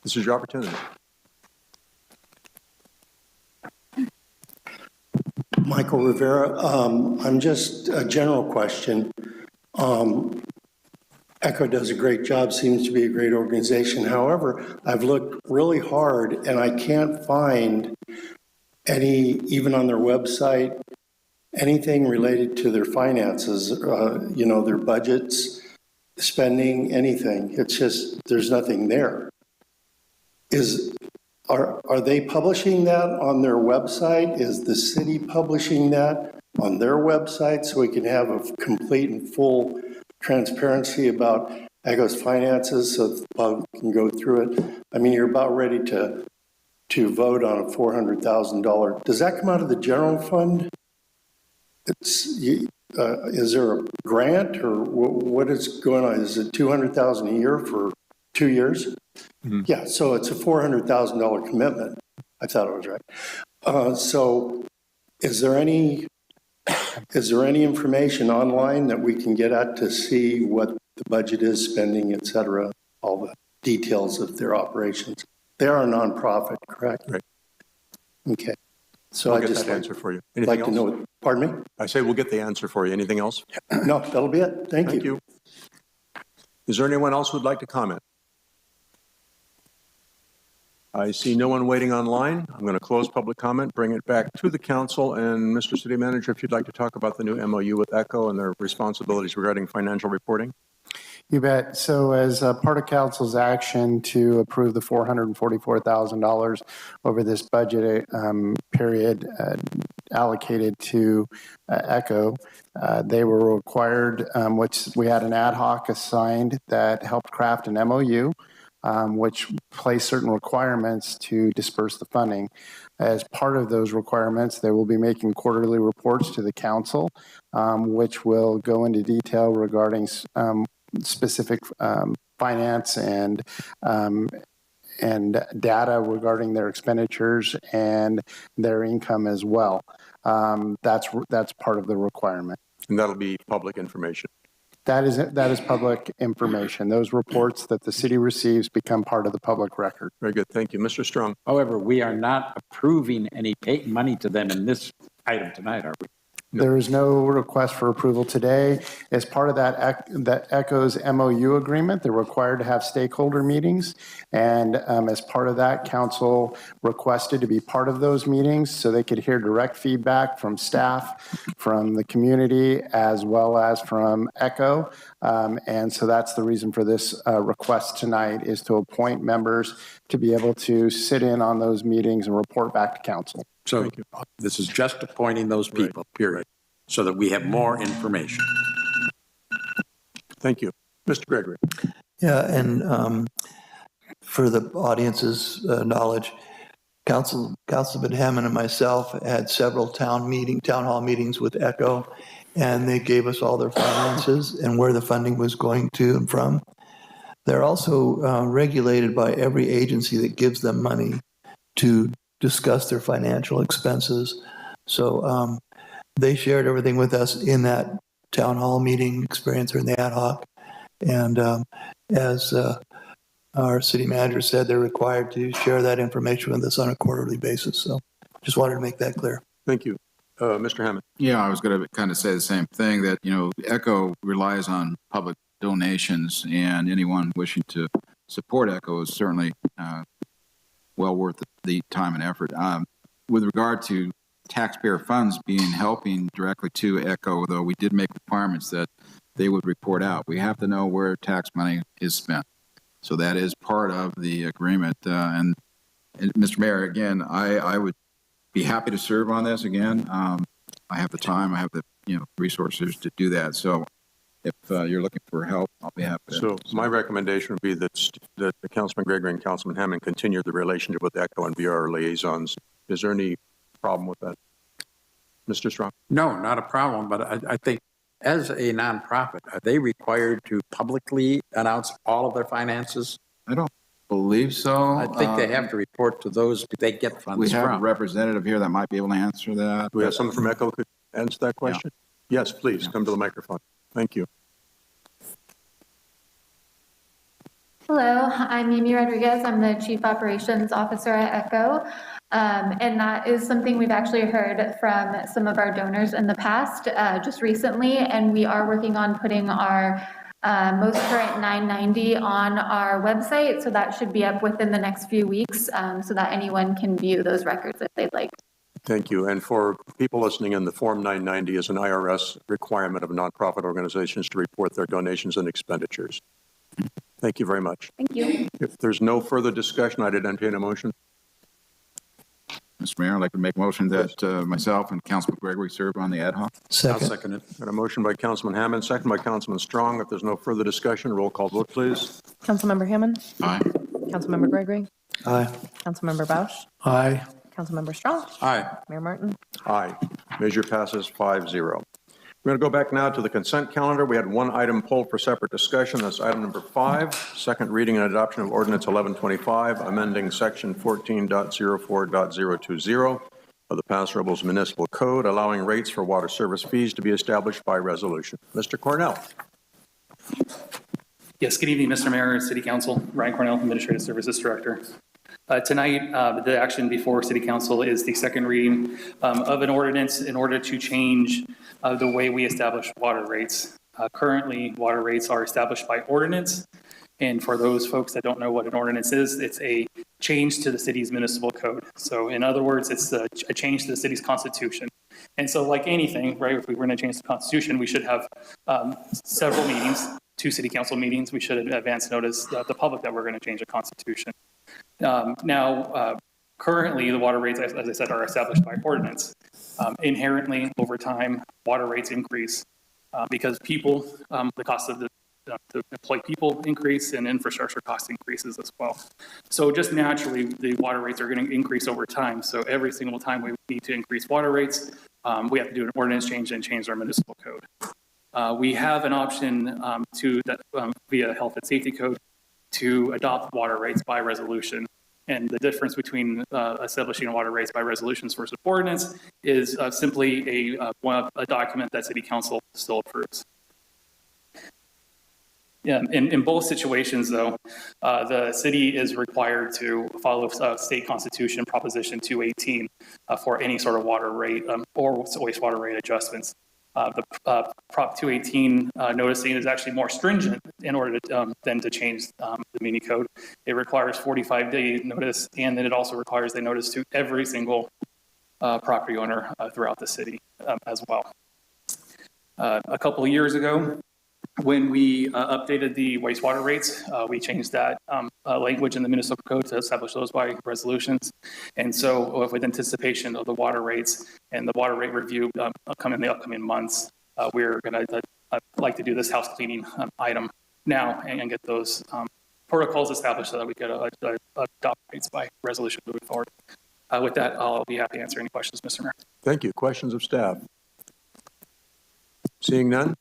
This is your opportunity. Michael Rivera, I'm just a general question. ECHO does a great job, seems to be a great organization. However, I've looked really hard and I can't find any, even on their website, anything related to their finances, their budgets, spending, anything. It's just, there's nothing there. Are they publishing that on their website? Is the city publishing that on their website so we can have a complete and full transparency about ECHO's finances so the public can go through it? I mean, you're about ready to vote on a $400,000. Does that come out of the general fund? Is there a grant or what is going on? Is it $200,000 a year for 2 years? Mm-hmm. Yeah, so it's a $400,000 commitment. I thought I was right. So is there any information online that we can get at to see what the budget is, spending, et cetera, all the details of their operations? They are a nonprofit, correct? Right. Okay. So we'll I just get that answer for you. Anything else? To know. Pardon me? I say we'll get the answer for you. Anything else? No, that'll be it. Thank you. Is there anyone else who'd like to comment? I see no one waiting online. I'm going to close public comment, bring it back to the council. And Mr. City Manager, if you'd like to talk about the new MOU with ECHO and their responsibilities regarding financial reporting. You bet. So as part of council's action to approve the $444,000 over this budget period allocated to ECHO, they were required, which we had an ad hoc assigned that helped craft an MOU. which place certain requirements to disperse the funding. As part of those requirements, they will be making quarterly reports to the council, which will go into detail regarding specific finance and data regarding their expenditures and their income as well. That's part of the requirement. And that'll be public information. That is public information. Those reports that the city receives become part of the public record. Very good. Thank you. Mr. Strong. However, we are not approving any money to them in this item tonight, are we? There is no request for approval today. As part of that ECHO's MOU agreement, they're required to have stakeholder meetings. And as part of that, council requested to be part of those meetings so they could hear direct feedback from staff, from the community, as well as from ECHO. And so that's the reason for this request tonight, is to appoint members to be able to sit in on those meetings and report back to council. So this is just appointing those people, period, so that we have more information. Thank you. Mr. Gregory. Yeah, and for the audience's knowledge, Councilman Hammond and myself had several town hall meetings with ECHO, and they gave us all their finances and where the funding was going to and from. They're also regulated by every agency that gives them money to discuss their financial expenses. So they shared everything with us in that town hall meeting experience or in the ad hoc. And as our city manager said, they're required to share that information with us on a quarterly basis. So just wanted to make that clear. Thank you. Mr. Hammond. Yeah, I was going to kind of say the same thing, that, ECHO relies on public donations, and anyone wishing to support ECHO is certainly well worth the time and effort. With regard to taxpayer funds helping directly to ECHO, though, we did make requirements that they would report out. We have to know where tax money is spent. So that is part of the agreement. And Mr. Mayor, again, I would be happy to serve on this again. I have the time, I have the resources to do that. So if you're looking for help, I'll be happy to. So my recommendation would be that Councilman Gregory and Councilman Hammond continue the relationship with ECHO and be our liaisons. Is there any problem with that? Mr. Strong? No, not a problem, but I think as a nonprofit, are they required to publicly announce all of their finances? I don't believe so. I think they have to report to those they get funds we have from. a representative here that might be able to answer that. Do we have someone from ECHO who could answer that question? Yeah. Yes, please, come to the microphone. Thank you. Hello, I'm Mimi Rodriguez. I'm the Chief Operations Officer at ECHO. And that is something we've actually heard from some of our donors in the past, just recently, and we are working on putting our most current 990 on our website, so that should be up within the next few weeks, so that anyone can view those records if they'd like. Thank you. And for people listening in, the Form 990 is an IRS requirement of nonprofit organizations to report their donations and expenditures. Thank you very much. Thank you. If there's no further discussion, I'd entertain a motion. Mr. Mayor, I'd like to make a motion that myself and Councilman Gregory serve on the ad hoc. I'll second it. Got a motion by Councilman Hammond, second by Councilman Strong. If there's no further discussion, roll call vote, please. Councilmember Hammond? Aye. Councilmember Gregory? Aye. Councilmember Bausch? Aye. Councilmember Strong? Aye. Mayor Martin? Aye. Measure passes 5-0. We're going to go back now to the consent calendar. We had one item pulled for separate discussion. That's item number 5, second reading and adoption of ordinance 1125, amending section 14.04.020 of the Paso Robles Municipal Code, allowing rates for water service fees to be established by resolution. Mr. Cornell. Yes, good evening, Mr. Mayor, City Council. Ryan Cornell, Administrative Services Director. Tonight, the action before City Council is the second reading of an ordinance in order to change the way we establish water rates. Currently, water rates are established by ordinance. And for those folks that don't know what an ordinance is, it's a change to the city's municipal code. So in other words, it's a change to the city's constitution. And so like anything, right, if we were going to change the constitution, we should have several meetings, 2 city council meetings. We should advance notice the public that we're going to change the constitution. Currently, the water rates, as I said, are established by ordinance. Inherently, over time, water rates increase because people, the cost of to employ people increase and infrastructure cost increases as well. So just naturally, the water rates are going to increase over time. So every single time we need to increase water rates, we have to do an ordinance change and change our municipal code. We have an option via health and safety code to adopt water rates by resolution. And the difference between establishing water rates by resolutions versus ordinance is simply a document that City Council still approves. Yeah, in both situations, though, the city is required to follow state constitution Proposition 218 for any sort of water rate or wastewater rate adjustments. The Prop 218 noticing is actually more stringent in order to, than to change the mini code. It requires 45-day notice, and then it also requires a notice to every single property owner throughout the city as well. A couple of years ago, when we updated the wastewater rates, we changed that language in the municipal code to establish those by resolutions. And so with anticipation of the water rates and the water rate review come in the upcoming months, we're going to like to do this house cleaning item now and get those protocols established so that we could adopt rates by resolution moving forward. With that, I'll be happy to answer any questions, Mr. Mayor. Thank you. Questions of staff? Seeing none,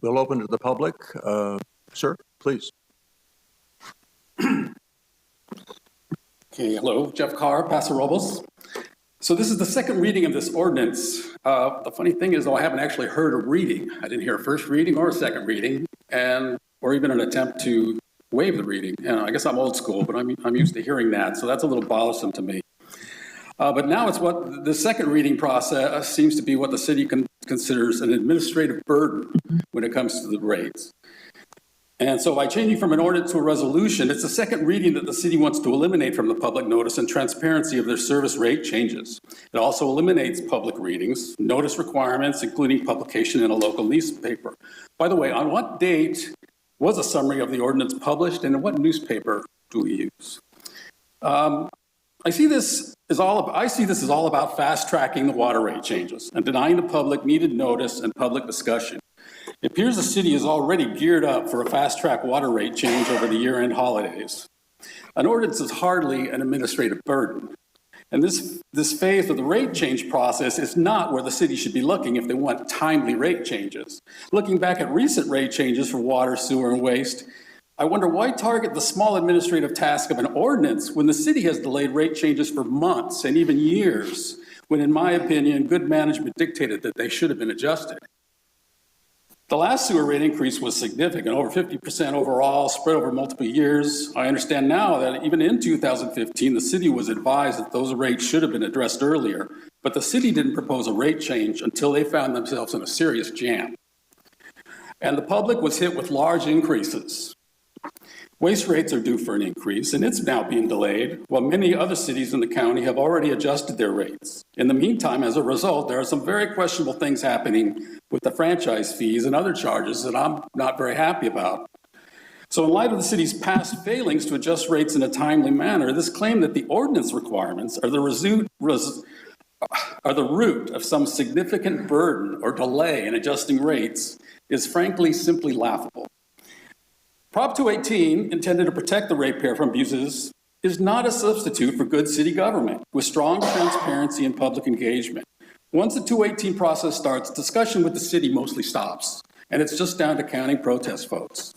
we'll open to the public. Sir, please. Okay, hello, Jeff Carr, Paso Robles. So this is the second reading of this ordinance. The funny thing is, though, I haven't actually heard a reading. I didn't hear a first reading or a second reading, or even an attempt to waive the reading. I guess I'm old school, but I'm used to hearing that, so that's a little bothersome to me. But now it's what the second reading process seems to be what the city considers an administrative burden when it comes to the rates. And so by changing from an ordinance to a resolution, it's the second reading that the city wants to eliminate from the public notice and transparency of their service rate changes. It also eliminates public readings, notice requirements, including publication in a local newspaper. By the way, on what date was a summary of the ordinance published, and in what newspaper do we use? I see this as all about fast tracking the water rate changes and denying the public needed notice and public discussion. It appears the city is already geared up for a fast track water rate change over the year-end holidays. An ordinance is hardly an administrative burden. And this phase of the rate change process is not where the city should be looking if they want timely rate changes. Looking back at recent rate changes for water, sewer, and waste, I wonder why target the small administrative task of an ordinance when the city has delayed rate changes for months and even years, when in my opinion, good management dictated that they should have been adjusted. The last sewer rate increase was significant, over 50% overall, spread over multiple years. I understand now that even in 2015, the city was advised that those rates should have been addressed earlier, but the city didn't propose a rate change until they found themselves in a serious jam. And the public was hit with large increases. Waste rates are due for an increase, and it's now being delayed, while many other cities in the county have already adjusted their rates. In the meantime, as a result, there are some very questionable things happening with the franchise fees and other charges that I'm not very happy about. So in light of the city's past failings to adjust rates in a timely manner, this claim that the ordinance requirements are the root of some significant burden or delay in adjusting rates is frankly simply laughable. Prop 218, intended to protect the ratepayer from abuses, is not a substitute for good city government with strong transparency and public engagement. Once the 218 process starts, discussion with the city mostly stops, and it's just down to counting protest votes.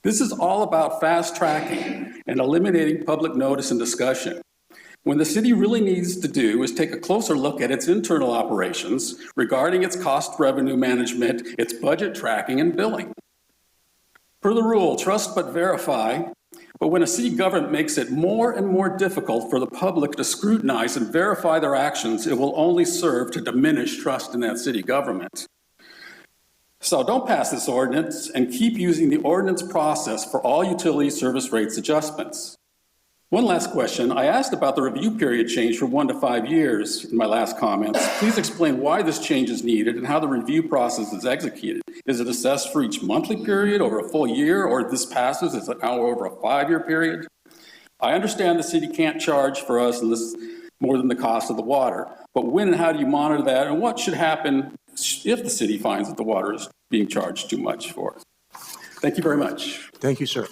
This is all about fast tracking and eliminating public notice and discussion. When the city really needs to do is take a closer look at its internal operations regarding its cost revenue management, its budget tracking and billing. Per the rule, trust but verify, but when a city government makes it more and more difficult for the public to scrutinize and verify their actions, it will only serve to diminish trust in that city government. So don't pass this ordinance and keep using the ordinance process for all utility service rates adjustments. One last question. I asked about the review period change from 1 to 5 years in my last comments. Please explain why this change is needed and how the review process is executed. Is it assessed for each monthly period over a full year, or this passes is it now over a 5-year period? I understand the city can't charge for us more than the cost of the water, but when and how do you monitor that, and what should happen if the city finds that the water is being charged too much for it? Thank you very much. Thank you, sir.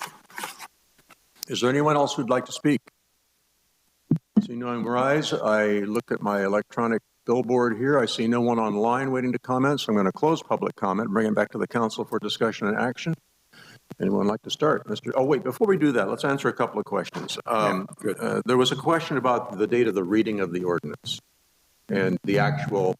Is there anyone else who'd like to speak? Seeing no one rise, I look at my electronic billboard here. I see no one online waiting to comment, so I'm going to close public comment and bring it back to the council for discussion and action. Anyone like to start? Oh, wait, before we do that, let's answer a couple of questions. There was a question about the date of the reading of the ordinance and the actual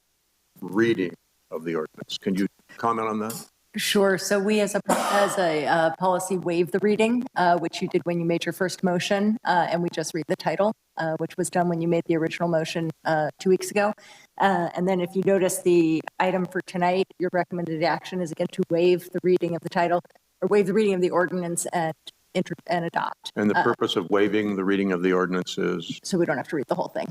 reading of the ordinance. Can you comment on that? Sure. So we as a policy waive the reading, which you did when you made your first motion, and we just read the title, which was done when you made the original motion 2 weeks ago. And then if you notice the item for tonight, your recommended action is again to waive the reading of the title or waive the reading of the ordinance and adopt. And the purpose of waiving the reading of the ordinance is? So we don't have to read the whole thing.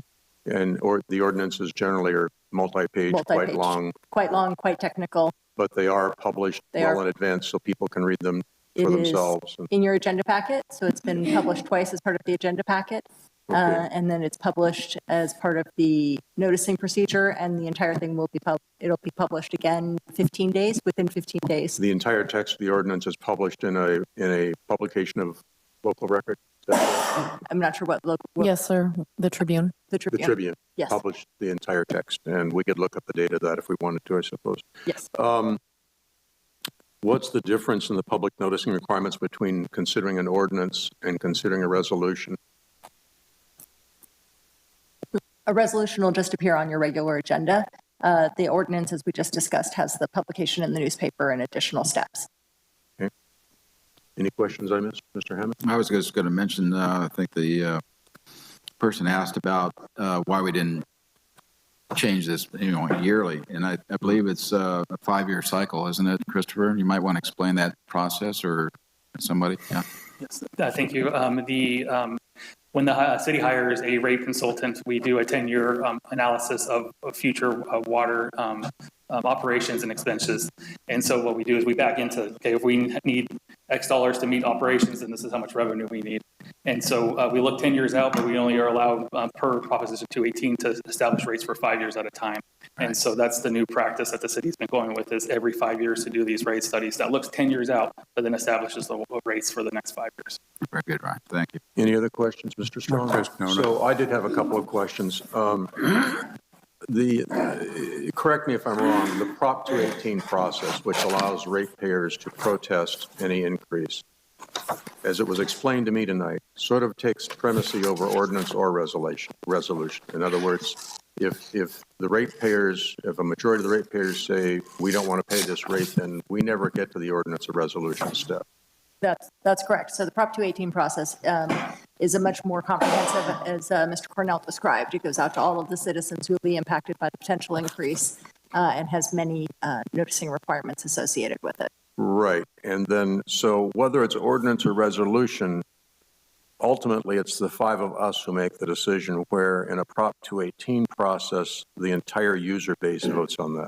Or the ordinances generally are multi-page, quite long. Quite long, quite technical. But they are published in advance so people can read them for themselves. It is in your agenda packet, so it's been published twice as part of the agenda packet. Okay. And then it's published as part of the noticing procedure, and the entire thing will be it'll be published again within 15 days. The entire text of the ordinance is published in a publication of local record? I'm not sure what local. Yes, sir. The Tribune. The Tribune. The Tribune. Yes. Published the entire text, and we could look up the date of that if we wanted to, I suppose. Yes. What's the difference in the public noticing requirements between considering an ordinance and considering a resolution? A resolution will just appear on your regular agenda. The ordinance, as we just discussed, has the publication in the newspaper and additional steps. Okay. Any questions I missed, Mr. Hammond? I was just going to mention, I think the person asked about why we didn't change this, yearly. And I believe it's a 5-year cycle, isn't it, Christopher? You might want to explain that process or somebody. Yeah. Yes, thank you. When the city hires a rate consultant, we do a 10-year analysis of future water operations and expenses. And so what we do is we back into, okay, if we need X dollars to meet operations, then this is how much revenue we need. And so we look 10 years out, but we only are allowed per Proposition 218 to establish rates for 5 years at a time. And so that's the new practice that the city's been going with, is every 5 years to do these rate studies that looks 10 years out, but then establishes the rates for the next 5 years. Very good, Ryan. Thank you. Any other questions, Mr. Strong? No. So I did have a couple of questions. Correct me if I'm wrong, the Prop 218 process, which allows ratepayers to protest any increase, as it was explained to me tonight, sort of takes primacy over ordinance or resolution. In other words, if the ratepayers, if a majority of the ratepayers say we don't want to pay this rate, then we never get to the ordinance or resolution step. That's correct. So the Prop 218 process is a much more comprehensive, as Mr. Cornell described. It goes out to all of the citizens who will be impacted by the potential increase and has many noticing requirements associated with it. Right. And then, so whether it's ordinance or resolution, ultimately it's the 5 of us who make the decision, where in a Prop 218 process, the entire user base votes on that.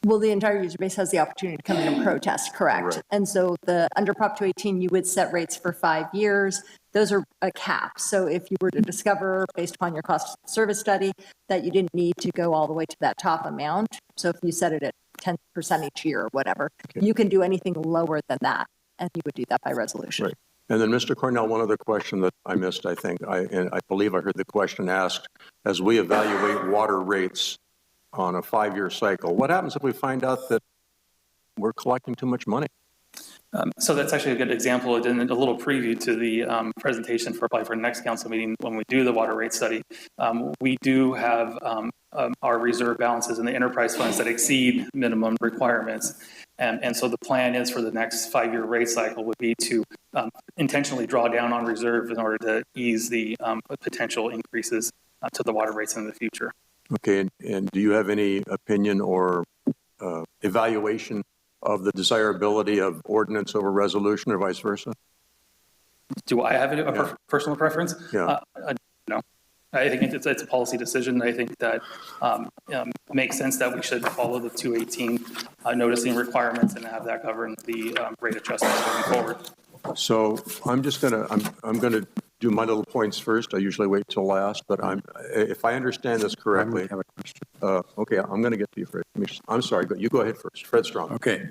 Well, the entire user base has the opportunity to come in and protest, correct? Right. And so under Prop 218, you would set rates for 5 years. Those are a cap. So if you were to discover, based upon your cost of service study, that you didn't need to go all the way to that top amount, so if you set it at 10% each year or whatever, okay, you can do anything lower than that, and you would do that by resolution. Right. And then, Mr. Cornell, one other question that I missed, I think, and I believe I heard the question asked, as we evaluate water rates on a 5-year cycle, what happens if we find out that we're collecting too much money? So that's actually a good example, and a little preview to the presentation for apply for the next council meeting when we do the water rate study. We do have our reserve balances in the enterprise funds that exceed minimum requirements. And so the plan is for the next 5-year rate cycle would be to intentionally draw down on reserve in order to ease the potential increases to the water rates in the future. Okay, and do you have any opinion or evaluation of the desirability of ordinance over resolution or vice versa? Do I have a personal preference? Yeah. No. I think it's a policy decision. I think that makes sense that we should follow the 218 noticing requirements and have that govern the rate adjustments going forward. So I'm just gonna do my little points first. I usually wait till last, but if I understand this correctly. I have a question. Okay, I'm going to get to you, Fred. I'm sorry, but you go ahead first. Fred Strong. Okay.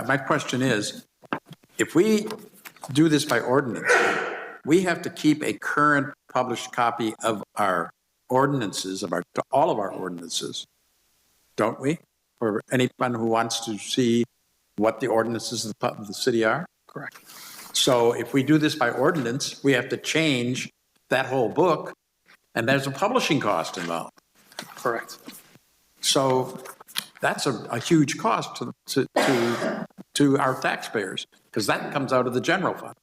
My question is, if we do this by ordinance, we have to keep a current published copy of our ordinances, all of our ordinances, don't we? For anyone who wants to see what the ordinances of the city are? Correct. So if we do this by ordinance, we have to change that whole book, and there's a publishing cost involved. Correct. So that's a huge cost to our taxpayers, because that comes out of the general fund.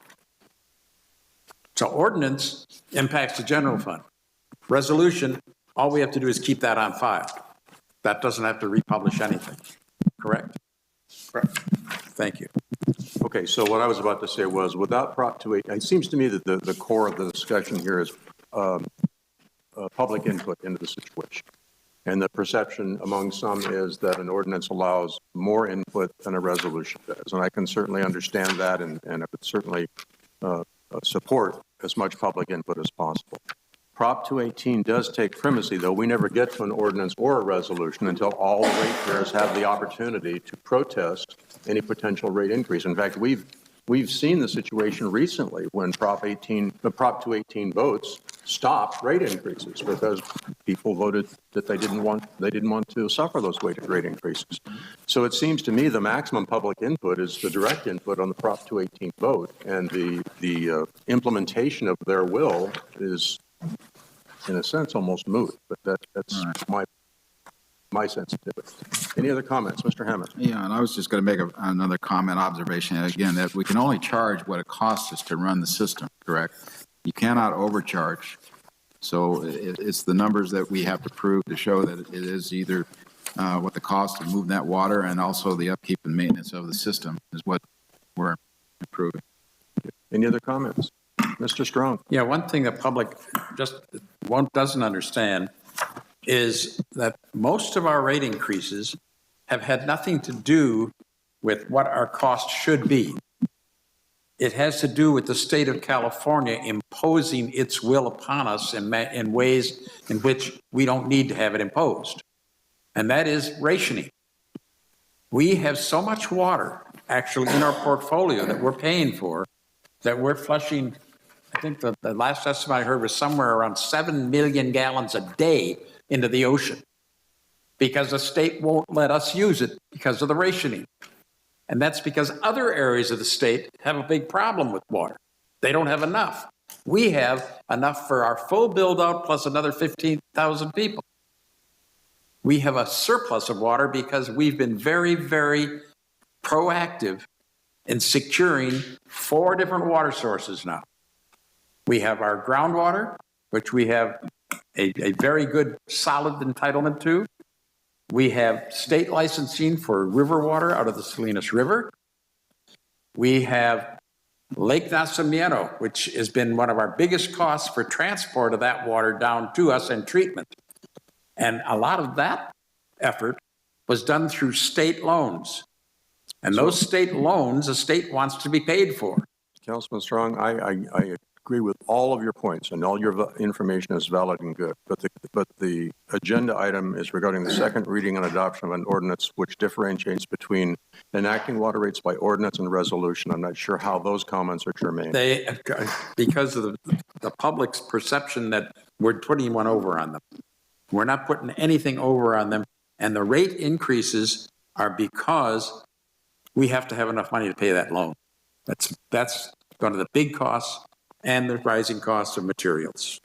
So ordinance impacts the general fund. Resolution, all we have to do is keep that on file. That doesn't have to republish anything, correct? Correct. Thank you. Okay, so what I was about to say was, without Prop 218, it seems to me that the core of the discussion here is public input into the situation. And the perception among some is that an ordinance allows more input than a resolution does. And I can certainly understand that, and I would certainly support as much public input as possible. Prop 218 does take primacy, though. We never get to an ordinance or a resolution until all the ratepayers have the opportunity to protest any potential rate increase. In fact, we've seen the situation recently when Prop 218 votes stopped rate increases because people voted that they didn't want to suffer those rate increases. So it seems to me the maximum public input is the direct input on the Prop 218 vote, and the implementation of their will is, in a sense, almost moot. But that's my sensitivity. Any other comments? Mr. Hammond? Yeah, and I was just going to make another comment, observation, again, that we can only charge what it costs us to run the system, correct? You cannot overcharge. So it's the numbers that we have to prove to show that it is either what the cost of moving that water and also the upkeep and maintenance of the system is what we're improving. Any other comments? Mr. Strong? Yeah, one thing the public doesn't understand is that most of our rate increases have had nothing to do with what our cost should be. It has to do with the state of California imposing its will upon us in ways in which we don't need to have it imposed. And that is rationing. We have so much water actually in our portfolio that we're paying for that we're flushing. I think the last estimate I heard was somewhere around 7 million gallons a day into the ocean because the state won't let us use it because of the rationing. And that's because other areas of the state have a big problem with water. They don't have enough. We have enough for our full build out plus another 15,000 people. We have a surplus of water because we've been very, very proactive in securing 4 different water sources now. We have our groundwater, which we have a very good solid entitlement to. We have state licensing for river water out of the Salinas River. We have Lake Nacimiento, which has been one of our biggest costs for transport of that water down to us and treatment. And a lot of that effort was done through state loans. And those state loans, the state wants to be paid for. Councilman Strong, I agree with all of your points, and all your information is valid and good. But the agenda item is regarding the second reading and adoption of an ordinance which differentiates between enacting water rates by ordinance and resolution. I'm not sure how those comments are germane. Because of the public's perception that we're putting one over on them. We're not putting anything over on them. And the rate increases are because we have to have enough money to pay that loan. That's one of the big costs and the rising costs of materials.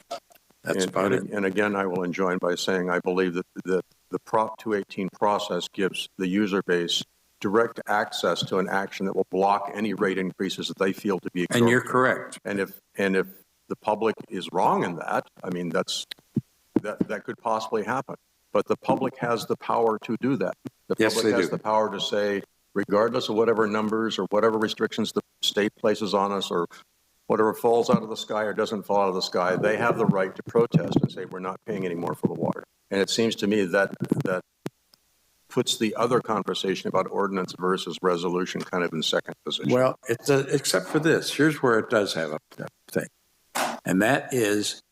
That's about it. And again, I will join by saying I believe that the Prop 218 process gives the user base direct access to an action that will block any rate increases that they feel to be. And you're correct. And if the public is wrong in that, I mean, that could possibly happen. But the public has the power to do that. The public has the power to say, regardless of whatever numbers or whatever restrictions the state places on us or whatever falls out of the sky or doesn't fall out of the sky, they have the right to protest and say, we're not paying any more for the water. And it seems to me that puts the other conversation about ordinance versus resolution kind of in second position. Well, except for this, here's where it does have a thing. And that is,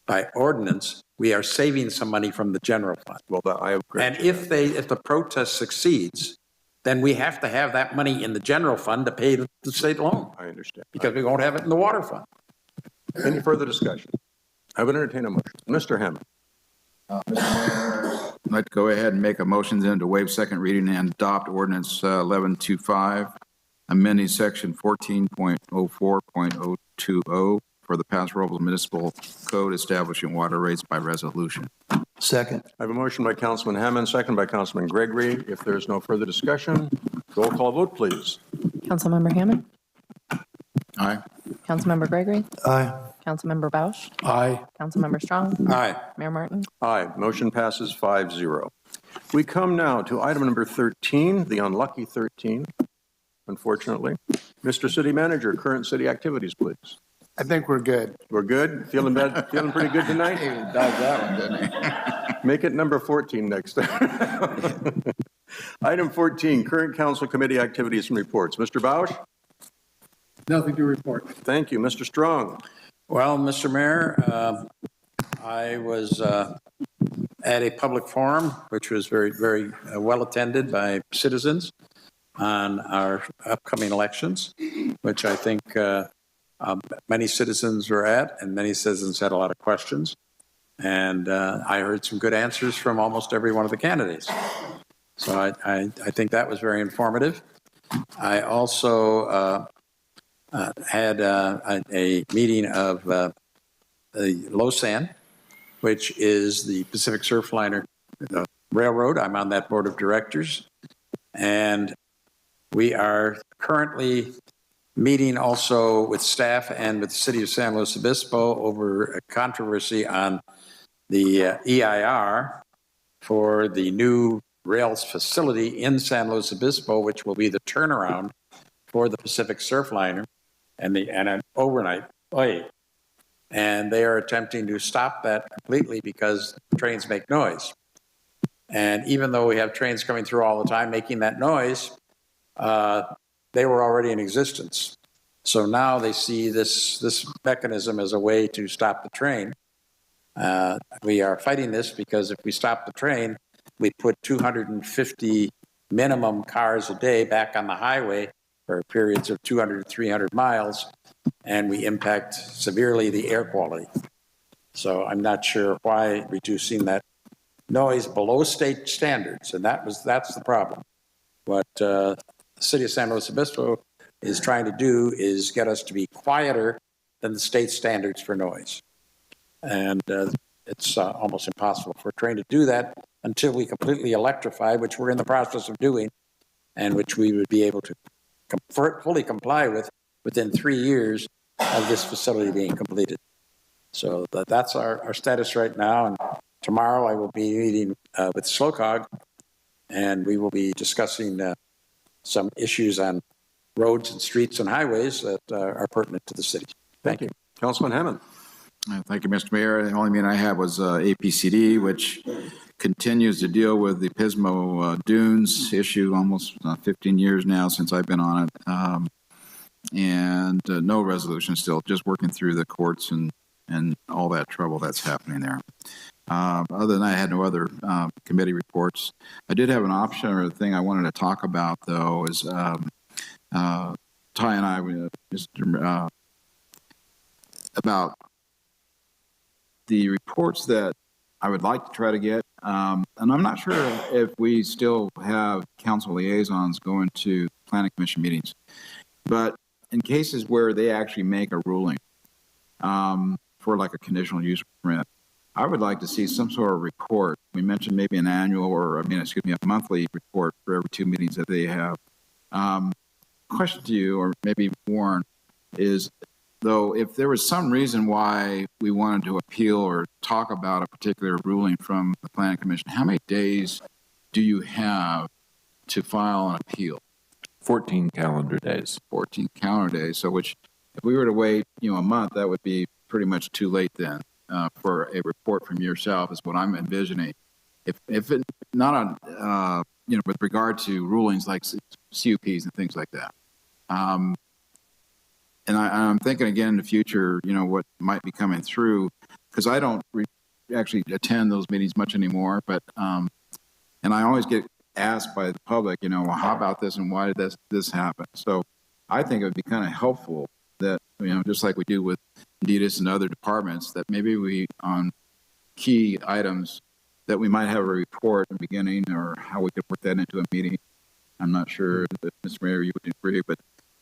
by ordinance, we are saving some money from the general fund. Well, I agree. And if the protest succeeds, then we have to have that money in the general fund to pay the state loan. I understand. Because we won't have it in the water fund. Any further discussion? I would entertain a motion. Mr. Hammond. I'd like to go ahead and make a motion then to waive second reading and adopt ordinance 1125, amending section 14.04.020 for the Paso Robles Municipal Code establishing water rates by resolution. Second. I have a motion by Councilman Hammond, second by Councilman Gregory. If there is no further discussion, roll call vote, please. Councilmember Hammond. Aye. Councilmember Gregory. Aye. Councilmember Bausch. Aye. Councilmember Strong. Aye. Mayor Martin. Aye. Motion passes 5-0. We come now to item number 13, the unlucky 13, unfortunately. Mr. City Manager, current city activities, please. I think we're good. We're good? Feeling pretty good tonight? He dodged that one, didn't he? Make it number 14 next time. Item 14, current council committee activities and reports. Mr. Bausch? Nothing to report. Thank you. Mr. Strong? Well, Mr. Mayor, I was at a public forum, which was very, very well attended by citizens on our upcoming elections, which I think many citizens were at, and many citizens had a lot of questions. And I heard some good answers from almost every one of the candidates. So I think that was very informative. I also had a meeting of the LOSAN, which is the Pacific Surfliner Railroad. I'm on that board of directors. And we are currently meeting also with staff and with the city of San Luis Obispo over a controversy on the EIR for the new rails facility in San Luis Obispo, which will be the turnaround for the Pacific Surfliner and an overnight play. And they are attempting to stop that completely because trains make noise. And even though we have trains coming through all the time making that noise, they were already in existence. So now they see this mechanism as a way to stop the train. We are fighting this because if we stop the train, we put 250 minimum cars a day back on the highway for periods of 200 to 300 miles, and we impact severely the air quality. So I'm not sure why reducing that noise below state standards, and that's the problem. What the city of San Luis Obispo is trying to do is get us to be quieter than the state standards for noise. And it's almost impossible for a train to do that until we completely electrify, which we're in the process of doing, and which we would be able to fully comply with within 3 years of this facility being completed. So that's our status right now. And tomorrow I will be meeting with SLOCOG, and we will be discussing some issues on roads and streets and highways that are pertinent to the city. Thank you. Councilman Hammond. Thank you, Mr. Mayor. The only meeting I had was APCD, which continues to deal with the Pismo Dunes issue almost 15 years now since I've been on it. And no resolution still, just working through the courts and all that trouble that's happening there. Other than that, I had no other committee reports. I did have an option or a thing I wanted to talk about, though, is Ty and I, about the reports that I would like to try to get. And I'm not sure if we still have council liaisons going to planning commission meetings, but in cases where they actually make a ruling for like a conditional use permit, I would like to see some sort of report. We mentioned maybe an annual or, a monthly report for every 2 meetings that they have. Question to you, or maybe Warren, is though, if there was some reason why we wanted to appeal or talk about a particular ruling from the planning commission, how many days do you have to file an appeal? 14 calendar days. 14 calendar days. So which, if we were to wait, a month, that would be pretty much too late then for a report from yourself, is what I'm envisioning. If it not on, with regard to rulings like CUPs and things like that. And I'm thinking again in the future, what might be coming through, because I don't actually attend those meetings much anymore, but, and I always get asked by the public, well, how about this and why did this happen? So I think it would be kind of helpful that, just like we do with DDIS and other departments, that maybe we, on key items, that we might have a report in the beginning or how we could work that into a meeting. I'm not sure if Mr. Mayor, you would agree, but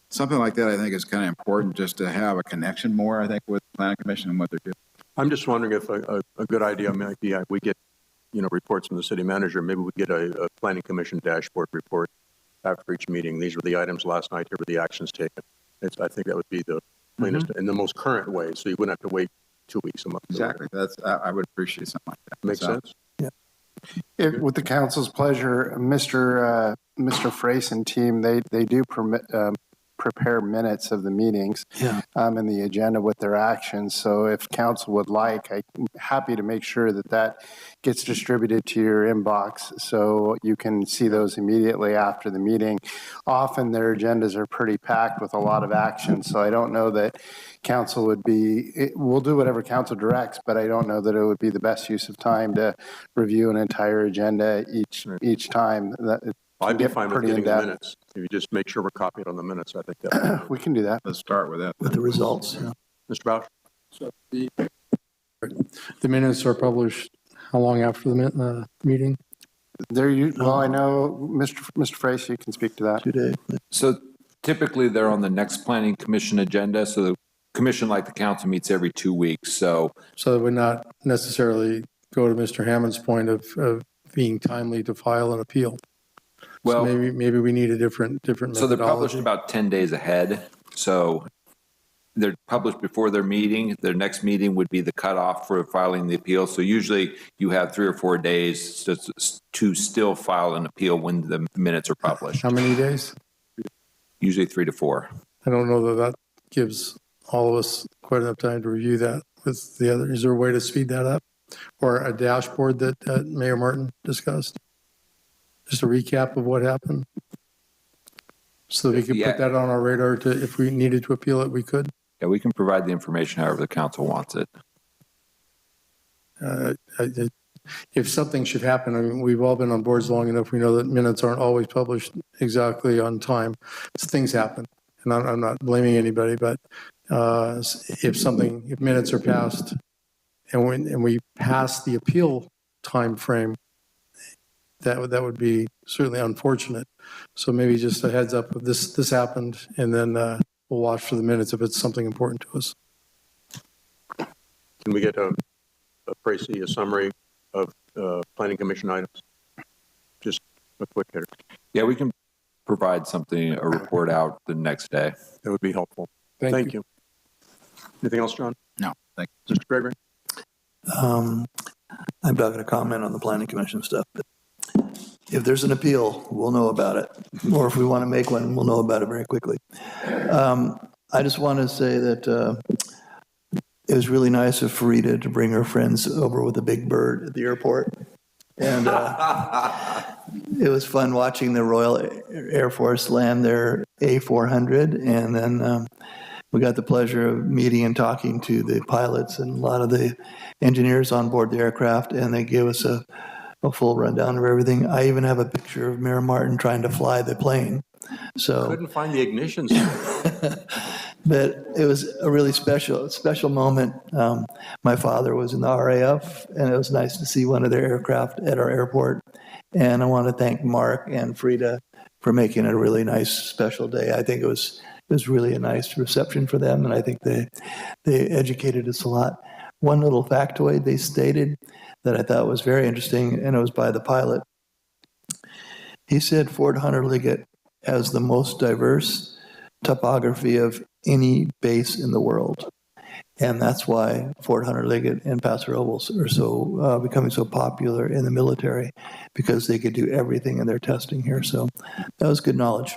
something like that I think is kind of important just to have a connection more, I think, with the Planning Commission and what they're doing. I'm just wondering if a good idea might be we get, reports from the city manager. Maybe we get a Planning Commission dashboard report after each meeting. These were the items last night. Here were the actions taken. I think that would be the cleanest and the most current way, so you wouldn't have to wait 2 weeks, a month. Exactly. I would appreciate something like that. Makes sense? Yeah. With the council's pleasure, Mr. Frace and team, they do prepare minutes of the meetings and the agenda with their actions. So if council would like, I'm happy to make sure that gets distributed to your inbox so you can see those immediately after the meeting. Often their agendas are pretty packed with a lot of action, so I don't know that council would we'll do whatever council directs, but I don't know that it would be the best use of time to review an entire agenda each time. I'd be fine with getting the minutes. If you just make sure we're copied on the minutes, I think that we can do that. Let's start with that. With the results. Yeah. Mr. Bausch? So the minutes are published how long after the meeting? Well, I know, Mr. Frace, you can speak to that. 2 days. So typically they're on the next Planning Commission agenda. So the commission, like the council, meets every 2 weeks. So it would not necessarily go to Mr. Hammond's point of being timely to file an appeal. Well, so maybe we need a different methodology. So they're published about 10 days ahead. So they're published before their meeting. Their next meeting would be the cutoff for filing the appeal. So usually you have 3 or 4 days to still file an appeal when the minutes are published. How many days? Usually 3 to 4. I don't know that gives all of us quite enough time to review that with the other. Is there a way to speed that up? Or a dashboard that Mayor Martin discussed? Just a recap of what happened? So we could put that on our radar if we needed to appeal it, we could? Yeah, we can provide the information however the council wants it. If something should happen, I mean, we've all been on boards long enough, we know that minutes aren't always published exactly on time. Things happen, and I'm not blaming anybody, but if minutes are passed and we pass the appeal time frame, that would be certainly unfortunate. So maybe just a heads up of this happened, and then we'll watch for the minutes if it's something important to us. Can we get a summary of Planning Commission items? Just a quick hitter. Yeah, we can provide a report out the next day. That would be helpful. Thank you. Anything else, John? No, thank you. Mr. Gregory? I'm not going to comment on the Planning Commission stuff, but if there's an appeal, we'll know about it. Or if we want to make one, we'll know about it very quickly. I just want to say that it was really nice of Farida to bring her friends over with a big bird at the airport. And it was fun watching the Royal Air Force land their A400. And then we got the pleasure of meeting and talking to the pilots and a lot of the engineers on board the aircraft. And they gave us a full rundown of everything. I even have a picture of Mayor Martin trying to fly the plane. So couldn't find the ignition. But it was a really special moment. My father was in the RAF, and it was nice to see one of their aircraft at our airport. And I want to thank Mark and Frida for making it a really nice, special day. I think it was really a nice reception for them, and I think they educated us a lot. One little factoid they stated that I thought was very interesting, and it was by the pilot. He said Fort Hunter Liggett has the most diverse topography of any base in the world. And that's why Fort Hunter Liggett and Paso Robles are becoming so popular in the military, because they could do everything in their testing here. So that was good knowledge.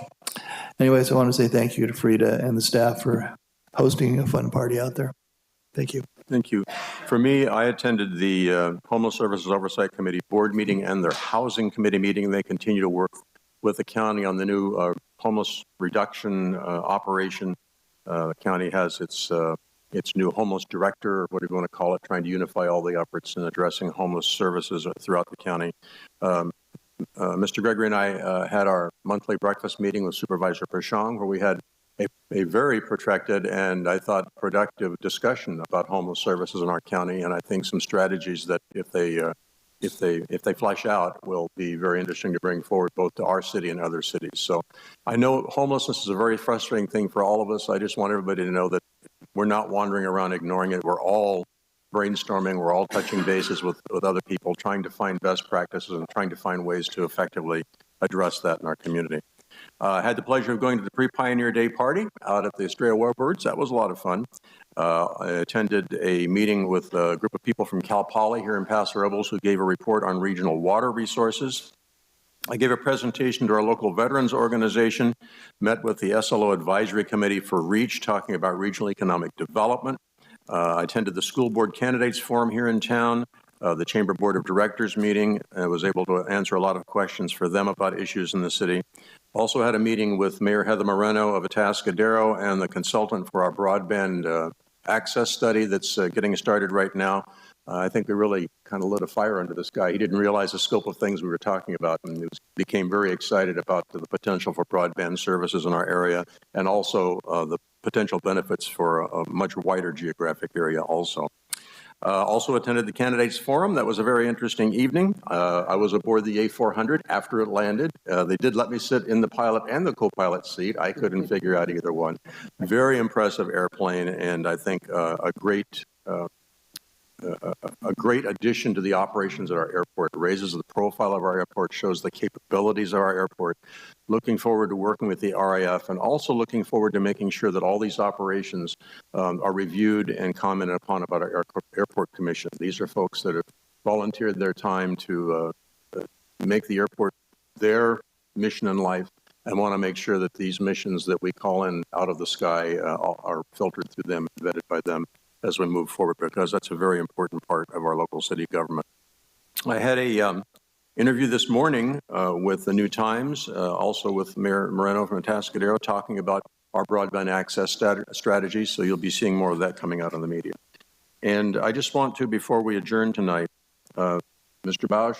Anyways, I want to say thank you to Frida and the staff for hosting a fun party out there. Thank you. Thank you. For me, I attended the Homeless Services Oversight Committee board meeting and their housing committee meeting. They continue to work with the county on the new homeless reduction operation. The county has its new homeless director, or whatever you want to call it, trying to unify all the efforts in addressing homeless services throughout the county. Mr. Gregory and I had our monthly breakfast meeting with Supervisor Pershong, where we had a very protracted and I thought productive discussion about homeless services in our county, and I think some strategies that if they flesh out will be very interesting to bring forward both to our city and other cities. So I know homelessness is a very frustrating thing for all of us. I just want everybody to know that we're not wandering around ignoring it. We're all brainstorming, we're all touching bases with other people, trying to find best practices and trying to find ways to effectively address that in our community. I had the pleasure of going to the Pre-Pioneer Day party out at the Estrella Warbirds. That was a lot of fun. I attended a meeting with a group of people from Cal Poly here in Paso Robles who gave a report on regional water resources. I gave a presentation to our local veterans organization, met with the SLO Advisory Committee for REACH, talking about regional economic development. I attended the School Board Candidates Forum here in town, the Chamber Board of Directors meeting, and was able to answer a lot of questions for them about issues in the city. Also had a meeting with Mayor Heather Moreno of Atascadero and the consultant for our broadband access study that's getting started right now. I think we really kind of lit a fire under this guy. He didn't realize the scope of things we were talking about, and he became very excited about the potential for broadband services in our area, and also the potential benefits for a much wider geographic area also. Also attended the Candidates Forum. That was a very interesting evening. I was aboard the A400 after it landed. They did let me sit in the pilot and the co-pilot seat. I couldn't figure out either one. Very impressive airplane, and I think a great addition to the operations at our airport. It raises the profile of our airport, shows the capabilities of our airport. Looking forward to working with the RAF, and also looking forward to making sure that all these operations are reviewed and commented upon about our airport commission. These are folks that have volunteered their time to make the airport their mission in life, and want to make sure that these missions that we call in out of the sky are filtered through them, vetted by them as we move forward, because that's a very important part of our local city government. I had a interview this morning with the New Times, also with Mayor Moreno from Atascadero, talking about our broadband access strategy, so you'll be seeing more of that coming out in the media. And I just want to, before we adjourn tonight, Mr. Bausch,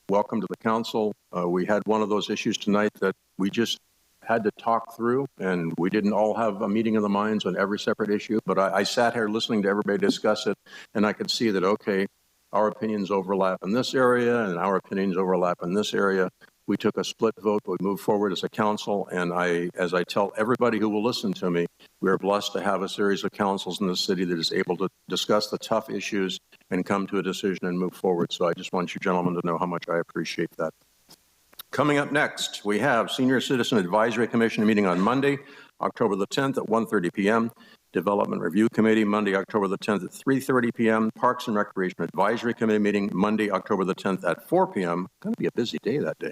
welcome to the council. We had one of those issues tonight that we just had to talk through, and we didn't all have a meeting of the minds on every separate issue, but I sat here listening to everybody discuss it, and I could see that, okay, our opinions overlap in this area, and our opinions overlap in this area. We took a split vote, but we moved forward as a council, and as I tell everybody who will listen to me, we are blessed to have a series of councils in the city that is able to discuss the tough issues and come to a decision and move forward. So I just want you gentlemen to know how much I appreciate that. Coming up next, we have Senior Citizen Advisory Commission meeting on Monday, October the 10th at 1:30 p.m. Development Review Committee, Monday, October the 10th at 3:30 p.m. Parks and Recreation Advisory Committee meeting, Monday, October the 10th at 4 p.m. Going to be a busy day that day.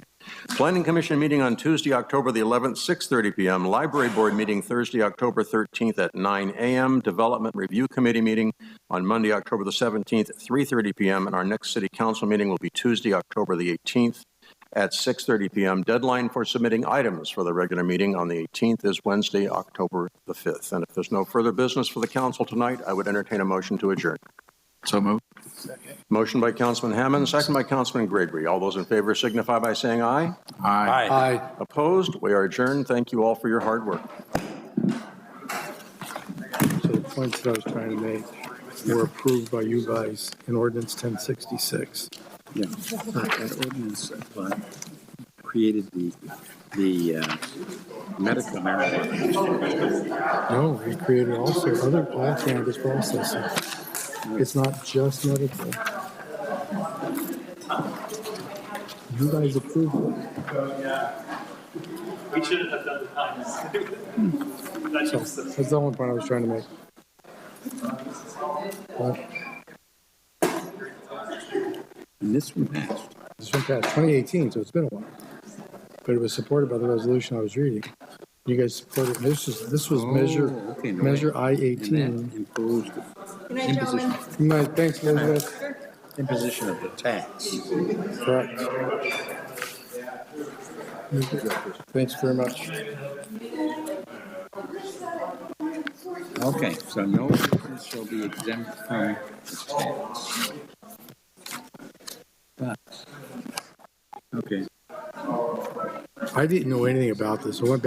Planning Commission meeting on Tuesday, October the 11th, 6:30 p.m. Library Board meeting Thursday, October 13th at 9 a.m. Development Review Committee meeting on Monday, October the 17th at 3:30 p.m. And our next City Council meeting will be Tuesday, October the 18th at 6:30 p.m. Deadline for submitting items for the regular meeting on the 18th is Wednesday, October the 5th. And if there's no further business for the council tonight, I would entertain a motion to adjourn. So moved. Motion by Councilman Hammond, second by Councilman Gregory. All those in favor signify by saying aye. Aye. Aye. Opposed? We are adjourned. Thank you all for your hard work. So the points that I was trying to make were approved by you guys in ordinance 1066. Yeah, that ordinance created the medical marijuana. No, we created also all cannabis processing. It's not just medical. You guys approved it. We shouldn't have done the times. So that's the only point I was trying to make. And this one passed. This one passed 2018, so it's been a while. But it was supported by the resolution I was reading. You guys supported. This was measure I-18. Imposed Good night, gentlemen. Right, thanks, Elizabeth. imposition of the tax. Correct. Thanks very much. Okay, so no business shall be exempt from the tax. But Okay. I didn't know anything about this. I went back